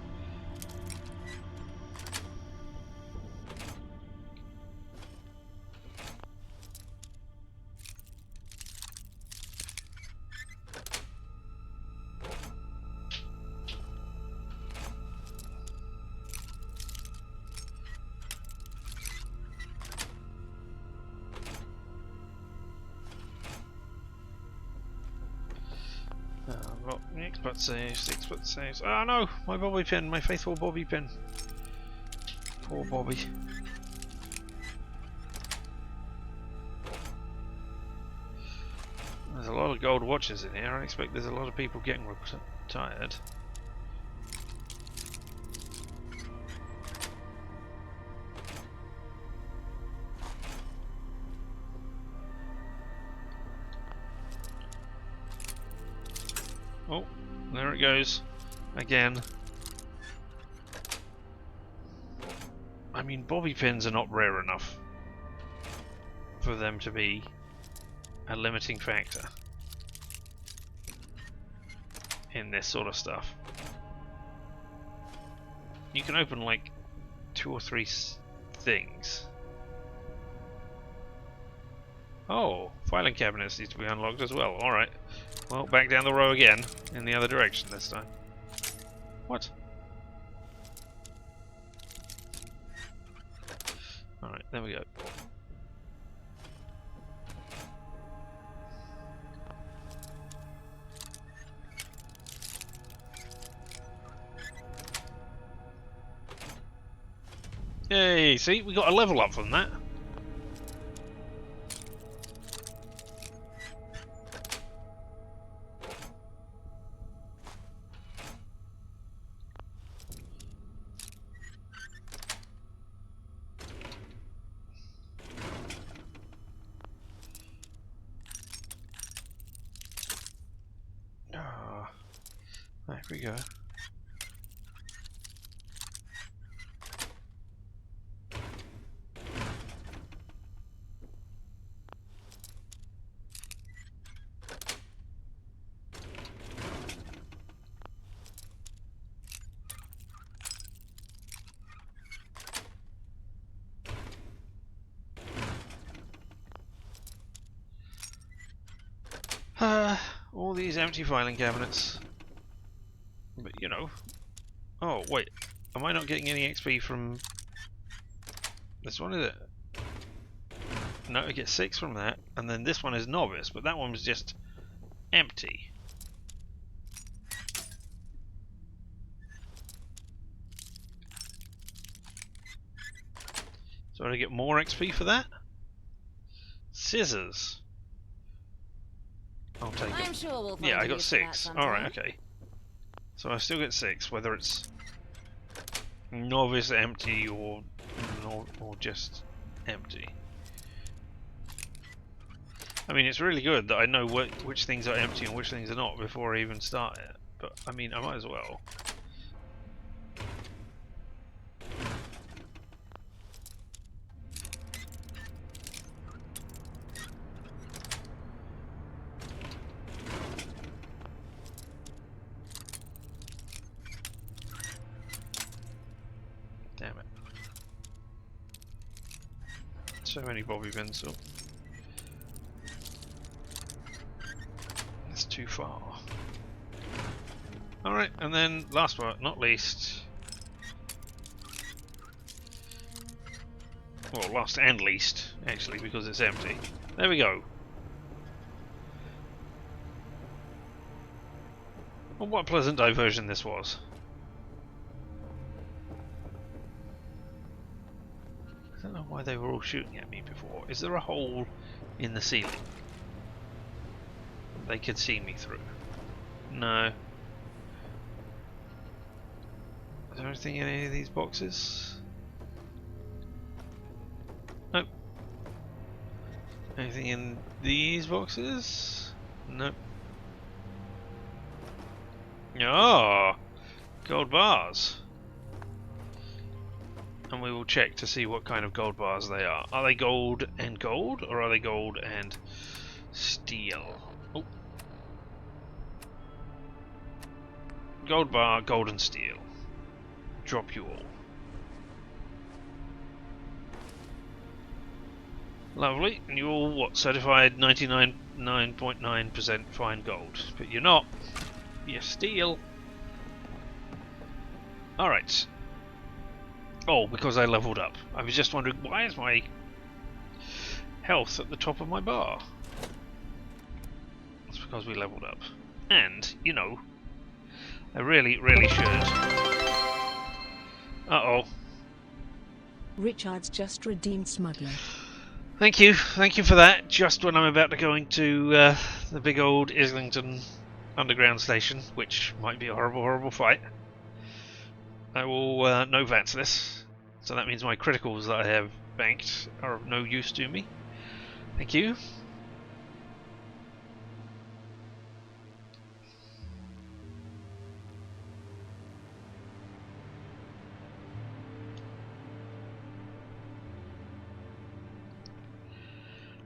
I've got the expert saves, expert saves. Oh no! My bobby pin, my faithful bobby pin. Poor Bobby. There's a lot of gold watches in here. I expect there's a lot of people getting retired. Oh, there it goes. Again. I mean, bobby pins are not rare enough for them to be a limiting factor in this sort of stuff. You can open like 2 or 3 things. Oh, filing cabinets need to be unlocked as well. Alright. Well, back down the row again, in the other direction this time. What? Alright, there we go. Yay, see, we got a level up from that. There we go. All these empty filing cabinets. But you know. Oh wait, am I not getting any XP from this one? Is it? No, I get 6 from that, and then this one is novice, but that one was just empty. So I get more XP for that? Scissors. I'll take I'm it. sure we'll find Yeah, I a got use for that 6. sometime. Alright, okay. So I still get 6, whether it's novice, empty, or just empty. I mean, it's really good that I know which things are empty and which things are not before I even start it. But, I mean, I might as well. Damn it. So many bobby pins. Oh. That's too far. Alright, and then last but not least. Well, last and least, actually, because it's empty. There we go. Well, what a pleasant diversion this was. I don't know why they were all shooting at me before. Is there a hole in the ceiling they could see me through? No. Is there anything in any of these boxes? Nope. Anything in these boxes? Nope. Oh! Gold bars. And we will check to see what kind of gold bars they are. Are they gold and gold, or are they gold and steel? Oh. Gold bar, gold and steel. Drop you all. Lovely. And you're all, what, certified 99.9% fine gold. But you're not. You're steel. Alright. Oh, because I leveled up. I was just wondering, why is my health at the top of my bar? It's because we leveled up. And, you know, I really, really should. Uh-oh. Richard's just redeemed smuggler. Thank you for that. Just when I'm about to go into the big old Islington underground station, which might be a horrible, horrible fight. I will no vats this, so that means my criticals that I have banked are of no use to me. Thank you.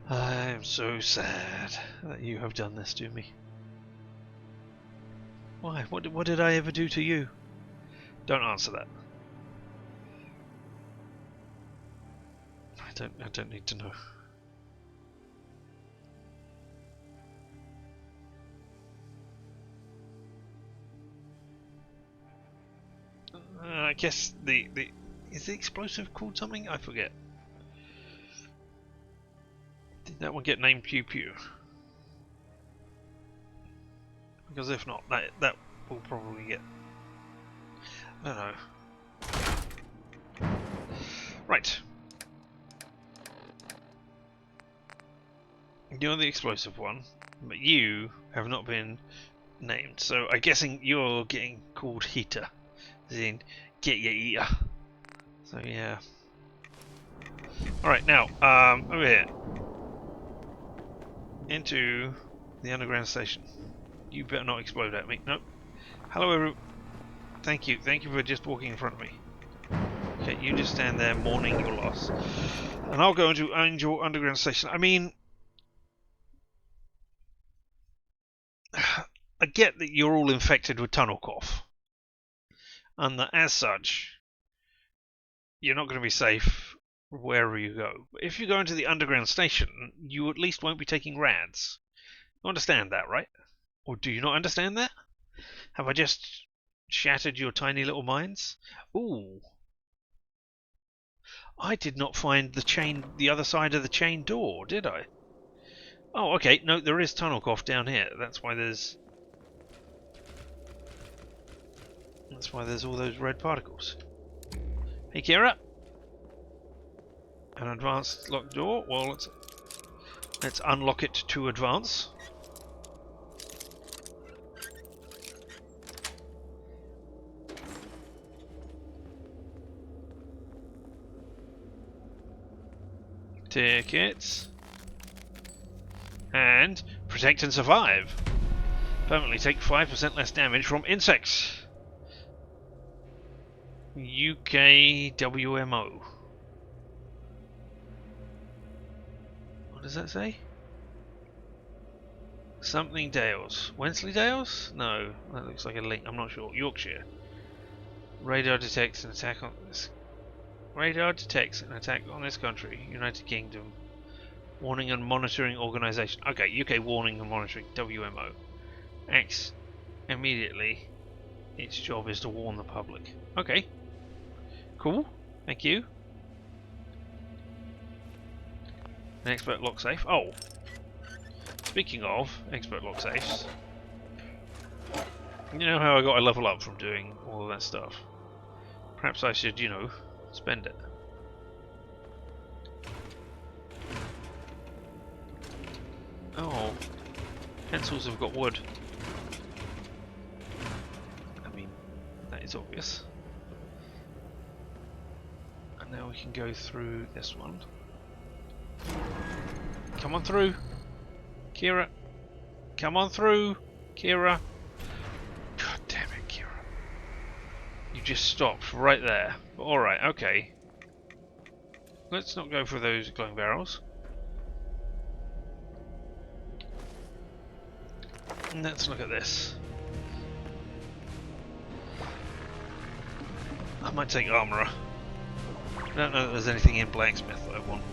I am so sad that you have done this to me. Why? What did I ever do to you? Don't answer that. I don't need to know. I guess is the explosive called something? I forget. Did that one get named Pew Pew? Because if not, that will probably get. I don't know. Right. You're the explosive one, but you have not been named. So I'm guessing you're getting called Heater. As in, get your eater. So yeah. Alright, now, over here. Into the underground station. You better not explode at me. Nope. Hello, everyone. Thank you for just walking in front of me. Okay, you just stand there mourning your loss. And I'll go into Angel Underground Station. I mean, I get that you're all infected with tunnel cough. And that as such, you're not going to be safe wherever you go. But if you go into the underground station, you at least won't be taking rads. You understand that, right? Or do you not understand that? Have I just shattered your tiny little minds? Ooh. I did not find the other side of the chain door, did I? Oh, okay. No, there is tunnel cough down here. That's why there's all those red particles. Hey, Kira. An advanced locked door. Well, let's unlock it to advance. Tickets. And protect and survive. Permanently take 5% less damage from insects. UKWMO. What does that say? Something Dales. Wensleydales? No, that looks like a link. I'm not sure. Yorkshire. Radar detects an attack on this. Radar detects an attack on this country. United Kingdom. Warning and Monitoring Organisation. Okay, UK Warning and Monitoring. WMO. Acts immediately. Its job is to warn the public. Okay. Cool. Thank you. An expert lock safe. Oh. Speaking of expert lock safes. You know how I got a level up from doing all of that stuff? Perhaps I should, spend it. Oh. Pencils have got wood. I mean, that is obvious. And now we can go through this one. Come on through, Kira. Come on through, Kira. God damn it, Kira. You just stopped right there. Alright, okay. Let's not go for those glowing barrels. And let's look at this. I might take armourer. I don't know that there's anything in blacksmith that I want.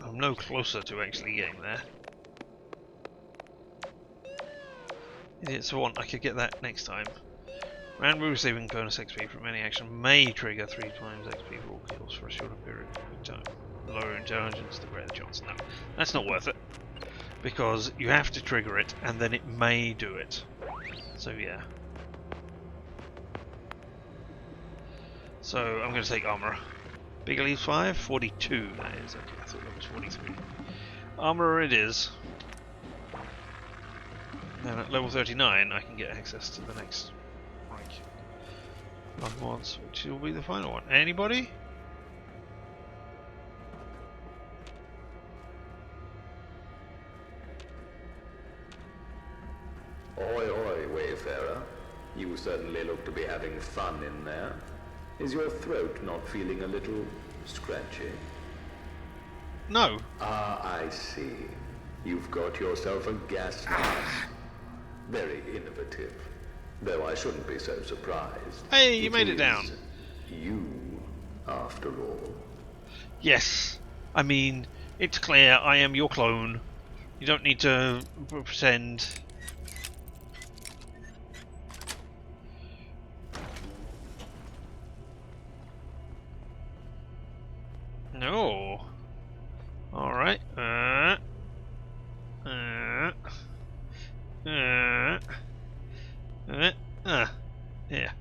I'm no closer to actually getting there. Idiots want, I could get that next time. Random receiving bonus XP from any action may trigger 3 times XP for all kills for a shorter period of time. Lower intelligence, the greater chance. No, that's not worth it. Because you have to trigger it and then it may do it. So yeah. So I'm going to take armourer. Bigger leaves 5, 42 that is. Okay, I thought that was 43. Armourer it is. Then at level 39 I can get access to the next rank. Onwards, which will be the final one. Anybody? Oi, oi, wayfarer. You certainly look to be having fun in there. Is your throat not feeling a little scratchy? No. Ah, I see. You've got yourself a gas mask. Very innovative. Though I shouldn't be so surprised. Hey, you made it down. You, after all. Yes. I mean, it's clear I am your clone. You don't need to pretend. No. Alright. Yeah.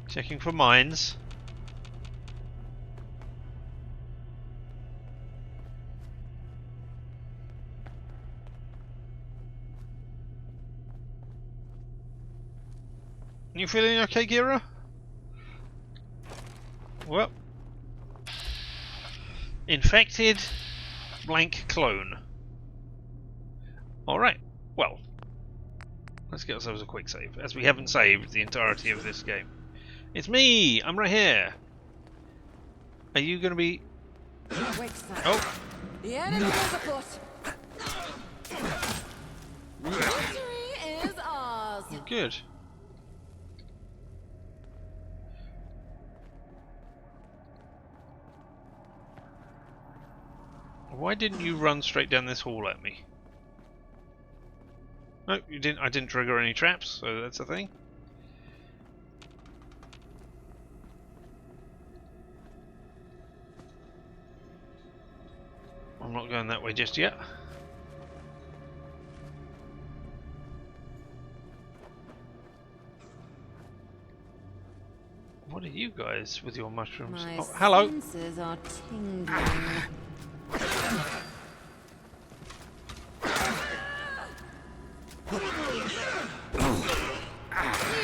Checking for mines. You feeling okay, Gira? Well. Infected blank clone. Alright, well. Let's get ourselves a quick save, as we haven't saved the entirety of this game. It's me! I'm right here! Are you gonna be... Oh! The enemy is afoot. Victory is ours. Good. Why didn't you run straight down this hall at me? No, you didn't. I didn't trigger any traps, so that's a thing. I'm not going that way just yet. What are you guys with your mushrooms? My Oh, hello. senses are tingling. You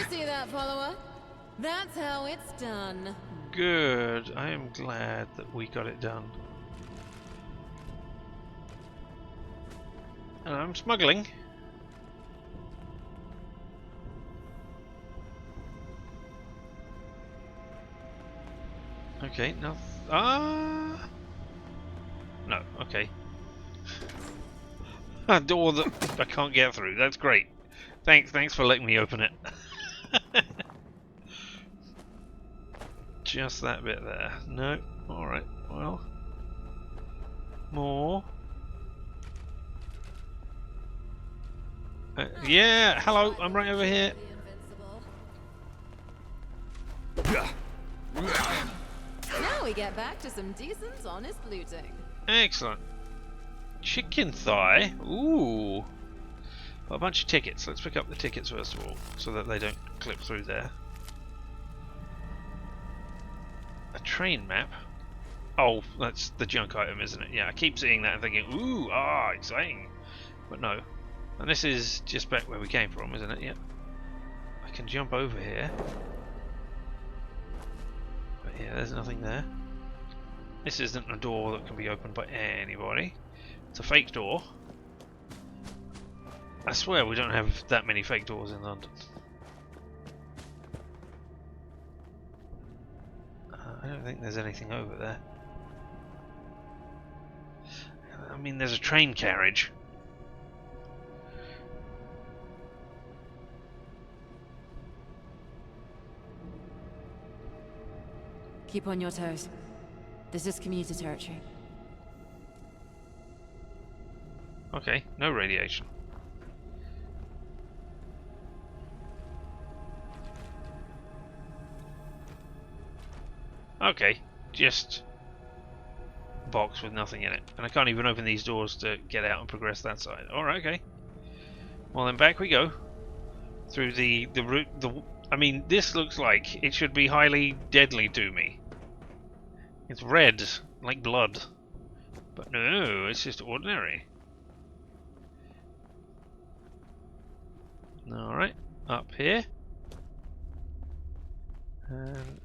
see that, follower? That's how it's done. Good. I am glad that we got it done. And I'm smuggling. Okay, no. No, okay. A door that I can't get through. That's great. Thanks for letting me open it. Just that bit there. No. Alright, well. More. Yeah, hello, I'm right over here. Now we get back to some decent, honest looting. Excellent. Chicken thigh. Ooh. A bunch of tickets. Let's pick up the tickets first of all, so that they don't clip through there. A train map. Oh, that's the junk item, isn't it? Yeah, I keep seeing that and thinking, ooh, exciting. But no. And this is just back where we came from, isn't it? Yeah. I can jump over here. But yeah, there's nothing there. This isn't a door that can be opened by anybody. It's a fake door. I swear we don't have that many fake doors in London. I don't think there's anything over there. I mean, there's a train carriage. Keep on your toes. This is commuter territory. Okay, no radiation. Okay, just a box with nothing in it. And I can't even open these doors to get out and progress that side. Alright, okay. Well then back we go. Through the route, I mean, this looks like it should be highly deadly to me. It's red, like blood. But no, it's just ordinary. Alright, up here. And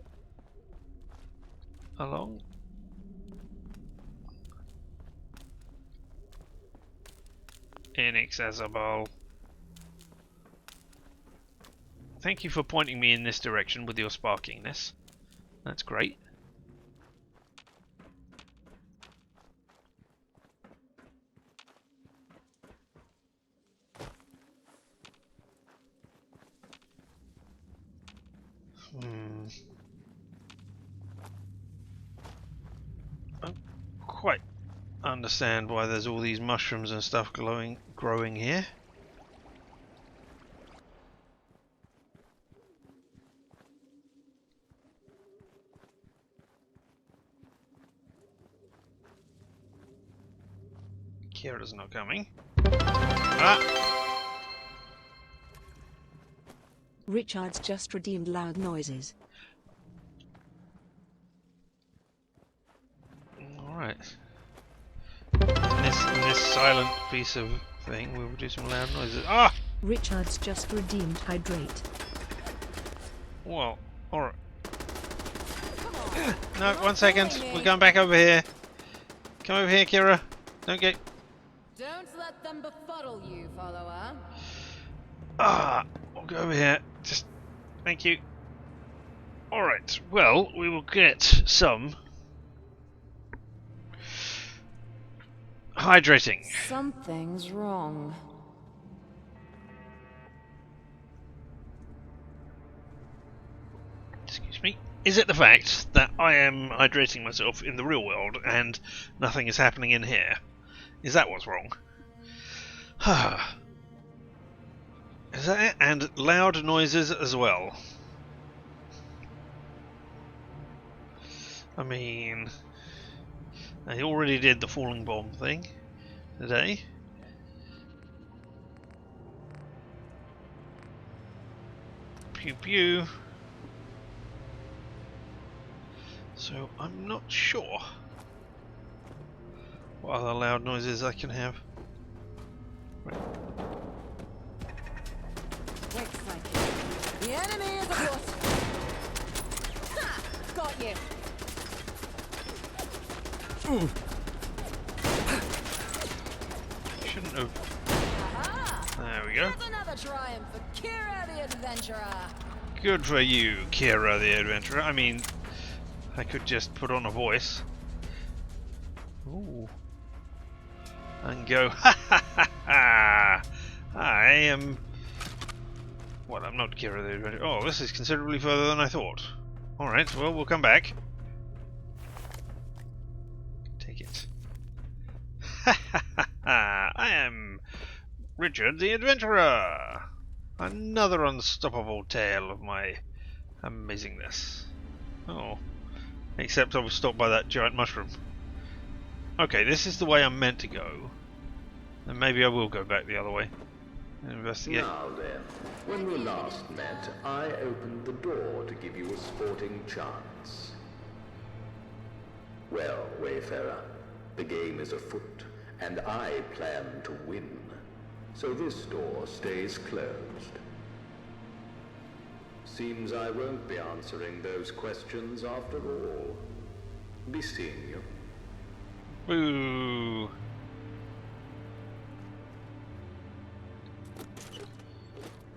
along. Inaccessible. Thank you for pointing me in this direction with your sparkiness. That's great. I don't quite understand why there's all these mushrooms and stuff growing here. Kira's not coming. Ah! Richard's just redeemed loud noises. Alright. In this silent piece of thing, we will do some loud noises. Ah! Richard's just redeemed hydrate. Well, alright. No, 1 second. We're going back over here. Come over here, Kira. Don't get... Don't let them befuddle you, follower. We'll go over here. Just... Thank you. Alright, well, we will get some... hydrating. Something's wrong. Excuse me. Is it the fact that I am hydrating myself in the real world and nothing is happening in here? Is that what's wrong? Is that it? And loud noises as well. I mean, I already did the falling bomb thing today. Pew pew. So I'm not sure what other loud noises I can have. Right. Wait, Frankie. The enemy is of yours. Ha! Got you. Shouldn't have. Aha! There we go. Here's another triumph for Kira the Adventurer. Good for you, Kira the Adventurer. I mean, I could just put on a voice. Ooh. And go, ha ha ha ha! I am. Well, I'm not Kira the Adventurer. Oh, this is considerably further than I thought. Alright, well, we'll come back. Take it. Ha ha ha ha! I am Richard the Adventurer! Another unstoppable tale of my amazingness. Oh. Except I was stopped by that giant mushroom. Okay, this is the way I'm meant to go. And maybe I will go back the other way and investigate. Now then, when we last met, I opened the door to give you a sporting chance. Well, Wayfarer, the game is afoot, and I plan to win. So this door stays closed. Seems I won't be answering those questions after all. Be seeing you. Boo!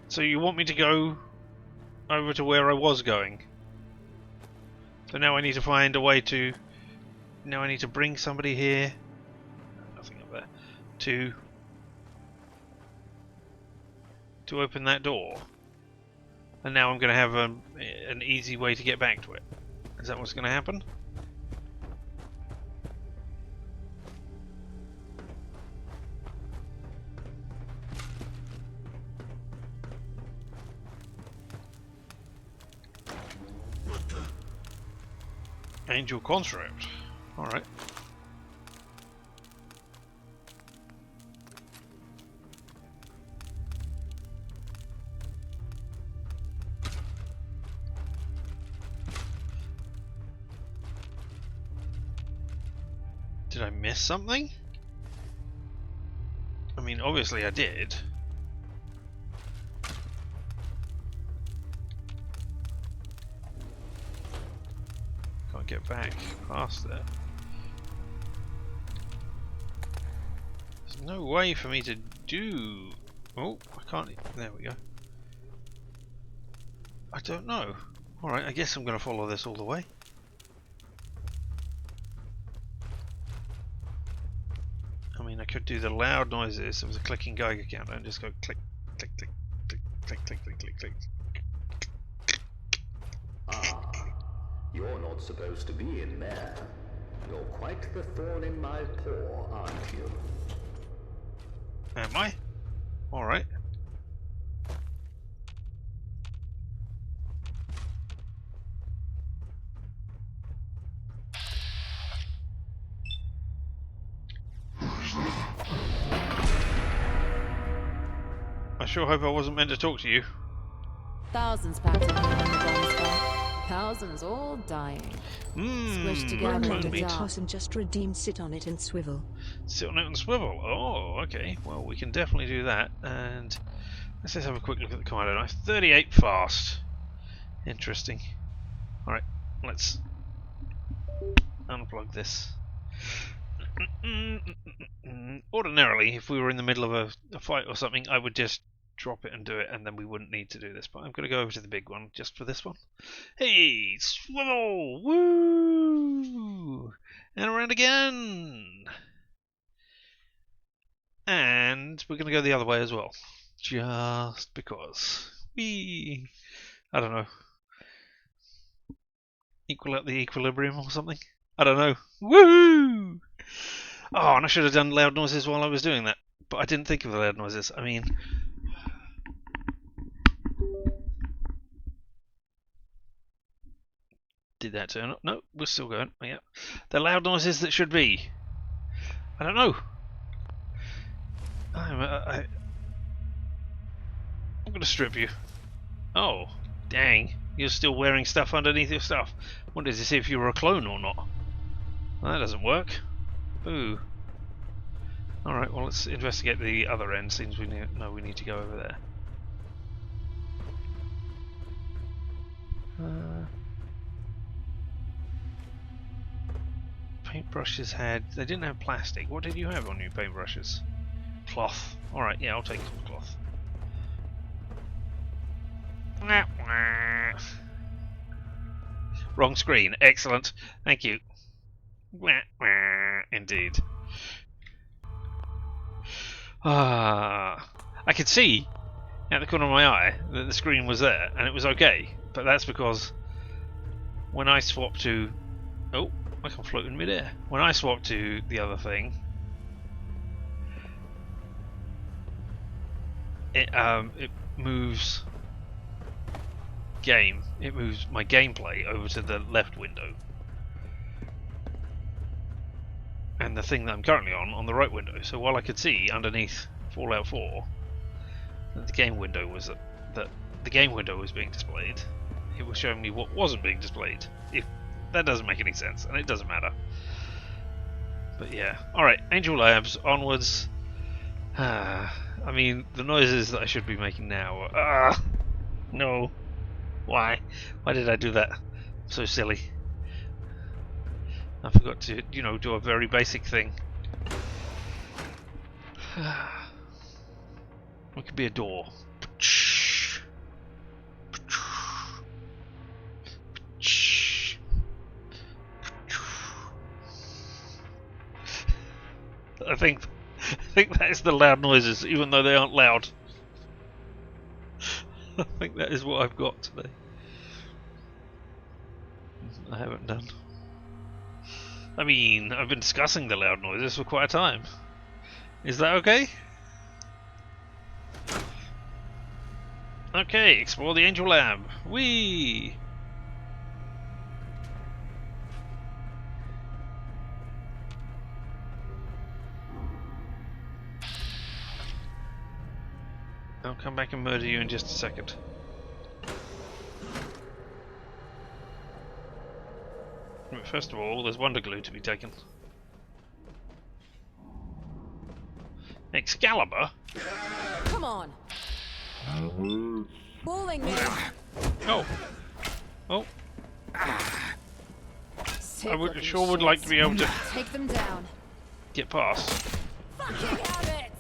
So you want me to go over to where I was going? So now I need to find a way to... Now I need to bring somebody here. Nothing up there. To open that door. And now I'm going to have an easy way to get back to it. Is that what's going to happen? Angel construct. Alright. Did I miss something? I mean, obviously I did. Can't get back past there. There's no way for me to do... Oh, I can't... There we go. I don't know. Alright, I guess I'm going to follow this all the way. I mean, I could do the loud noises of the clicking Geiger counter and just go click, click, click, click, click, click, click, click, click. Ah, you're not supposed to be in there. You're quite the thorn in my paw, aren't you? Am I? Alright. I sure hope I wasn't meant to talk to you. Thousands packed in on the bonfire. Thousands all dying. Squished together clone into meat. dust. Possum just redeemed sit on it and swivel. Sit on it and swivel. Oh, okay. Well, we can definitely do that. And let's just have a quick look at the commando knife. 38 fast. Interesting. Alright, let's unplug this. Ordinarily, if we were in the middle of a fight or something, I would just drop it and do it, and then we wouldn't need to do this. But I'm going to go over to the big one just for this one. Hey, swivel! Woo! And around again! And we're going to go the other way as well. Just because. Whee! I don't know. Equal out the equilibrium or something. I don't know. Woohoo! Oh, and I should have done loud noises while I was doing that, but I didn't think of the loud noises. I mean, did that turn up? No, we're still going. Yeah, the loud noises that should be. I don't know. I'm gonna strip you. Oh, dang! You're still wearing stuff underneath your stuff. Wanted to see if you were a clone or not. Well, that doesn't work. Boo. Alright, well let's investigate the other end, since we know we need to go over there. Paintbrushes had... They didn't have plastic. What did you have on your paintbrushes? Cloth. Alright, yeah, I'll take cloth. Wrong screen. Excellent. Thank you. Indeed. I could see at the corner of my eye that the screen was there and it was okay, but that's because when I swap to... Oh, I can float in midair. When I swap to the other thing, it moves game. It moves my gameplay over to the left window, and the thing that I'm currently on the right window. So while I could see underneath Fallout 4 that the game window was being displayed, it was showing me what wasn't being displayed. If that doesn't make any sense, and it doesn't matter. But yeah, all right, Angel Labs onwards. I mean, the noises that I should be making now are... no. Why? Why did I do that? I'm so silly. I forgot to, do a very basic thing. It could be a door. I think that is the loud noises, even though they aren't loud. I think that is what I've got today. I haven't done. I mean, I've been discussing the loud noises for quite a time. Is that okay? Okay, explore the Angel Lab. Whee! I'll come back and murder you in just a second. But first of all, there's Wonder Glue to be taken. Excalibur? Come on. Bullying me. Oh. Oh. Sick I would like to be able to take them down. get past. Fucking have it.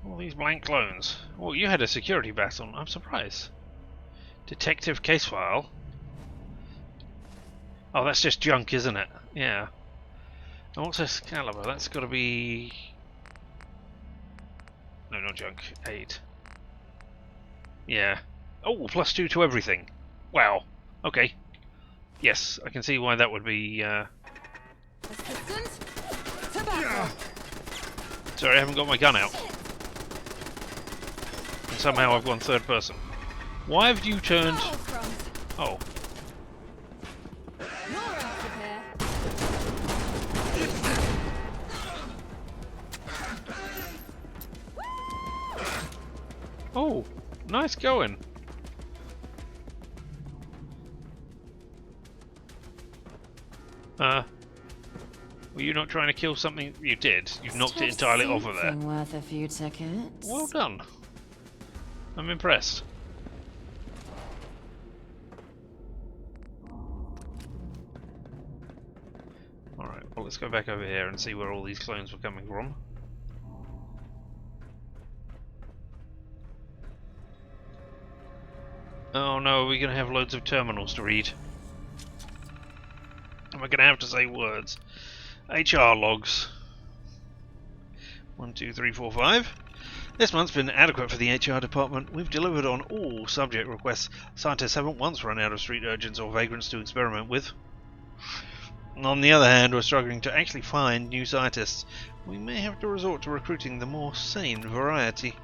All these blank clones. Oh, you had a security battle. I'm surprised. Detective case file. Oh, that's just junk, isn't it? Yeah. And what's Excalibur? That's got to be... No, not junk. Aid. Yeah. Oh, +2 to everything. Wow. Okay. Yes, I can see why that would be... Assistant to battle. Sorry, I haven't got my gun out. And somehow I've gone third person. Why have you turned... Oh. Oh, nice going. Were you not trying to kill something? You did. You've knocked it entirely off of there. Worth a few tickets. Well done. I'm impressed. Alright, well let's go back over here and see where all these clones were coming from. Oh no, we're going to have loads of terminals to read. And we're going to have to say words. HR logs. 1, 2, 3, 4, 5. This month's been adequate for the HR department. We've delivered on all subject requests. Scientists haven't once run out of street urchins or vagrants to experiment with. On the other hand, we're struggling to actually find new scientists. We may have to resort to recruiting the more sane variety.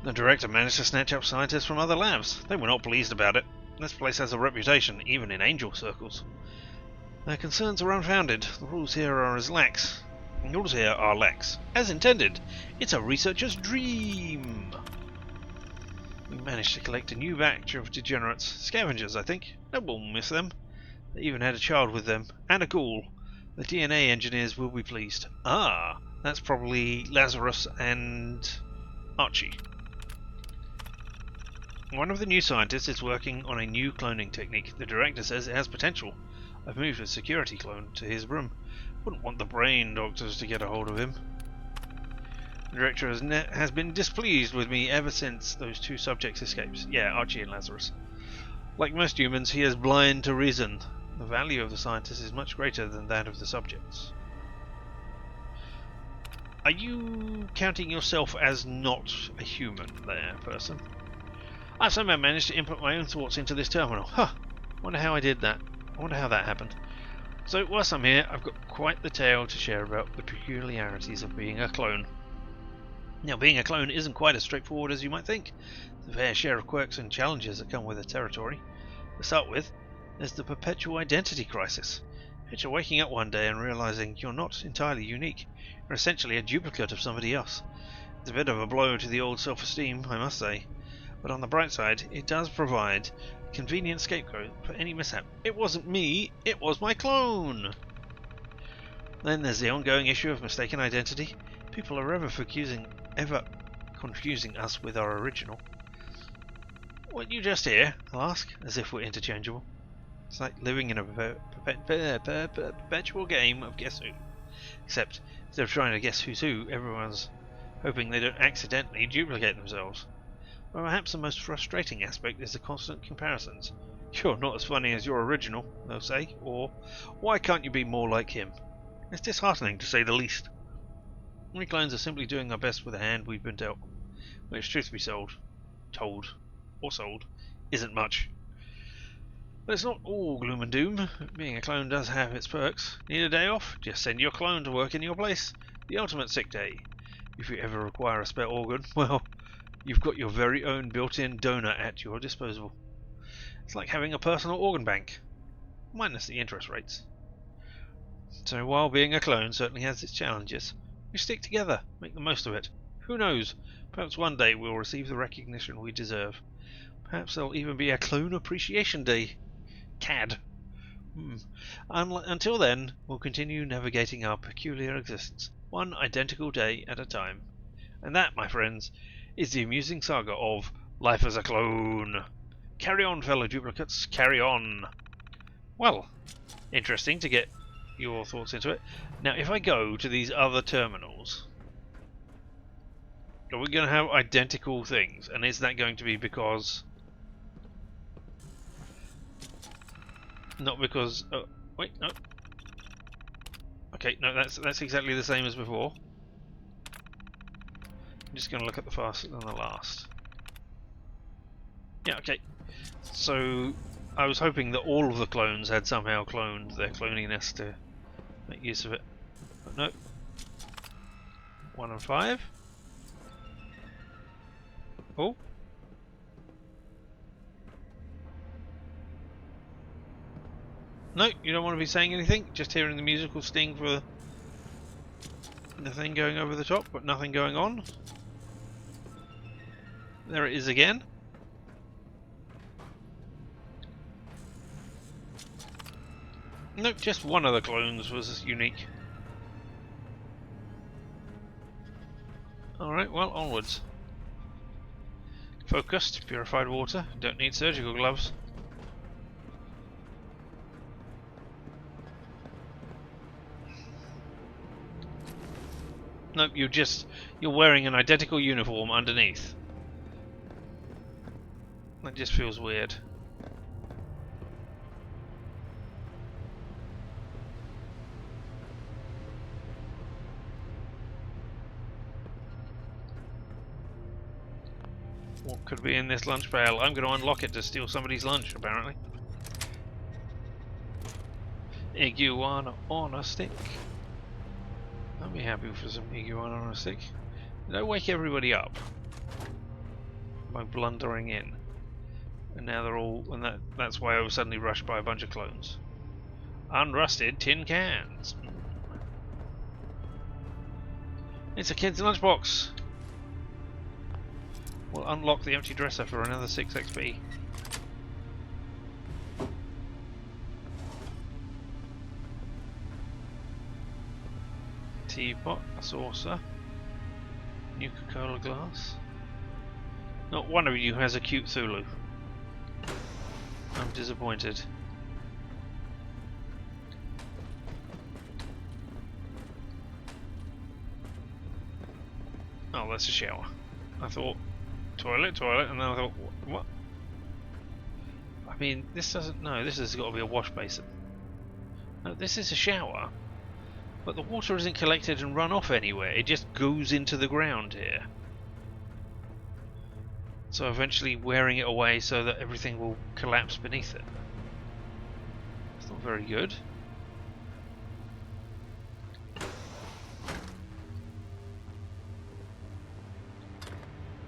The director managed to snatch up scientists from other labs. They were not pleased about it. This place has a reputation, even in angel circles. Their concerns are unfounded. The rules here are lax. As intended. It's a researcher's dream. We managed to collect a new batch of degenerates. Scavengers, I think. No one will miss them. They even had a child with them. And a ghoul. The DNA engineers will be pleased. Ah, that's probably Lazarus and Archie. One of the new scientists is working on a new cloning technique. The director says it has potential. I've moved a security clone to his room. Wouldn't want the brain doctors to get a hold of him. The director has been displeased with me ever since those two subjects' escapes. Yeah, Archie and Lazarus. Like most humans, he is blind to reason. The value of the scientist is much greater than that of the subjects. Are you counting yourself as not a human there, person? I somehow managed to input my own thoughts into this terminal. Huh. Wonder how I did that. I wonder how that happened. So, whilst I'm here, I've got quite the tale to share about the peculiarities of being a clone. Now, being a clone isn't quite as straightforward as you might think. There's a fair share of quirks and challenges that come with the territory. To start with, there's the perpetual identity crisis. Picture waking up one day and realizing you're not entirely unique. You're essentially a duplicate of somebody else. It's a bit of a blow to the old self-esteem, I must say. But on the bright side, it does provide a convenient scapegoat for any mishap. It wasn't me, it was my clone! Then there's the ongoing issue of mistaken identity. People are ever confusing us with our original. What you just hear? I'll ask, as if we're interchangeable. It's like living in a perpetual game of Guess Who. Except, instead of trying to guess who's who, everyone's hoping they don't accidentally duplicate themselves. But perhaps the most frustrating aspect is the constant comparisons. You're not as funny as your original, they'll say, or why can't you be more like him? It's disheartening, to say the least. We clones are simply doing our best with the hand we've been dealt, which, truth be told, isn't much. But it's not all gloom and doom. Being a clone does have its perks. Need a day off? Just send your clone to work in your place. The ultimate sick day. If you ever require a spare organ, well, you've got your very own built-in donor at your disposal. It's like having a personal organ bank, minus the interest rates. So while being a clone certainly has its challenges, we stick together, make the most of it. Who knows? Perhaps one day we'll receive the recognition we deserve. Perhaps there'll even be a Clone Appreciation Day. CAD. Until then, we'll continue navigating our peculiar existence, one identical day at a time. And that, my friends, is the amusing saga of Life as a Clone. Carry on, fellow duplicates, carry on. Well, interesting to get your thoughts into it. Now, if I go to these other terminals, are we going to have identical things? And is that going to be because... Not because... Oh, wait, no. Okay, no, that's exactly the same as before. I'm just going to look at the first and the last. Yeah, okay. So, I was hoping that all of the clones had somehow cloned their cloniness to make use of it. But no. 1 and 5. Oh. No, you don't want to be saying anything? Just hearing the musical sting for the thing going over the top, but nothing going on. There it is again. Nope, just one of the clones was unique. Alright, well, onwards. Focused, purified water, don't need surgical gloves. Nope, you're wearing an identical uniform underneath. That just feels weird. What could be in this lunch pail? I'm going to unlock it to steal somebody's lunch, apparently. Iguana on a stick. I'll be happy for some iguana on a stick. Did I wake everybody up by blundering in? And now they're all... and that's why I was suddenly rushed by a bunch of clones. Unrusted tin cans. It's a kid's lunchbox. We'll unlock the empty dresser for another 6 XP. Teapot, a saucer, new Coca-Cola glass. Not one of you has a cute Thulu. I'm disappointed. Oh, that's a shower. I thought toilet, and then I thought, what? I mean, this doesn't. No, this has got to be a wash basin. No, this is a shower. But the water isn't collected and run off anywhere, it just goes into the ground here. So eventually wearing it away so that everything will collapse beneath it. It's not very good.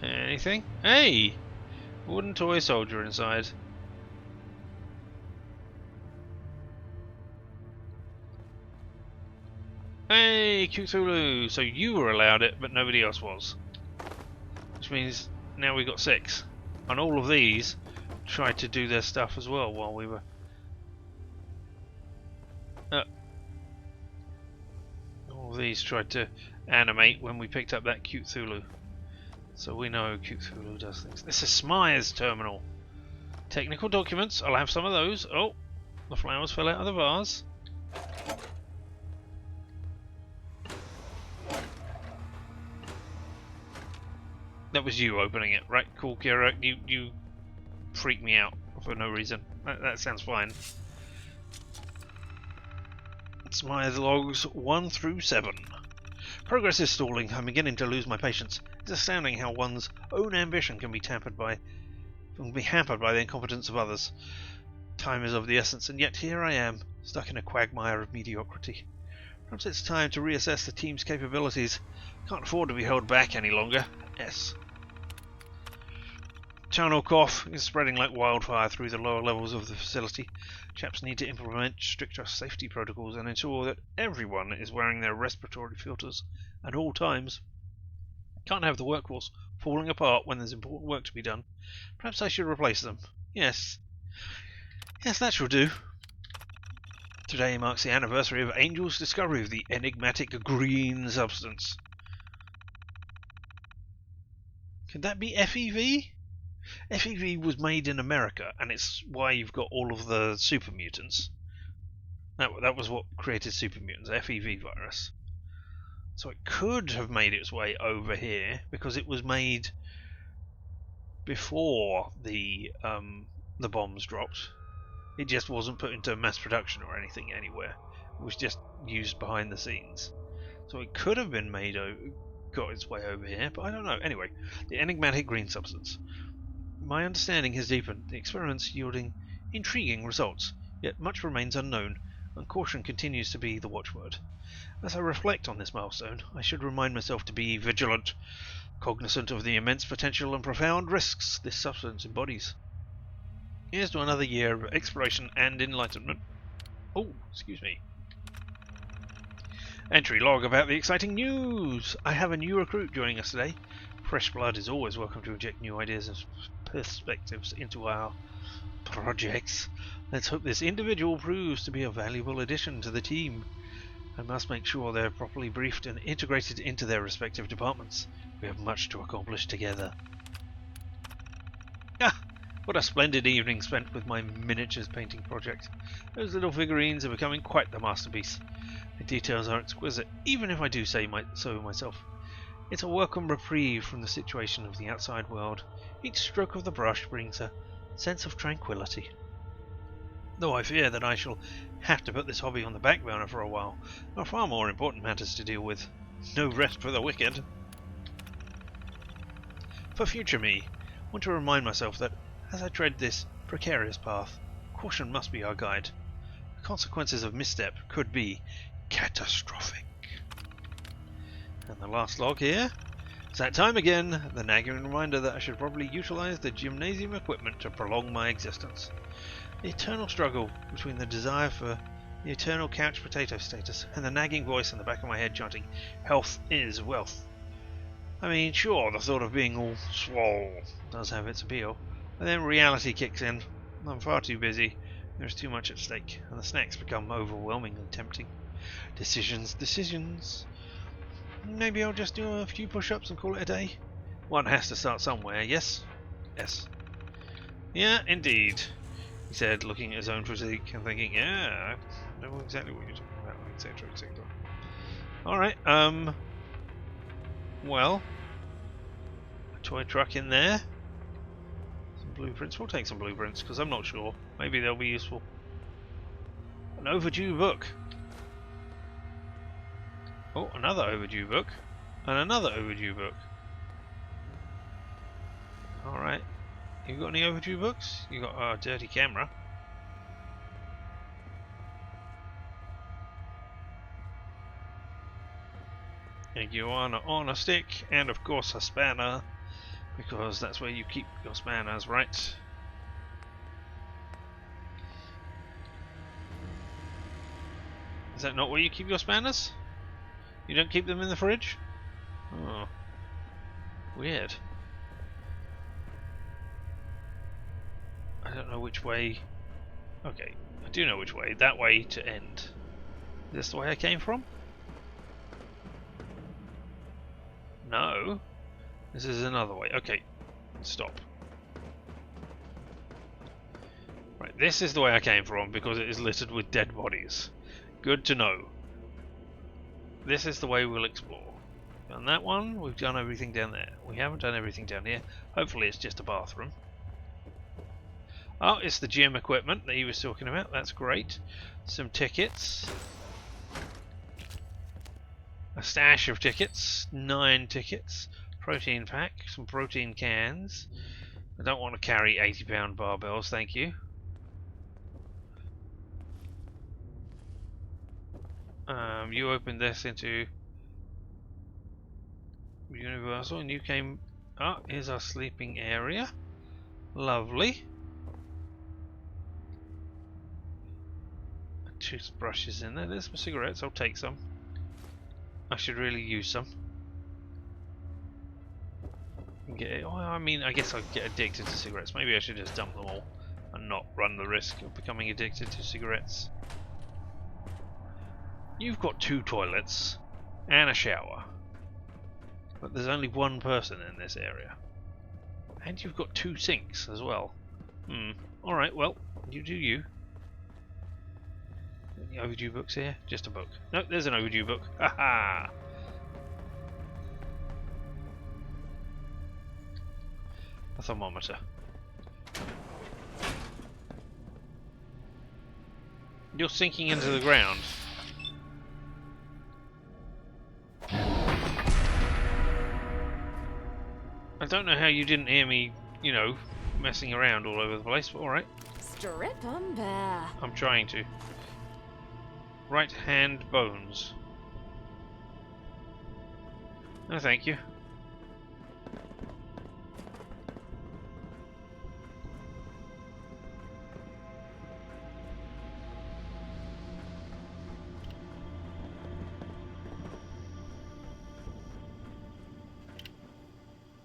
Anything? Hey! Wooden toy soldier inside. Hey, Cthulhu! So you were allowed it, but nobody else was. Which means now we got 6. And all of these tried to do their stuff as well while we were... all of these tried to animate when we picked up that Cthulhu. So we know Cthulhu does things. This is Smythe's terminal. Technical documents, I'll have some of those. Oh, the flowers fell out of the vase. That was you opening it, right? Cool, Kira. You freaked me out for no reason. That sounds fine. Smythe logs 1 through 7. Progress is stalling. I'm beginning to lose my patience. It's astounding how one's own ambition can be hampered by the incompetence of others. Time is of the essence, and yet here I am, stuck in a quagmire of mediocrity. Perhaps it's time to reassess the team's capabilities. Can't afford to be held back any longer. S. Charnel cough is spreading like wildfire through the lower levels of the facility. Chaps need to implement stricter safety protocols and ensure that everyone is wearing their respiratory filters at all times. Can't have the workforce falling apart when there's important work to be done. Perhaps I should replace them. Yes. Yes, that shall do. Today marks the anniversary of Angel's discovery of the enigmatic green substance. Could that be FEV? FEV was made in America, and it's why you've got all of the super mutants. That was what created super mutants, FEV virus. So it could have made its way over here because it was made before the bombs dropped. It just wasn't put into mass production or anything anywhere. It was just used behind the scenes. So it could have been made got its way over here, but I don't know. Anyway, the enigmatic green substance. My understanding has deepened, the experiments yielding intriguing results, yet much remains unknown, and caution continues to be the watchword. As I reflect on this milestone, I should remind myself to be vigilant, cognizant of the immense potential and profound risks this substance embodies. Here's to another year of exploration and enlightenment. Oh, excuse me. Entry log about the exciting news! I have a new recruit joining us today. Fresh blood is always welcome to inject new ideas and perspectives into our projects. Let's hope this individual proves to be a valuable addition to the team. I must make sure they're properly briefed and integrated into their respective departments. We have much to accomplish together. Ah! What a splendid evening spent with my miniatures painting project. Those little figurines are becoming quite the masterpiece. The details are exquisite, even if I do say so myself. It's a welcome reprieve from the situation of the outside world. Each stroke of the brush brings a sense of tranquility. Though I fear that I shall have to put this hobby on the back burner for a while. There are far more important matters to deal with. No rest for the wicked. For future me, want to remind myself that, as I tread this precarious path, caution must be our guide. The consequences of misstep could be catastrophic. And the last log here. It's that time again, the nagging reminder that I should probably utilize the gymnasium equipment to prolong my existence. The eternal struggle between the desire for the eternal couch potato status and the nagging voice in the back of my head chanting, health is wealth. I mean, sure, the thought of being all swole does have its appeal, but then reality kicks in. I'm far too busy, there's too much at stake, and the snacks become overwhelmingly tempting. Decisions. Maybe I'll just do a few push-ups and call it a day. One has to start somewhere, yes? Yes. Yeah, indeed, he said, looking at his own physique and thinking, yeah, I know exactly what you're talking about, etc, etc. Alright, well, a toy truck in there. Some blueprints. We'll take some blueprints, because I'm not sure. Maybe they'll be useful. An overdue book. Oh, another overdue book. And another overdue book. Alright. You got any overdue books? You got a dirty camera. And you on a stick, and of course a spanner. Because that's where you keep your spanners, right? Is that not where you keep your spanners? You don't keep them in the fridge? Oh. Weird. I don't know which way... Okay, I do know which way. That way to end. Is this the way I came from? No. This is another way. Okay, stop. Right, this is the way I came from because it is littered with dead bodies. Good to know. This is the way we'll explore. Done that one, we've done everything down there. We haven't done everything down here. Hopefully it's just a bathroom. Oh, it's the gym equipment that he was talking about. That's great. Some tickets. A stash of tickets. 9 tickets. Protein pack. Some protein cans. I don't want to carry 80-pound barbells, thank you. You opened this into Universal and you came... Ah, here's our sleeping area. Lovely. Toothbrushes in there. There's some cigarettes. I'll take some. I should really use some. Oh, I mean, I guess I'd get addicted to cigarettes. Maybe I should just dump them all and not run the risk of becoming addicted to cigarettes. You've got 2 toilets and a shower, but there's only 1 person in this area. And you've got 2 sinks as well. Alright, well, you do you. Any overdue books here? Just a book. No, there's an overdue book. Haha! A thermometer. You're sinking into the ground. I don't know how you didn't hear me, you know, messing around all over the place, but alright. Strip 'em bare. I'm trying to. Right hand bones. No, thank you.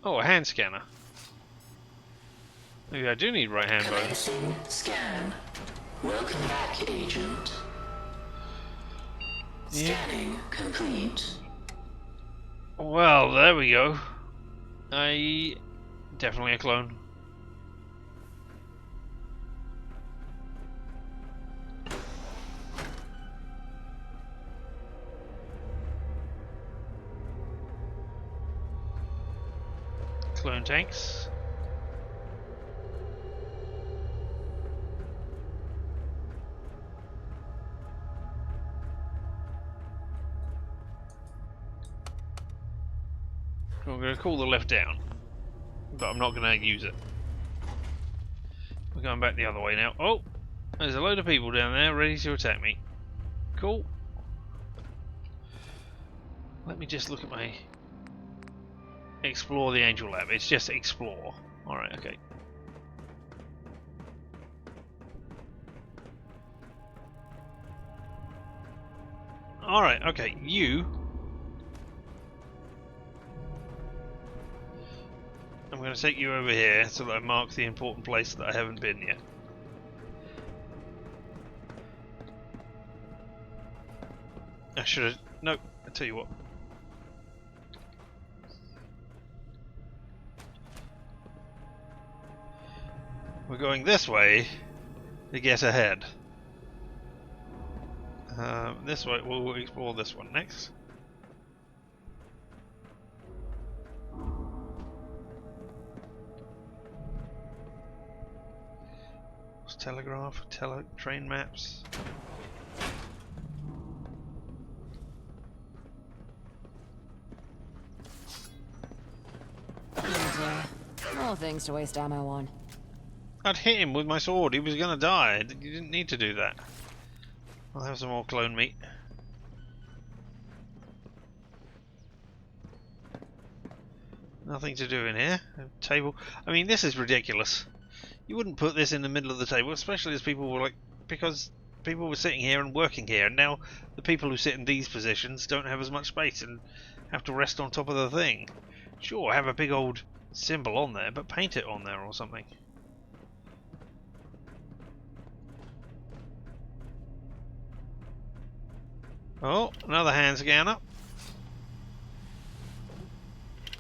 Oh, a hand scanner. Maybe I do need right hand bones. Scan. Welcome back, Agent. Scanning complete. Well, there we go. Definitely a clone. Clone tanks. I'm going to call the left down. but I'm not going to use it. We're going back the other way now. Oh! There's a load of people down there ready to attack me. Cool. Let me just look at my... Explore the Angel Lab. It's just explore. Alright, okay. Alright, okay. You... I'm going to take you over here so that I mark the important place that I haven't been yet. I should have... No, I'll tell you what. We're going this way to get ahead. This way, we'll explore this one next. Telegraph, train maps. More things to waste ammo on. I'd hit him with my sword. He was gonna die. You didn't need to do that. I'll have some more clone meat. Nothing to do in here. A table. I mean, this is ridiculous. You wouldn't put this in the middle of the table, especially as people were like, because people were sitting here and working here, and now the people who sit in these positions don't have as much space and have to rest on top of the thing. Sure, have a big old symbol on there, but paint it on there or something. Oh, another hand scanner.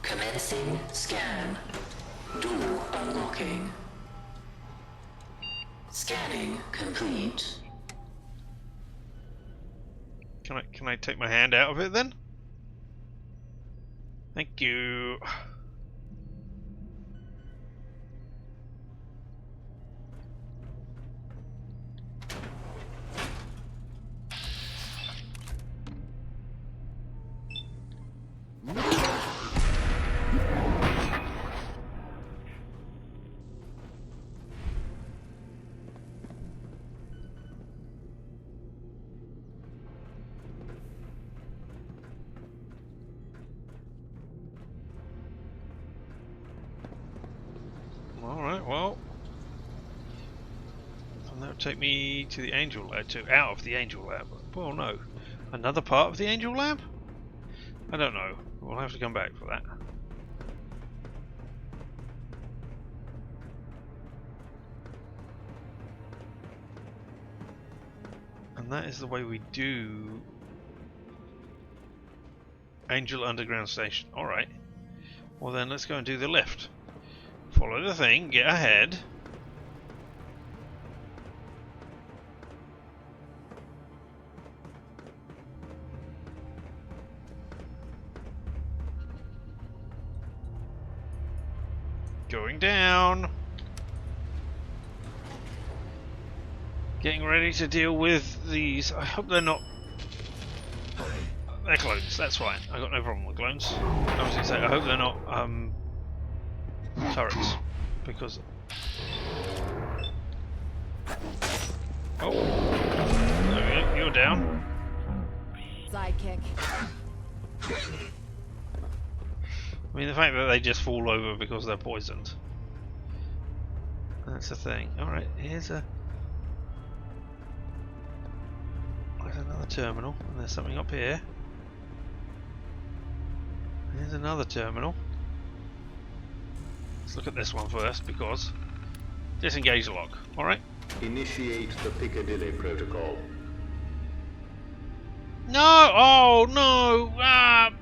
Commencing scan. Door unlocking. Scanning complete. Can I take my hand out of it then? Thank you. Alright, well. And that would take me to the Angel Lab, out of the Angel Lab. Well, no. Another part of the Angel Lab? I don't know. We'll have to come back for that. And that is the way we do Angel Underground Station. Alright. Well then, let's go and do the lift. Follow the thing, get ahead. Going down. Getting ready to deal with these. I hope they're not... They're clones, that's fine. I got no problem with clones. I was going to say, I hope they're not turrets, because... Oh, there we go, you're down. Sidekick. I mean, the fact that they just fall over because they're poisoned. That's the thing. Alright, here's another terminal, and there's something up here. Here's another terminal. Let's look at this one first, because disengage lock. Alright. Initiate the Piccadilly Protocol. No! Oh no! Ah!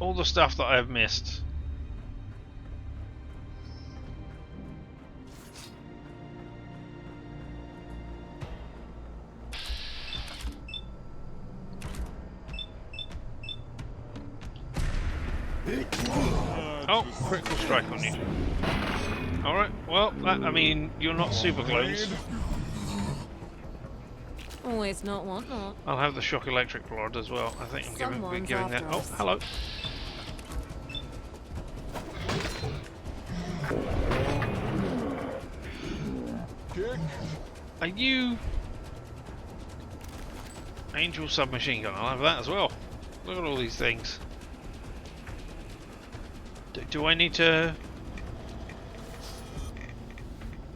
All the stuff that I've missed. Oh, critical strike on you. Alright, well, I mean, you're not super clones. Always not want not. I'll have the shock electric rod as well. I think I'm Someone's giving that. after Oh, us. hello. Are you Angel submachine gun? I'll have that as well. Look at all these things. Do I need to?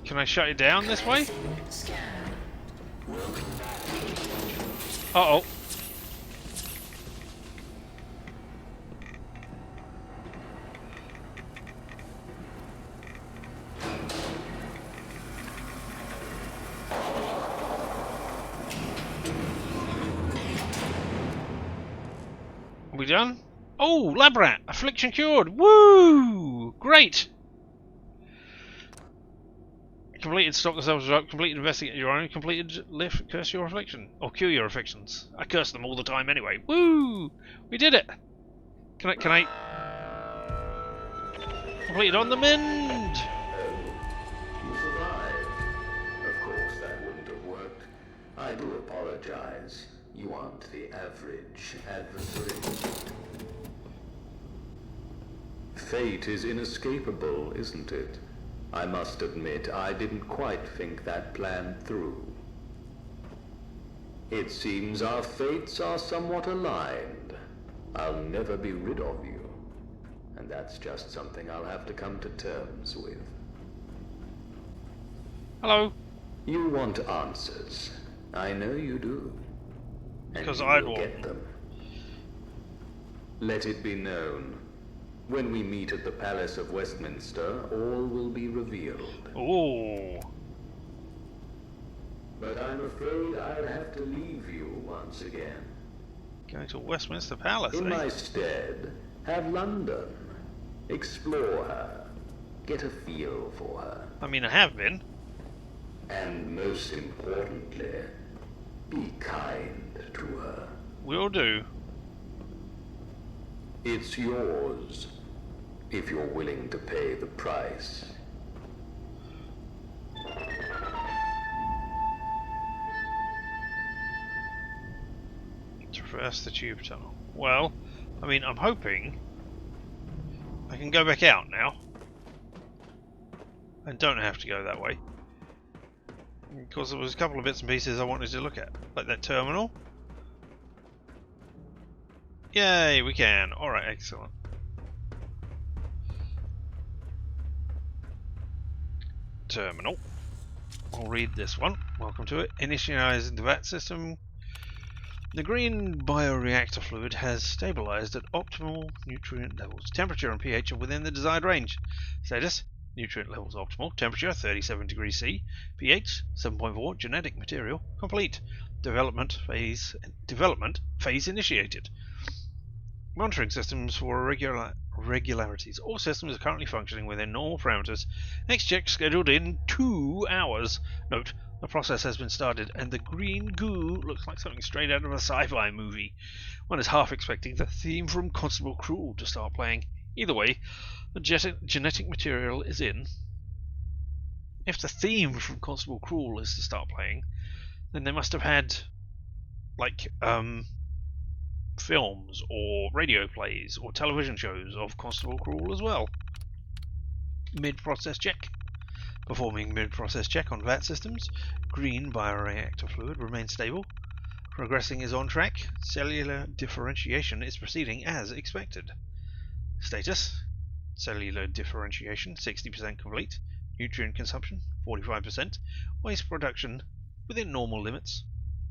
Can I shut it down this way? Uh oh. We done? Oh, lab rat! Affliction cured! Woo! Great! Completed stop the cells up. Completed investigate your own. Completed lift curse your affliction. Or cure your afflictions. I curse them all the time anyway. Woo! We did it! Can I completed on the mend! You survived. Of course that wouldn't have worked. I do apologize. You aren't the average adversary. Fate is inescapable, isn't it? I must admit, I didn't quite think that plan through. It seems our fates are somewhat aligned. I'll never be rid of you. And that's just something I'll have to come to terms with. Hello. You want answers. I know you do. Because and I will will get them. Let it be known. When we meet at the Palace of Westminster, all will be revealed. Ooh. But I'm afraid I'll have to leave you once again. Going to Westminster Palace, In eh? my stead, have London. Explore her. Get a feel for her. I mean, I have been. And most importantly, be kind to her. Will do. It's yours, if you're willing to pay the price. Traverse the tube tunnel. Well, I mean, I'm hoping I can go back out now. And don't have to go that way. Because there was a couple of bits and pieces I wanted to look at. Like that terminal. Yay, we can. Alright, excellent. Terminal. I'll read this one. Welcome to it. Initializing the VAT system. The green bioreactor fluid has stabilized at optimal nutrient levels. Temperature and pH are within the desired range. Status: nutrient levels optimal. Temperature 37 degrees C. pH 7.4. Genetic material complete. Development phase initiated. Monitoring systems for regularities. All systems are currently functioning within normal parameters. Next check scheduled in 2 hours. Note: the process has been started, and the green goo looks like something straight out of a sci-fi movie. One is half expecting the theme from Constable Cruel to start playing. Either way, the genetic material is in. If the theme from Constable Cruel is to start playing, then they must have had, like, films or radio plays or television shows of Constable Cruel as well. Mid-process check. Performing mid-process check on VAT systems. Green bioreactor fluid remains stable. Progressing is on track. Cellular differentiation is proceeding as expected. Status: cellular differentiation 60% complete. Nutrient consumption 45%. Waste production within normal limits.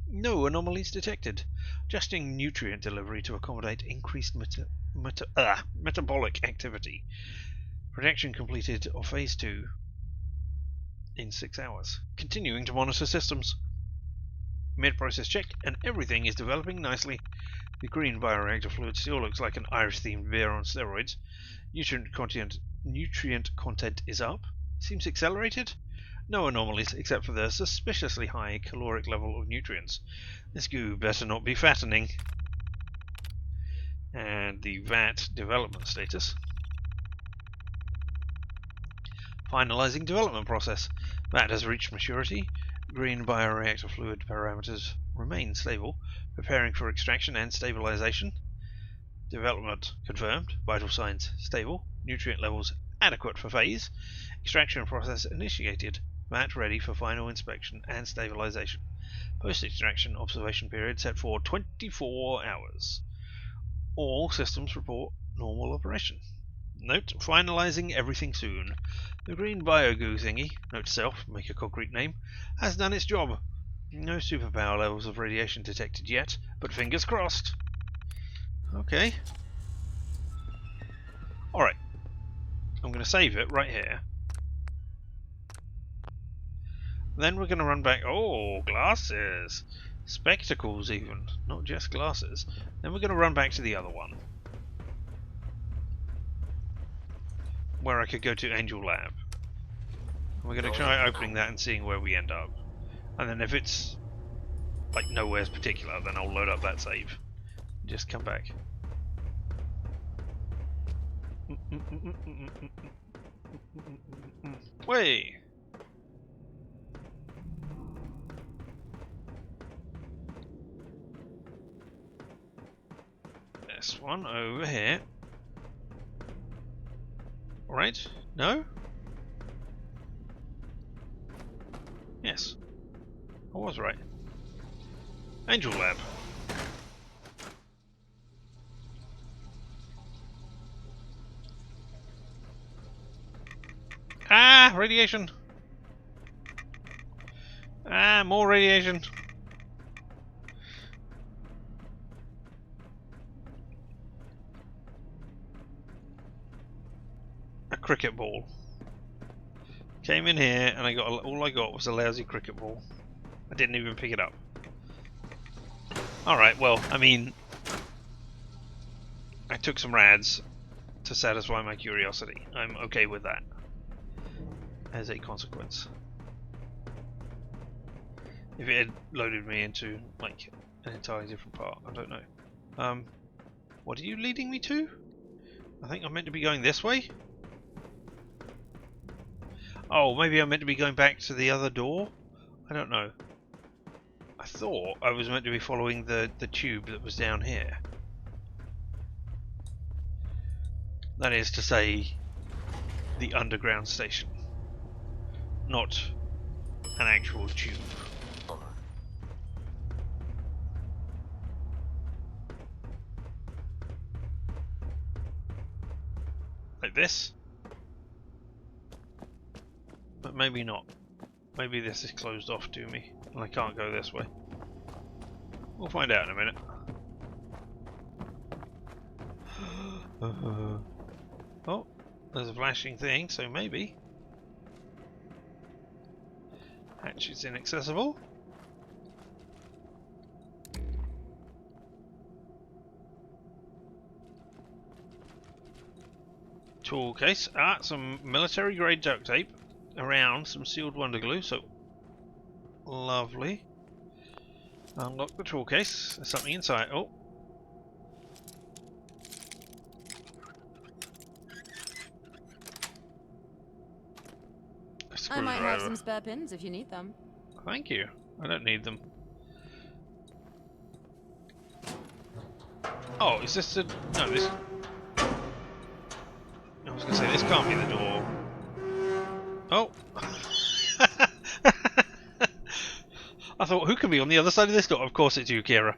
No anomalies detected. Adjusting nutrient delivery to accommodate increased metabolic activity. Projection completed of Phase 2 in 6 hours. Continuing to monitor systems. Mid-process check, and everything is developing nicely. The green bioreactor fluid still looks like an Irish-themed beer on steroids. Nutrient content is up. Seems accelerated. No anomalies except for the suspiciously high caloric level of nutrients. This goo better not be fattening. And the VAT development status. Finalizing development process. VAT has reached maturity. Green bioreactor fluid parameters remain stable, preparing for extraction and stabilization. Development confirmed, vital signs stable, nutrient levels adequate for phase, extraction process initiated, mat ready for final inspection and stabilization. Post-extraction observation period set for 24 hours. All systems report normal operation. Note, finalizing everything soon. The green biogoo thingy, note to self, make a concrete name, has done its job. No superpower levels of radiation detected yet, but fingers crossed. Okay. Alright. I'm going to save it right here. Then we're going to run back. Oh, glasses. Spectacles even, not just glasses. Then we're going to run back to the other one, where I could go to Angel Lab. We're going to try opening that and seeing where we end up. And then if it's like nowhere's particular, then I'll load up that save. Just come back. Way. This one over here. Right? No? Yes. I was right. Angel Lab. Ah! Radiation! Ah! More radiation! A cricket ball. Came in here and I got all I got was a lousy cricket ball. I didn't even pick it up. Alright, well, I mean, I took some rads to satisfy my curiosity. I'm okay with that as a consequence. If it had loaded me into like an entirely different part, I don't know. What are you leading me to? I think I'm meant to be going this way? Oh, maybe I'm meant to be going back to the other door? I don't know. I thought I was meant to be following the tube that was down here. That is to say, the underground station. Not an actual tube. Like this? But maybe not. Maybe this is closed off to me and I can't go this way. We'll find out in a minute. Oh, there's a flashing thing, so maybe. Hatch is inaccessible. Tool case. Ah, some military grade duct tape around some sealed wonder glue, so lovely. Unlock the tool case. There's something inside. Oh. I might have some spare pins if you need them. Thank you. I don't need them. Oh, is this the... No, this... I was going to say, this can't be the door. Oh! I thought, who can be on the other side of this door? Of course it's you, Kira.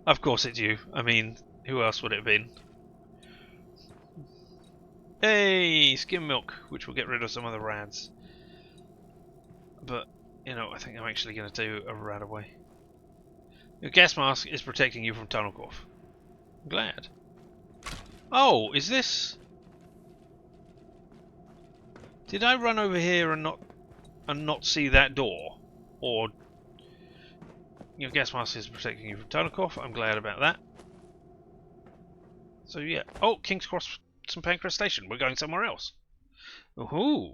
Of course it's you. I mean, who else would it have been? Hey! Skim milk, which will get rid of some of the rads. But, you know, I think I'm actually going to do a rad away. Your gas mask is protecting you from tunnel cough. I'm glad. Oh, is this... Did I run over here and not see that door? Or... Your gas mask is protecting you from tunnel cough. I'm glad about that. So yeah. Oh, King's Cross St Pancras Station. We're going somewhere else. Ooh.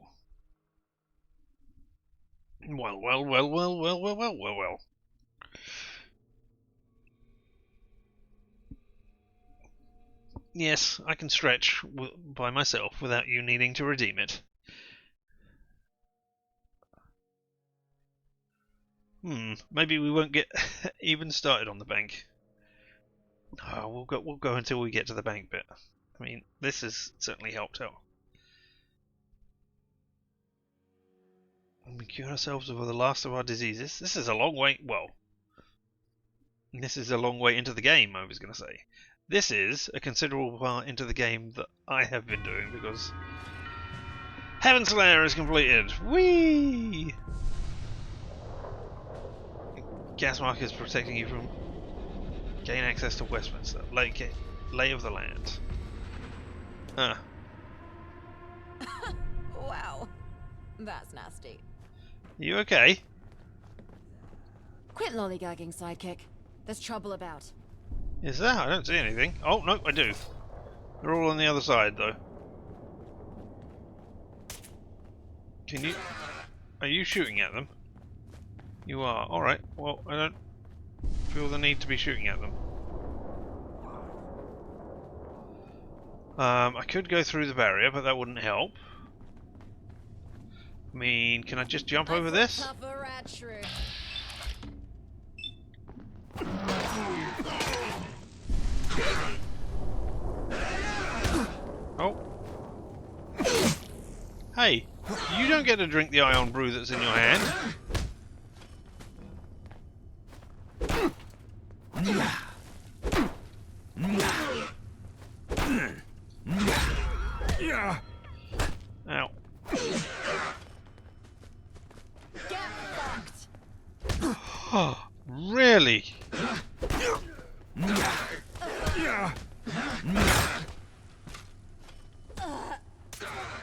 Well. Yes, I can stretch by myself without you needing to redeem it. Maybe we won't get even started on the bank. Oh, we'll go until we get to the bank bit. I mean, this has certainly helped out. And we cure ourselves of the last of our diseases. This is a long way. Well, this is a long way into the game. I was going to say, this is a considerable part into the game that I have been doing because Heaven's Lair is completed. Whee! Gas markers protecting you from gain access to Westminster. Lay of the land. Wow. That's nasty. You okay? Quit lollygagging, sidekick. There's trouble about. Is there? I don't see anything. Oh, no, I do. They're all on the other side, though. Can you... Are you shooting at them? You are. Alright. Well, I don't feel the need to be shooting at them. I could go through the barrier, but that wouldn't help. I mean, can I just jump over this? Oh. Hey, you don't get to drink the ion brew that's in your hand. Ow. Get fucked. Oh, really?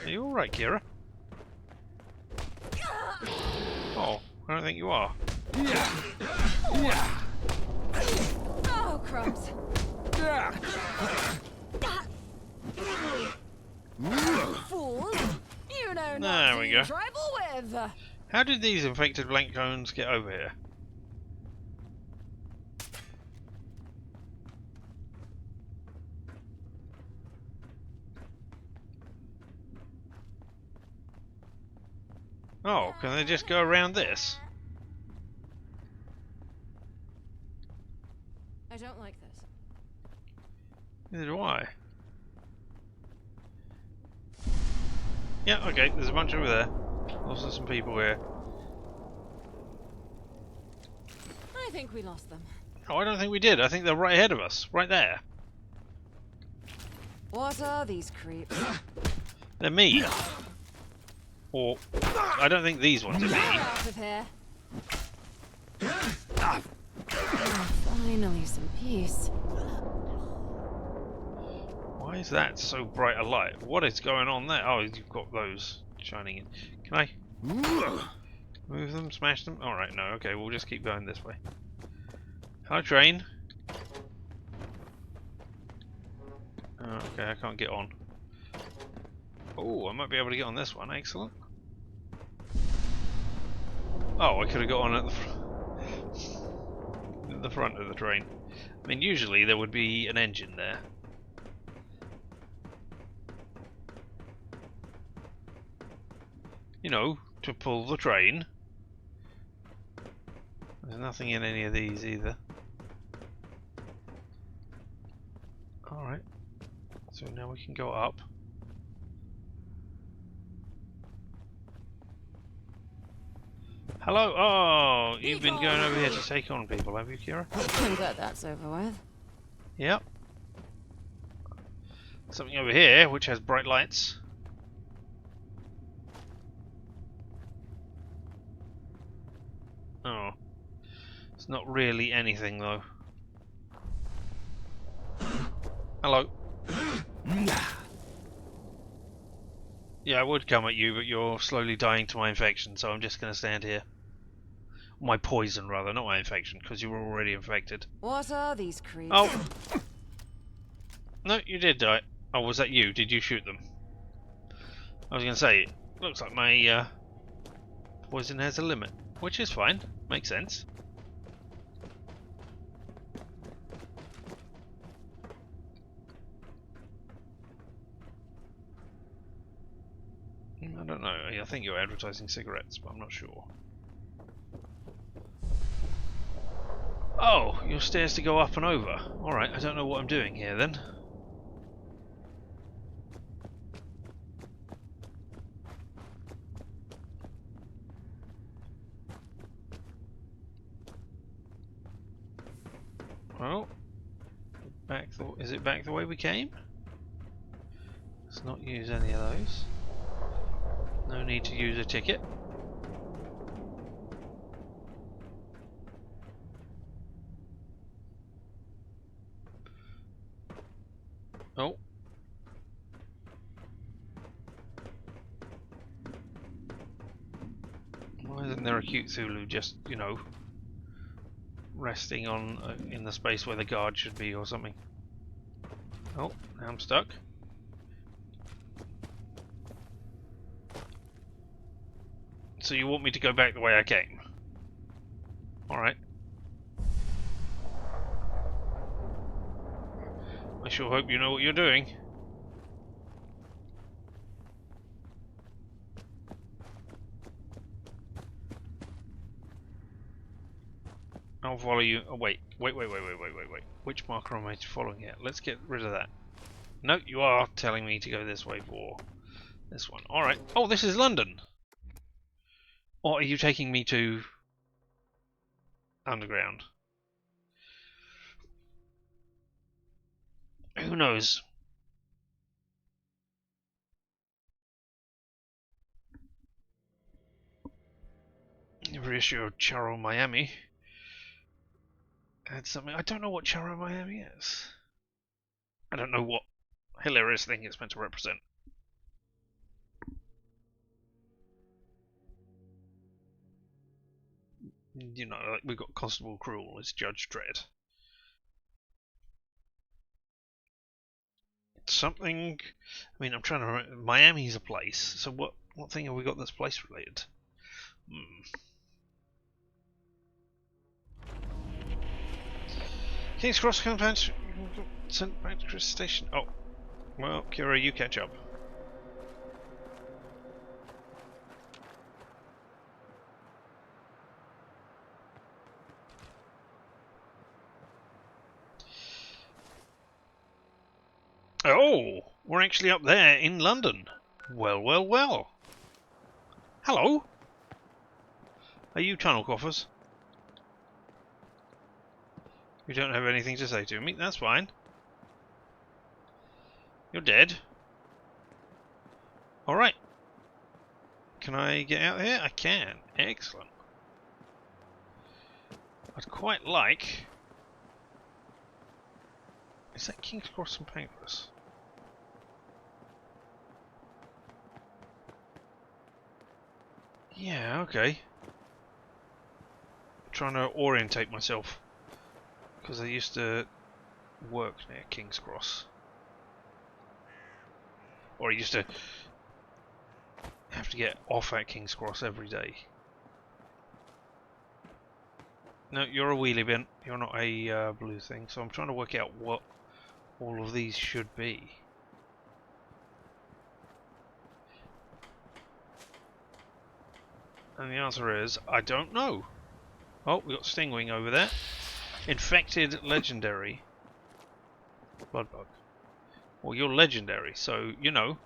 Are you alright, Kira? Oh, I don't think you are. Oh, crumbs. Fools! You know not There we go. tribal with. How did these infected blank cones get over here? Oh, can they just go around this? I don't like this. Neither do I. Yeah, okay, there's a bunch over there. Also some people here. I think we lost them. Oh, I don't think we did. I think they're right ahead of us. Right there. What are these creeps? They're me. Or, I don't think these ones are me. Out of here. Finally some peace. Why is that so bright a light? What is going on there? Oh, you've got those shining in. Can I move them, smash them? Alright, no, okay, we'll just keep going this way. Hello, train. Oh, okay, I can't get on. Oh, I might be able to get on this one, excellent. Oh, I could have got on at the front of the train. I mean, usually there would be an engine there. You know, to pull the train. There's nothing in any of these either. Alright. So now we can go up. Hello! Oh, you've been going over here to take on people, have you, Kira? I'm glad that's over with. Yep. Something over here which has bright lights. Oh. It's not really anything though. Hello. Yeah, I would come at you, but you're slowly dying to my infection, so I'm just going to stand here. My poison, rather, not my infection, because you were already infected. What are these creeps? Oh! No, you did die. Oh, was that you? Did you shoot them? I was going to say, looks like my poison has a limit, which is fine. Makes sense. I don't know. I think you're advertising cigarettes, but I'm not sure. Oh, your stairs to go up and over. Alright, I don't know what I'm doing here then. Well, is it back the way we came? Let's not use any of those. No need to use a ticket. Oh. Why isn't there a cute Zulu just, you know, resting on in the space where the guard should be or something? Oh, now I'm stuck. So you want me to go back the way I came? Alright. I sure hope you know what you're doing. I'll follow you. Oh, wait. Wait. Which marker am I following here? Let's get rid of that. No, you are telling me to go this way for this one. Alright. Oh, this is London! Or are you taking me to underground? Who knows? Every issue of Charo Miami had something. I don't know what Charo Miami is. I don't know what hilarious thing it's meant to represent. You know, like we've got Constable Cruel as Judge Dredd. Something. I mean, I'm trying to remember. Miami's a place. So what thing have we got that's place related? King's Cross Compound sent back to Chris Station. Oh, well, Kira, you catch up. Oh, we're actually up there in London. Well. Hello. Are you tunnel coffers? You don't have anything to say to me. That's fine. You're dead. Alright. Can I get out here? I can. Excellent. I'd quite like... Is that King's Cross and Pancras? Yeah, okay. I'm trying to orientate myself. Because I used to work near King's Cross. Or I used to have to get off at King's Cross every day. No, you're a wheelie bin. You're not a blue thing. So I'm trying to work out what all of these should be. And the answer is, I don't know. Oh, we got Stingwing over there. Infected legendary. Bloodbug. Well, you're legendary, so you know.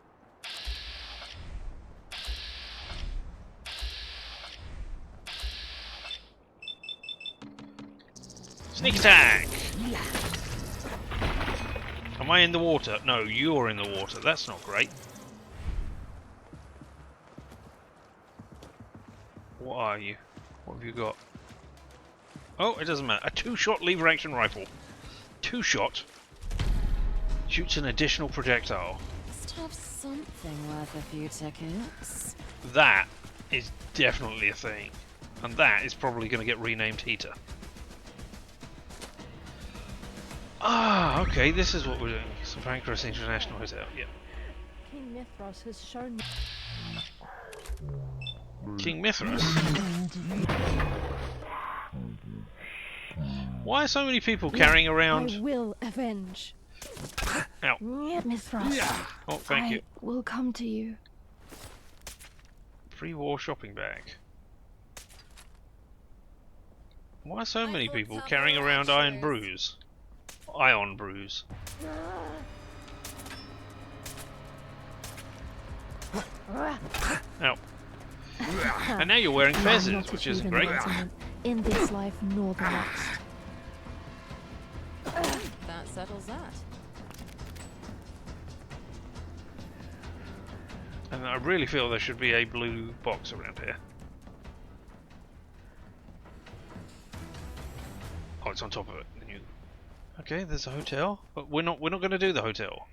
Sneak attack! Am I in the water? No, you're in the water. That's not great. What are you? What have you got? Oh, it doesn't matter. A two-shot lever action rifle. Two-shot. Shoots an additional projectile. Must have something worth a few tickets. That is definitely a thing. And that is probably going to get renamed Heater. Ah, okay, this is what we're doing. St. Pancras International Hotel, yeah. King Mithras has shown me. King Mithras? Why are so many people carrying around... I will avenge. Ow. Mithras. Oh, thank you. I will come to you. Pre-war shopping bag. Why are so many people carrying around iron brews? Ion brews. Ow. And now you're wearing fezzes, which isn't great. In this life nor the next. That settles that. And I really feel there should be a blue box around here. Oh, it's on top of it. Okay, there's a hotel, but we're not going to do the hotel.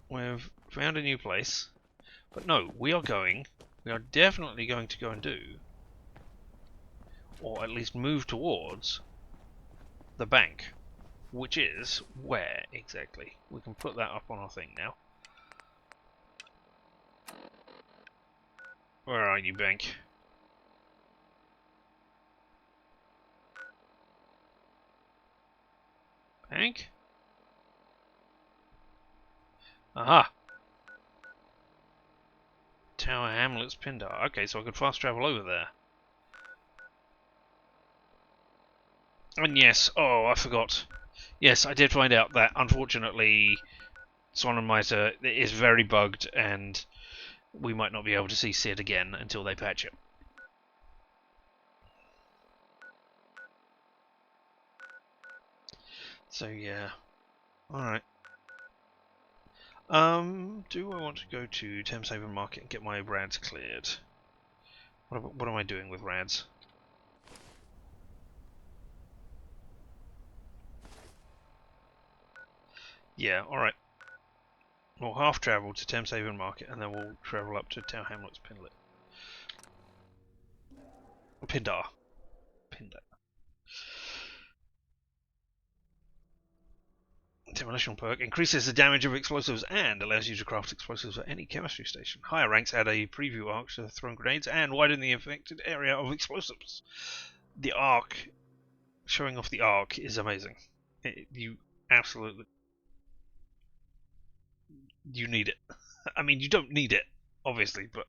We've found a new place, but no, we are definitely going to go and do, or at least move towards, the bank, which is where exactly? We can put that up on our thing now. Where are you, bank? Bank? Aha! Tower Hamlets, Pindar. Okay, so I could fast travel over there. And yes, oh, I forgot. Yes, I did find out that, unfortunately, Swan and Mitre is very bugged, and we might not be able to see Sid again until they patch it. So yeah, alright. Do I want to go to Thameshaven Market and get my rads cleared? What am I doing with rads? Yeah, alright. We'll half travel to Thameshaven Market and then we'll travel up to Tower Hamlets Pindar. Demolition perk increases the damage of explosives and allows you to craft explosives at any chemistry station. Higher ranks add a preview arc to throwing grenades and widen the affected area of explosives. The arc, showing off the arc, is amazing. You absolutely, you need it. I mean, you don't need it, obviously, but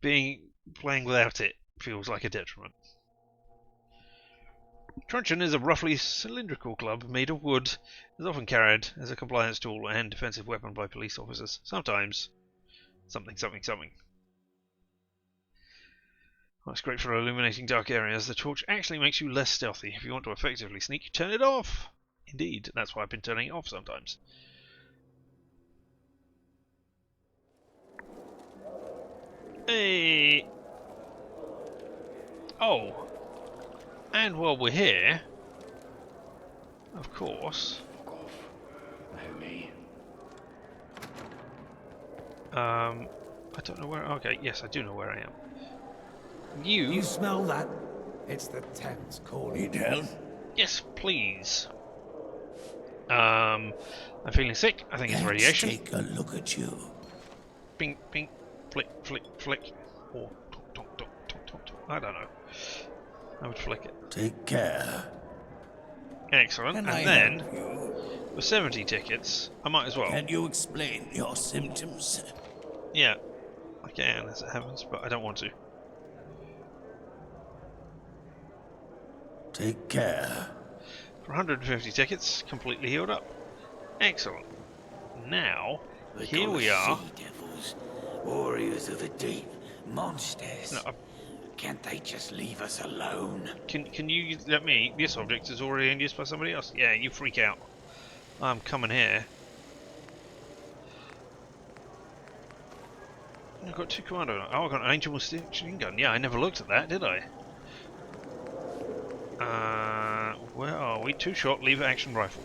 playing without it feels like a detriment. Truncheon is a roughly cylindrical club made of wood. It is often carried as a compliance tool and defensive weapon by police officers. Sometimes something. Oh, it's great for illuminating dark areas. The torch actually makes you less stealthy. If you want to effectively sneak, turn it off. Indeed, that's why I've been turning it off sometimes. Hey. Oh. And while we're here, of course. Fuck off. No me. I don't know where. Okay, yes, I do know where I am. You smell that? It's the Thames calling. Need help? Yes, please. I'm feeling sick. I think it's radiation. Take a look at you. Ping, ping, flick, flick, flick. Or tonk, tonk, tonk, tonk, tonk. I don't know. I would flick it. Take care. Excellent. Can and I then, help you? with 70 tickets, I might as well. Can you explain your symptoms? Yeah, I can, as it happens, but I don't want to. Take care. For 150 tickets, completely healed up. Excellent. Now, here we are. Sea devils, warriors of the deep, monsters. No, Can't they just leave us alone? can you let me? This object is already in use by somebody else. Yeah, you freak out. I'm coming here. I've got 2 commando. Oh, I've got an ancient machine gun. Yeah, I never looked at that, did I? Where are we? 2-shot lever action rifle.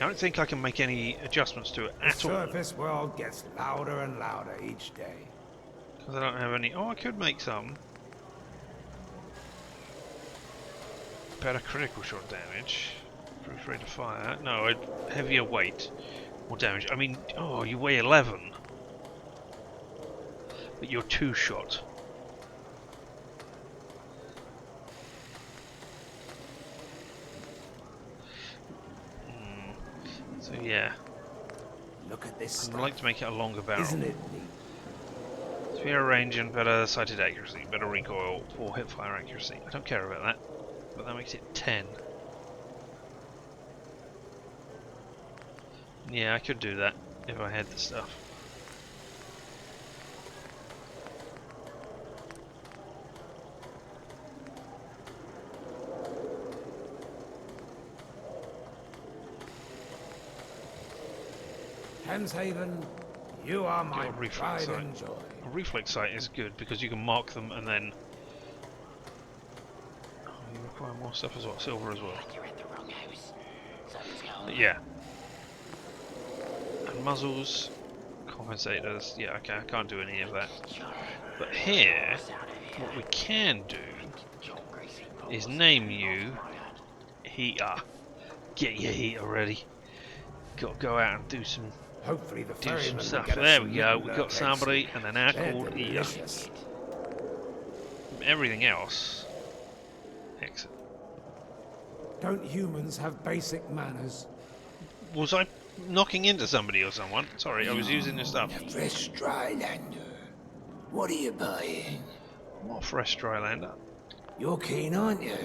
I don't think I can make any adjustments to it at all. The surface world gets louder and louder each day. Because I don't have any. Oh, I could make some. Better critical shot damage. Proof rate of fire. No, heavier weight. More damage. I mean, oh, you weigh 11. But you're 2-shot. So yeah. Look at this. I'd like to make it a longer barrel. Isn't it neat? Severe range and better sighted accuracy, better recoil, or hipfire accuracy. I don't care about that, but that makes it 10. Yeah, I could do that if I had the stuff. Hemshaven, you are my reflex pride sight. and joy. A reflex sight is good because you can mark them and then you require more stuff as well, silver as well. You're in the wrong house. Something's going But yeah. And muzzles, compensators, yeah, okay, I can't do any of that. But here, what we can do is name you Heater. Get your heater ready. Got to go out and do some Hopefully the do some ferryman will stuff. get us There some we go. new We've got lurkheads. somebody and they're now They're called Heater. delicious. Everything else. Exit. Don't humans have basic manners? Was I knocking into somebody or someone? Sorry, I was using this stuff. Fresh Drylander. What are you buying? I'm not a fresh Drylander. You're keen, aren't you?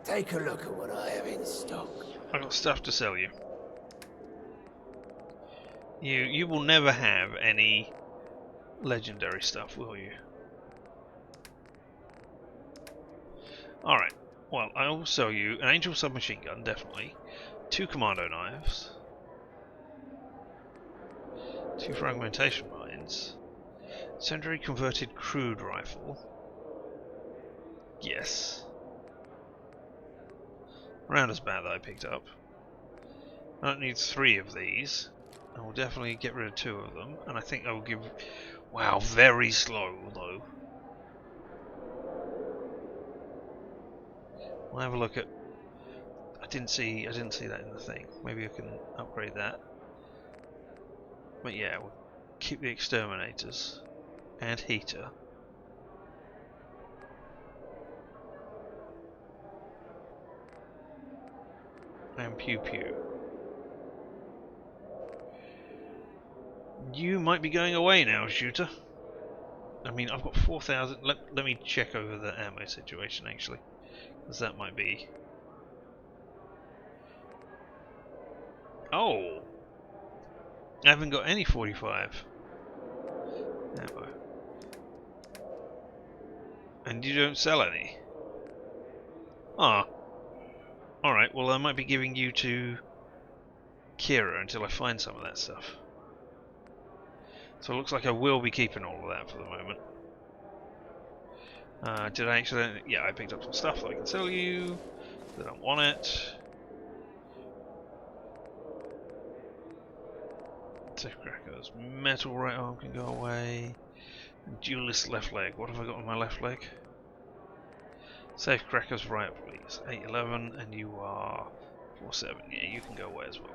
Take a look at what I have in stock. I got stuff to sell you. You will never have any legendary stuff, will you? Alright, well, I will sell you an Angel submachine gun, definitely. 2 commando knives. 2 fragmentation mines. Secondary converted crude rifle. Yes. Rounder's bat that I picked up. I don't need 3 of these. I will definitely get rid of 2 of them, and I think I will give. Wow, very slow though. I'll have a look at. I didn't see that in the thing. Maybe I can upgrade that. But yeah, we'll keep the exterminators and heater. And pew pew. You might be going away now, shooter. I mean, I've got 4,000. Let me check over the ammo situation actually, because that might be. Oh, I haven't got any 45 ammo, and you don't sell any. Ah, all right. Well, I might be giving you to Kira until I find some of that stuff. So it looks like I will be keeping all of that for the moment. Did I actually? Yeah, I picked up some stuff that I can sell you. I don't want it. Safe crackers. Metal right arm can go away. Duelist left leg. What have I got on my left leg? Safe crackers right, please. 811, and you are 47. Yeah, you can go away as well.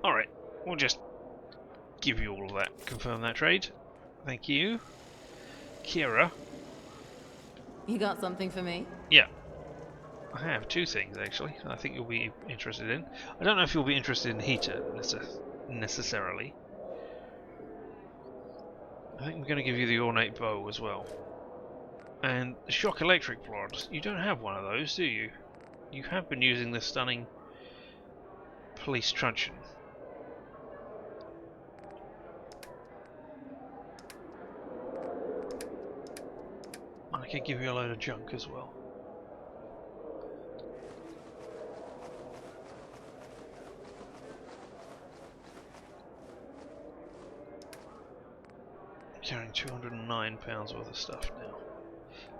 Alright, we'll just give you all of that. Confirm that trade. Thank you. Kira. You got something for me? Yeah. I have 2 things actually I think you'll be interested in. I don't know if you'll be interested in heater necessarily. I think I'm going to give you the ornate bow as well. And the shock electric rods. You don't have one of those, do you? You have been using the stunning police truncheon. I could give you a load of junk as well. Carrying 209 pounds worth of stuff now.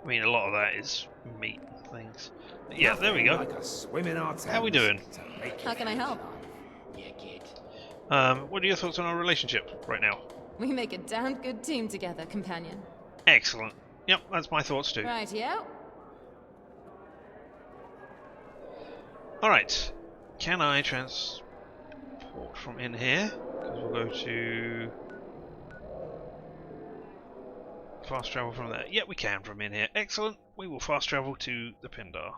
I mean, a lot of that is meat and things. But yeah, there we go. Like a swim in our How we doing? How can I help? What are your thoughts on our relationship right now? We make a damn good team together, companion. Excellent. Yep, that's my thoughts too. Rightio. Alright. Can I transport from in here? Because we'll go to fast travel from there. Yep, we can from in here. Excellent. We will fast travel to the Pindar.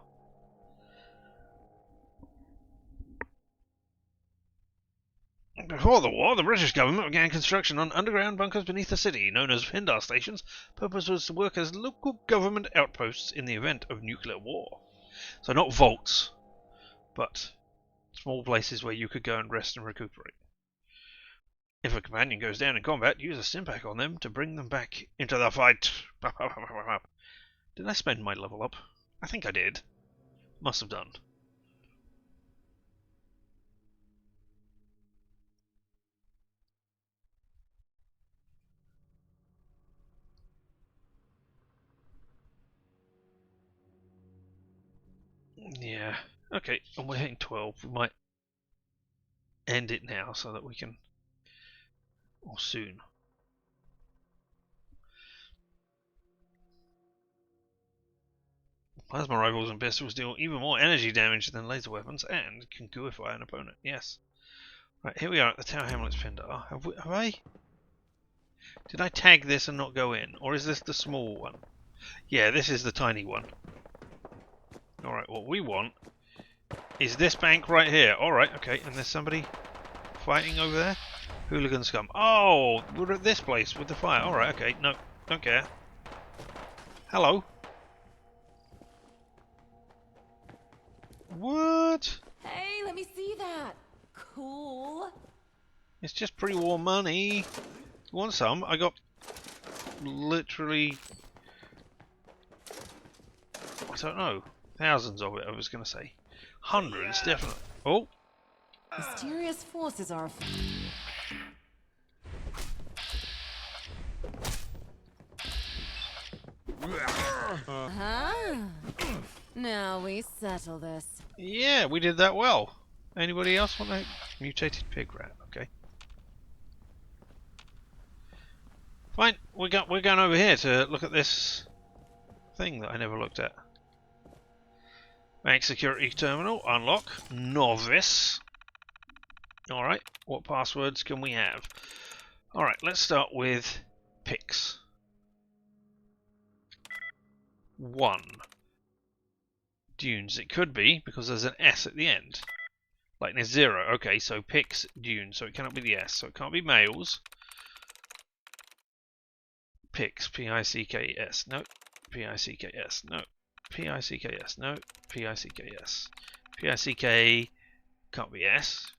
Before the war, the British government began construction on underground bunkers beneath the city, known as Findar stations. Purpose was to work as local government outposts in the event of nuclear war. So not vaults, but small places where you could go and rest and recuperate. If a companion goes down in combat, use a stimpack on them to bring them back into the fight. Did I spend my level up? I think I did. Must have done. Yeah. Okay, and we're hitting 12. We might end it now so that we can... or soon. Plasma rifles and pistols deal even more energy damage than laser weapons and can gooify an opponent. Yes. Right, here we are at the Tower Hamlets Findar. Have I... Did I tag this and not go in? Or is this the small one? Yeah, this is the tiny one. Alright, what we want is this bank right here. Alright, okay, and there's somebody fighting over there? Hooligan scum. Oh, we're at this place with the fire. Alright, okay, no, don't care. Hello? What? Hey, let me see that. Cool. It's just pre-war money. You want some? I got literally... I don't know. Thousands of it, I was going to say. Hundreds, definitely. Oh! Mysterious forces are... Now we settle this. Yeah, we did that well. Anybody else want a mutated pig rat? Okay. Fine, we're going over here to look at this thing that I never looked at. Bank security terminal, unlock, novice. Alright, what passwords can we have? Alright, let's start with Pix. 1. Dunes, it could be, because there's an S at the end. Like there's 0, okay, so Pix, Dunes, so it cannot be the S, so it can't be males. Pix, P-I-C-K-S, no, P-I-C-K-S, no, P-I-C-K-S, no, P-I-C-K-S. P-I-C-K can't be S.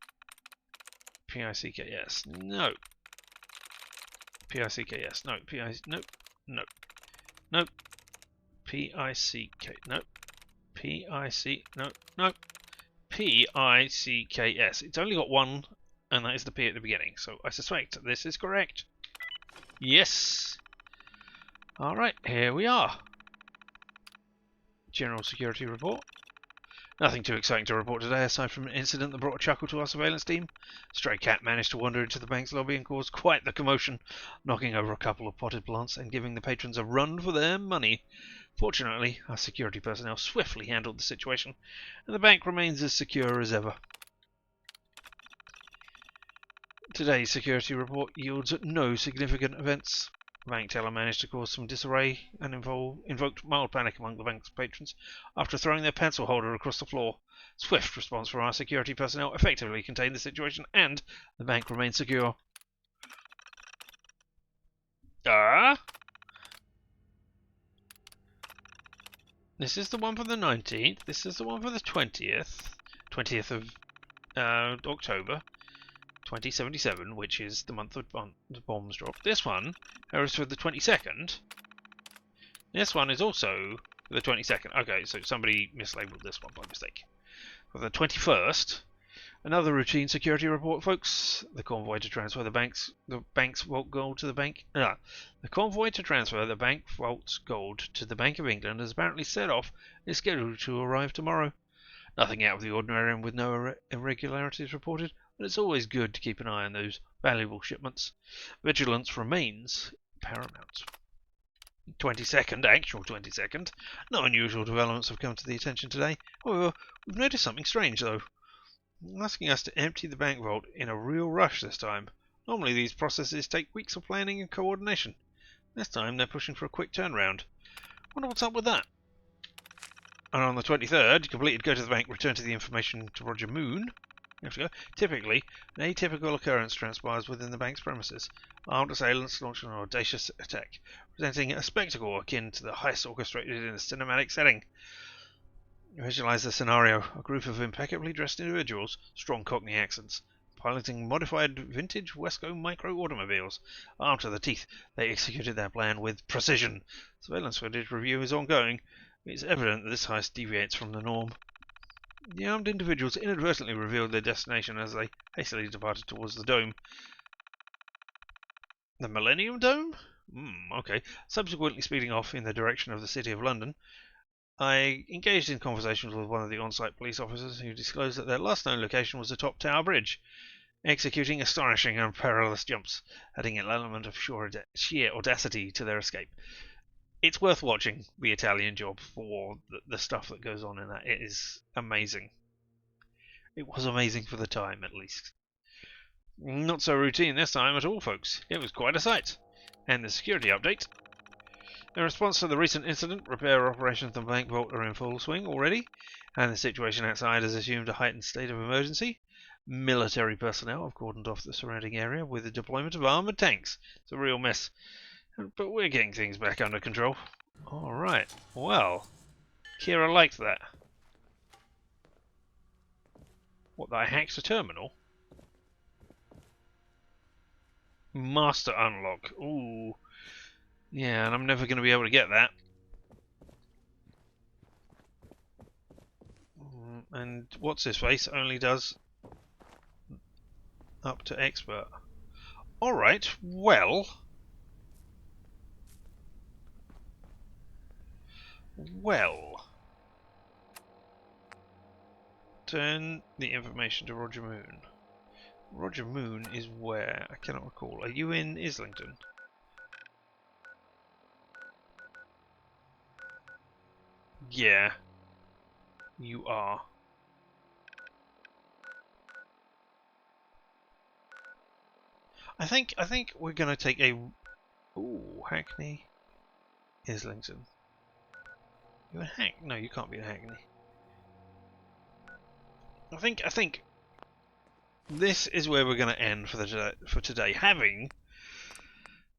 P-I-C-K-S, no. P-I-C-K-S, no, P-I-C, no, no, no. P-I-C-K, no. P-I-C, no, no. P-I-C-K-S. It's only got one, and that is the P at the beginning, so I suspect this is correct. Yes! Alright, here we are. General Security Report. Nothing too exciting to report today, aside from an incident that brought a chuckle to our surveillance team. A stray cat managed to wander into the bank's lobby and cause quite the commotion, knocking over a couple of potted plants and giving the patrons a run for their money. Fortunately, our security personnel swiftly handled the situation, and the bank remains as secure as ever. Today's security report yields no significant events. The bank teller managed to cause some disarray and invoked mild panic among the bank's patrons after throwing their pencil holder across the floor. Swift response from our security personnel effectively contained the situation, and the bank remains secure. This is the one for the 19th. This is the one for the 20th. 20th of October 2077, which is the month of the bombs dropped. This one is for the 22nd. This one is also for the 22nd. Okay, so somebody mislabeled this one by mistake. For the 21st, another routine security report, folks. The convoy to transfer the bank's vault gold to the bank. The convoy to transfer the bank vault's gold to the Bank of England has apparently set off. Is scheduled to arrive tomorrow. Nothing out of the ordinary and with no irregularities reported, but it's always good to keep an eye on those valuable shipments. Vigilance remains paramount. 22nd, actual 22nd. No unusual developments have come to the attention today. However, we've noticed something strange though. Asking us to empty the bank vault in a real rush this time. Normally these processes take weeks of planning and coordination. This time they're pushing for a quick turnaround. Wonder what's up with that. And on the 23rd, completed go to the bank, return to the information to Roger Moon. You have to go. Typically, an atypical occurrence transpires within the bank's premises. Armed assailants launch an audacious attack, presenting a spectacle akin to the heist orchestrated in a cinematic setting. Visualize the scenario. A group of impeccably dressed individuals, strong Cockney accents, piloting modified vintage Wesco micro automobiles. Armed to the teeth, they executed their plan with precision. Surveillance footage review is ongoing. It's evident that this heist deviates from the norm. The armed individuals inadvertently revealed their destination as they hastily departed towards the dome. The Millennium Dome? Okay. Subsequently speeding off in the direction of the City of London, I engaged in conversations with one of the on-site police officers who disclosed that their last known location was atop Tower Bridge, executing astonishing and perilous jumps, adding an element of sheer audacity to their escape. It's worth watching the Italian Job for the stuff that goes on in that. It is amazing. It was amazing for the time, at least. Not so routine this time at all, folks. It was quite a sight. And the security update. In response to the recent incident, repair operations on the bank vault are in full swing already, and the situation outside has assumed a heightened state of emergency. Military personnel have cordoned off the surrounding area with the deployment of armoured tanks. It's a real mess. But we're getting things back under control. Alright, well, Kira liked that. What, that I hacked a terminal? Master unlock. Ooh. Yeah, and I'm never going to be able to get that. And what's his face only does up to expert. Alright, well. Turn the information to Roger Moon. Roger Moon is where? I cannot recall. Are you in Islington? Yeah. You are. I think we're gonna take a Hackney, Islington. You in No, you can't be in Hackney. I think this is where we're gonna end for today.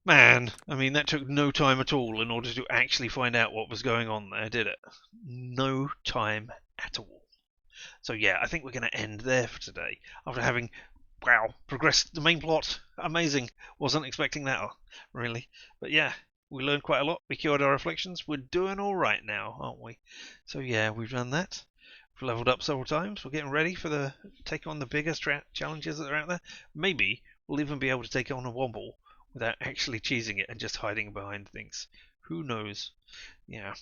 Man, I mean that took no time at all in order to actually find out what was going on there, did it? No time at all. So yeah, I think we're gonna end there for today after having progressed the main plot. Amazing. Wasn't expecting that, really. But yeah, we learned quite a lot. We cured our afflictions. We're doing alright now, aren't we? So yeah, we've done that. We've leveled up several times. We're getting ready for take on the biggest challenges that are out there. Maybe we'll even be able to take on a Womble without actually cheesing it and just hiding behind things. Who knows? Yeah.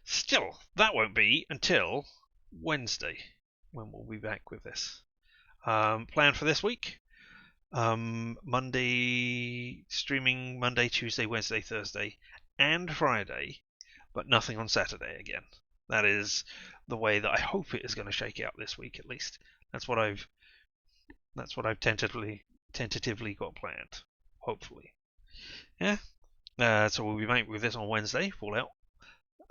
Still, that won't be until Wednesday when we'll be back with this. Plan for this week. Monday, streaming Monday, Tuesday, Wednesday, Thursday, and Friday, but nothing on Saturday again. That is the way that I hope it is going to shake out this week, at least. That's what I've tentatively got planned. Hopefully, yeah. So we'll be back with this on Wednesday. Fallout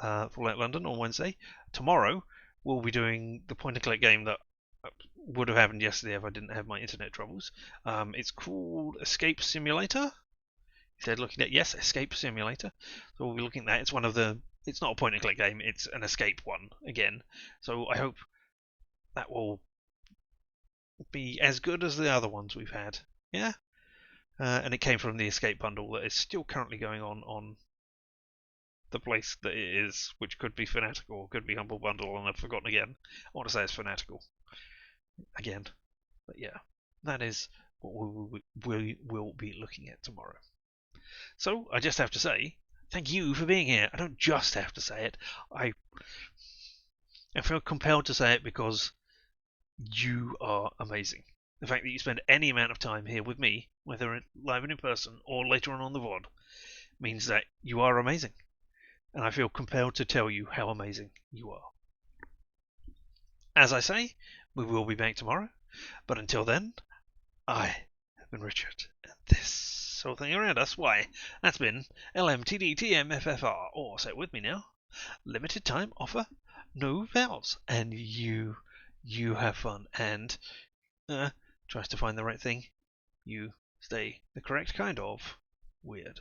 London on Wednesday. Tomorrow we'll be doing the point and click game that would have happened yesterday if I didn't have my internet troubles. It's called Escape Simulator. He said looking at Escape Simulator. So we'll be looking at that. It's not a point and click game, it's an escape one again. So I hope that will be as good as the other ones we've had. Yeah? And it came from the escape bundle that is still currently going on the place that it is, which could be Fanatical or could be Humble Bundle, and I've forgotten again. I want to say it's Fanatical again. But yeah, that is what we will be looking at tomorrow. So I just have to say thank you for being here. I don't just have to say it. I feel compelled to say it because you are amazing. The fact that you spend any amount of time here with me, whether live and in person or later on the VOD, means that you are amazing. And I feel compelled to tell you how amazing you are. As I say, we will be back tomorrow. But until then, I have been Richard, and this whole thing around us, why, that's been LMTDTMFFR, or say it with me now, limited time offer, no vowels, and you you have fun, and tries to find the right thing. You stay the correct kind of weird.